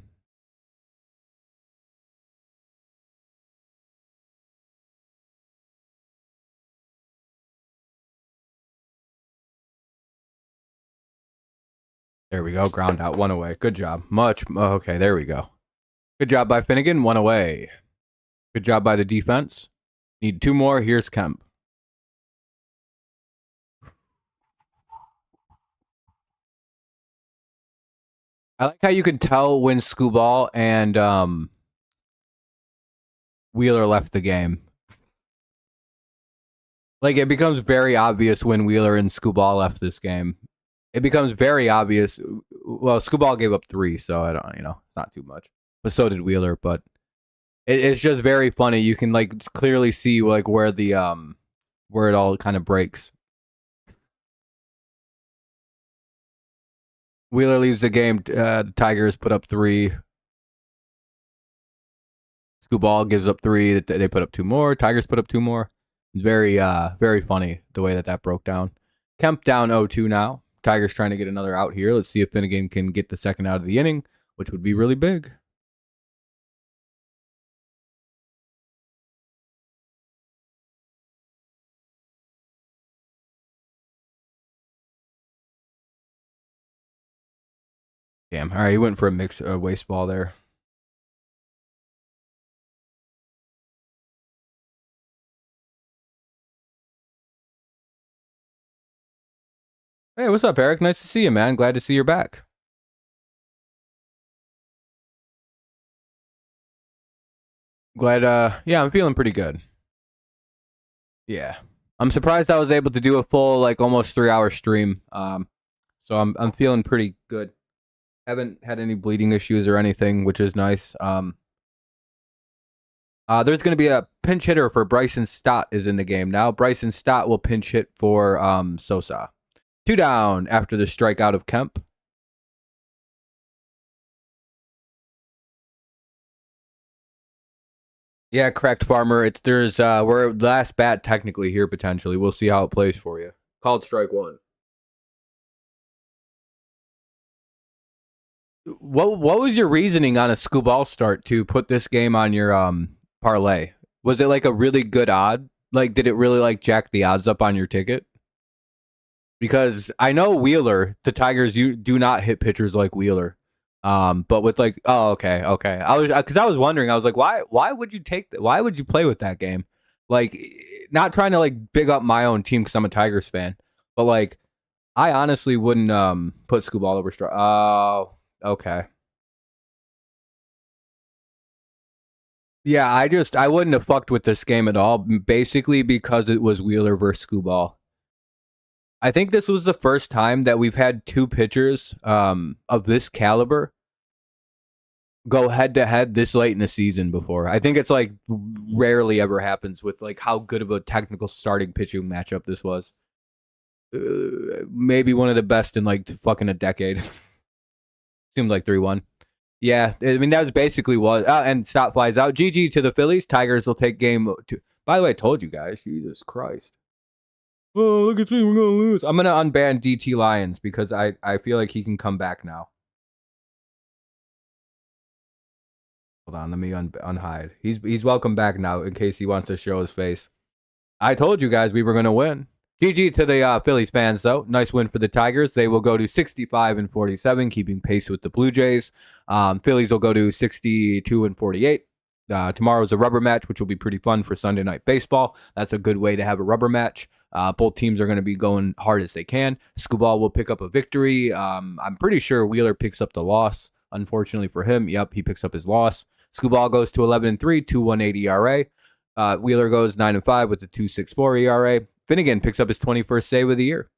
There we go. Ground out. 1 away. Good job. Okay, there we go. Good job by Finnegan. 1 away. Good job by the defense. Need 2 more. Here's Kemp. I like how you can tell when Skubal and Wheeler left the game. Like, it becomes very obvious when Wheeler and Skubal left this game. It becomes very obvious. Well, Skubal gave up 3, so I don't, not too much. But so did Wheeler. But it's just very funny. You can like clearly see like where it all kind of breaks. Wheeler leaves the game. The Tigers put up 3. Skubal gives up 3. They put up 2 more. Tigers put up 2 more. It's very funny the way that broke down. Kemp down 0-2 now. Tigers trying to get another out here. Let's see if Finnegan can get the second out of the inning, which would be really big. Damn. All right, he went for a waste ball there. Hey, what's up, Eric? Nice to see you, man. Glad to see you're back. Glad. Yeah, I'm feeling pretty good. Yeah, I'm surprised I was able to do a full like almost 3-hour stream. So I'm feeling pretty good. Haven't had any bleeding issues or anything, which is nice. There's going to be a pinch hitter for Bryson Stott is in the game now. Bryson Stott will pinch hit for Sosa. 2 down after the strikeout of Kemp. Yeah, correct, Farmer. We're last bat technically here potentially. We'll see how it plays for you. Called strike 1. What was your reasoning on a Skubal start to put this game on your parlay? Was it like a really good odd? Like, did it really like jack the odds up on your ticket? Because I know Wheeler, the Tigers, you do not hit pitchers like Wheeler. But with like, oh, okay. I was wondering. I was like, why would you why would you play with that game? Like, not trying to like big up my own team because I'm a Tigers fan, but like, I honestly wouldn't put Skubal over strike. Oh, okay. Yeah, I wouldn't have fucked with this game at all, basically because it was Wheeler versus Skubal. I think this was the first time that we've had 2 pitchers of this caliber go head to head this late in the season before. I think it's like rarely ever happens with like how good of a technical starting pitching matchup this was. Maybe one of the best in like fucking a decade. Seemed like 3-1. Yeah, I mean that was basically was. And stop flies out. GG to the Phillies. Tigers will take game 2. By the way, I told you guys. Jesus Christ. Oh, look at me. We're gonna lose. I'm gonna unban DT Lions because I feel like he can come back now. Hold on, let me unhide. He's welcome back now in case he wants to show his face. I told you guys we were gonna win. GG to the Phillies fans, though. Nice win for the Tigers. They will go to 65-47, keeping pace with the Blue Jays. Phillies will go to 62-48. Tomorrow's a rubber match, which will be pretty fun for Sunday Night Baseball. That's a good way to have a rubber match. Both teams are going to be going hard as they can. Skubal will pick up a victory. I'm pretty sure Wheeler picks up the loss. Unfortunately for him, yep, he picks up his loss. Skubal goes to 11-3, 2.18 ERA. Wheeler goes 9-5 with a 2.64 ERA. Finnegan picks up his 21st save of the year.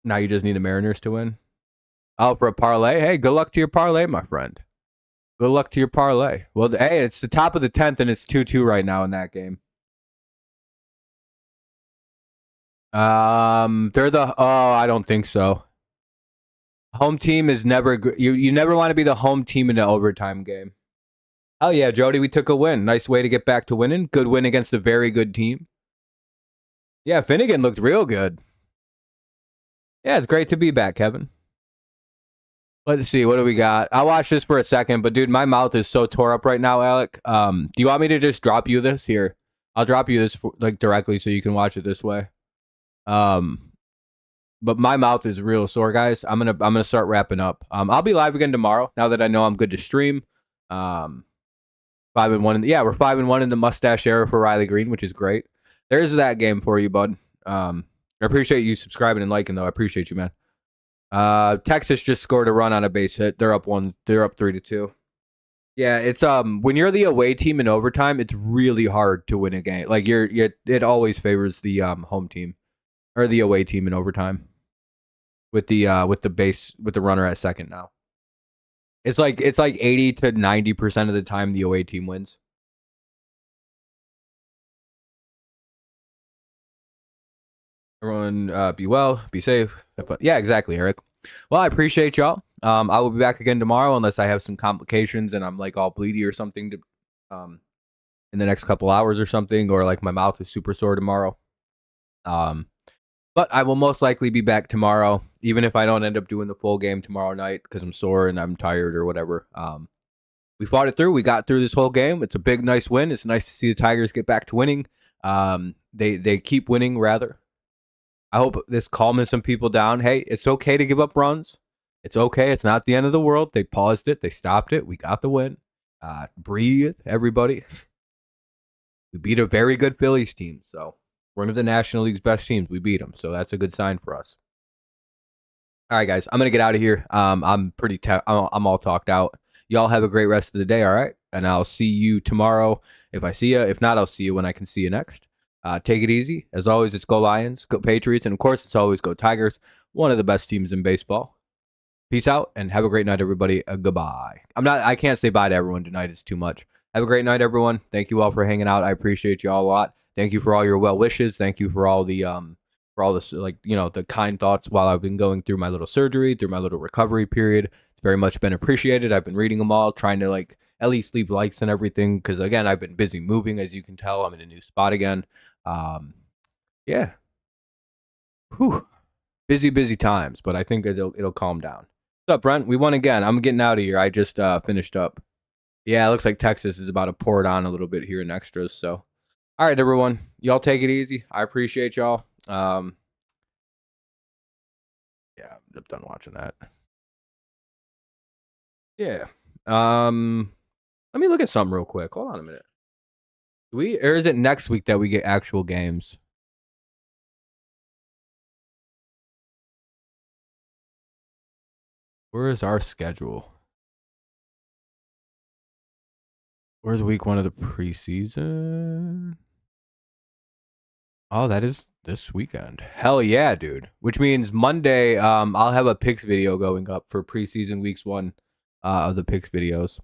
Now you just need the Mariners to win. Oh, for a parlay? Hey, good luck to your parlay, my friend. Good luck to your parlay. Well, hey, it's the top of the 10th, and it's 2-2 right now in that game. They're the... Oh, I don't think so. Home team is never... You never want to be the home team in the overtime game. Hell yeah, Jody, we took a win. Nice way to get back to winning. Good win against a very good team. Yeah, Finnegan looked real good. Yeah, it's great to be back, Kevin. Let's see, what do we got? I'll watch this for a second, but dude, my mouth is so tore up right now, Alec. Do you want me to just drop you this? Here, I'll drop you this like directly so you can watch it this way. But my mouth is real sore, guys. I'm gonna start wrapping up. I'll be live again tomorrow. Now that I know I'm good to stream. 5-1. Yeah, we're 5-1 in the mustache era for Riley Green, which is great. There's that game for you, bud. I appreciate you subscribing and liking, though. I appreciate you, man. Texas just scored a run on a base hit. They're up 3-2. Yeah, it's when you're the away team in overtime, it's really hard to win a game. Like it always favors the home team or the away team in overtime with the runner at second now. It's like 80 to 90% of the time the away team wins. Everyone, be well, be safe. Have fun. Yeah, exactly, Eric. Well, I appreciate y'all. I will be back again tomorrow unless I have some complications and I'm like all bleedy or something to, in the next couple hours or something, or like my mouth is super sore tomorrow. But I will most likely be back tomorrow, even if I don't end up doing the full game tomorrow night because I'm sore and I'm tired or whatever. We fought it through. We got through this whole game. It's a big, nice win. It's nice to see the Tigers get back to winning. They keep winning, rather. I hope this calming some people down. Hey, it's okay to give up runs. It's okay. It's not the end of the world. They paused it. They stopped it. We got the win. Breathe, everybody. We beat a very good Phillies team. So one of the National League's best teams. We beat them. So that's a good sign for us. All right, guys. I'm going to get out of here. I'm I'm all talked out. Y'all have a great rest of the day, all right? And I'll see you tomorrow if I see you. If not, I'll see you when I can see you next. Take it easy. As always, it's go Lions, go Patriots, and of course, it's always go Tigers, one of the best teams in baseball. Peace out, and have a great night, everybody. Goodbye. I can't say bye to everyone tonight. It's too much. Have a great night, everyone. Thank you all for hanging out. I appreciate you all a lot. Thank you for all your well wishes. Thank you for all the the kind thoughts while I've been going through my little surgery, through my little recovery period. It's very much been appreciated. I've been reading them all, trying to at least leave likes and everything because again, I've been busy moving, as you can tell. I'm in a new spot again. Yeah. Whew. Busy times, but I think it'll calm down. What's up, Brent? We won again. I'm getting out of here. I just finished up. Yeah, it looks like Texas is about to pour it on a little bit here in extras. So, all right, everyone, y'all take it easy. I appreciate y'all. Yeah, I'm done watching that. Yeah. Let me look at something real quick. Hold on a minute. Or is it next week that we get actual games? Where is our schedule? Where's week 1 of the preseason? Oh, that is this weekend. Hell yeah, dude. Which means Monday, I'll have a picks video going up for preseason weeks 1 of the picks videos.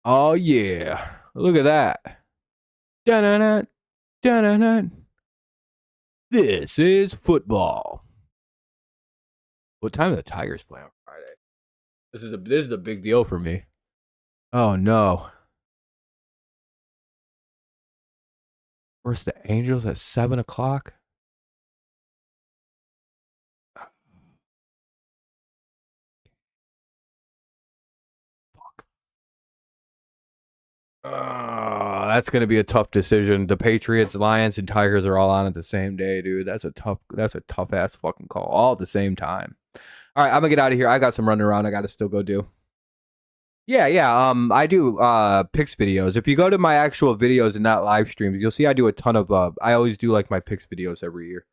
Oh yeah, look at that. Dun-dun-dun, dun-dun-dun. This is football. What time do the Tigers play on Friday? This is a big deal for me. Oh no. Where's the Angels at 7:00? Fuck. That's gonna be a tough decision. The Patriots, Lions, and Tigers are all on at the same day, dude. That's a tough ass fucking call. All at the same time. All right, I'm gonna get out of here. I got some running around I gotta still go do. Yeah. I do picks videos. If you go to my actual videos and not live streams, you'll see I do a ton of I always do like my picks videos every year.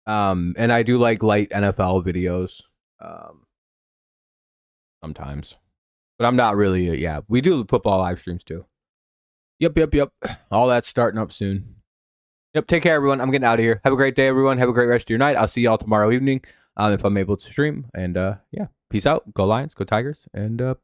And I do like light NFL videos. Sometimes. But I'm not really yeah. We do football live streams too. Yep. All that's starting up soon. Yep, take care everyone. I'm getting out of here. Have a great day, everyone. Have a great rest of your night. I'll see y'all tomorrow evening if I'm able to stream. And yeah. Peace out. Go Lions, go Tigers, and bye.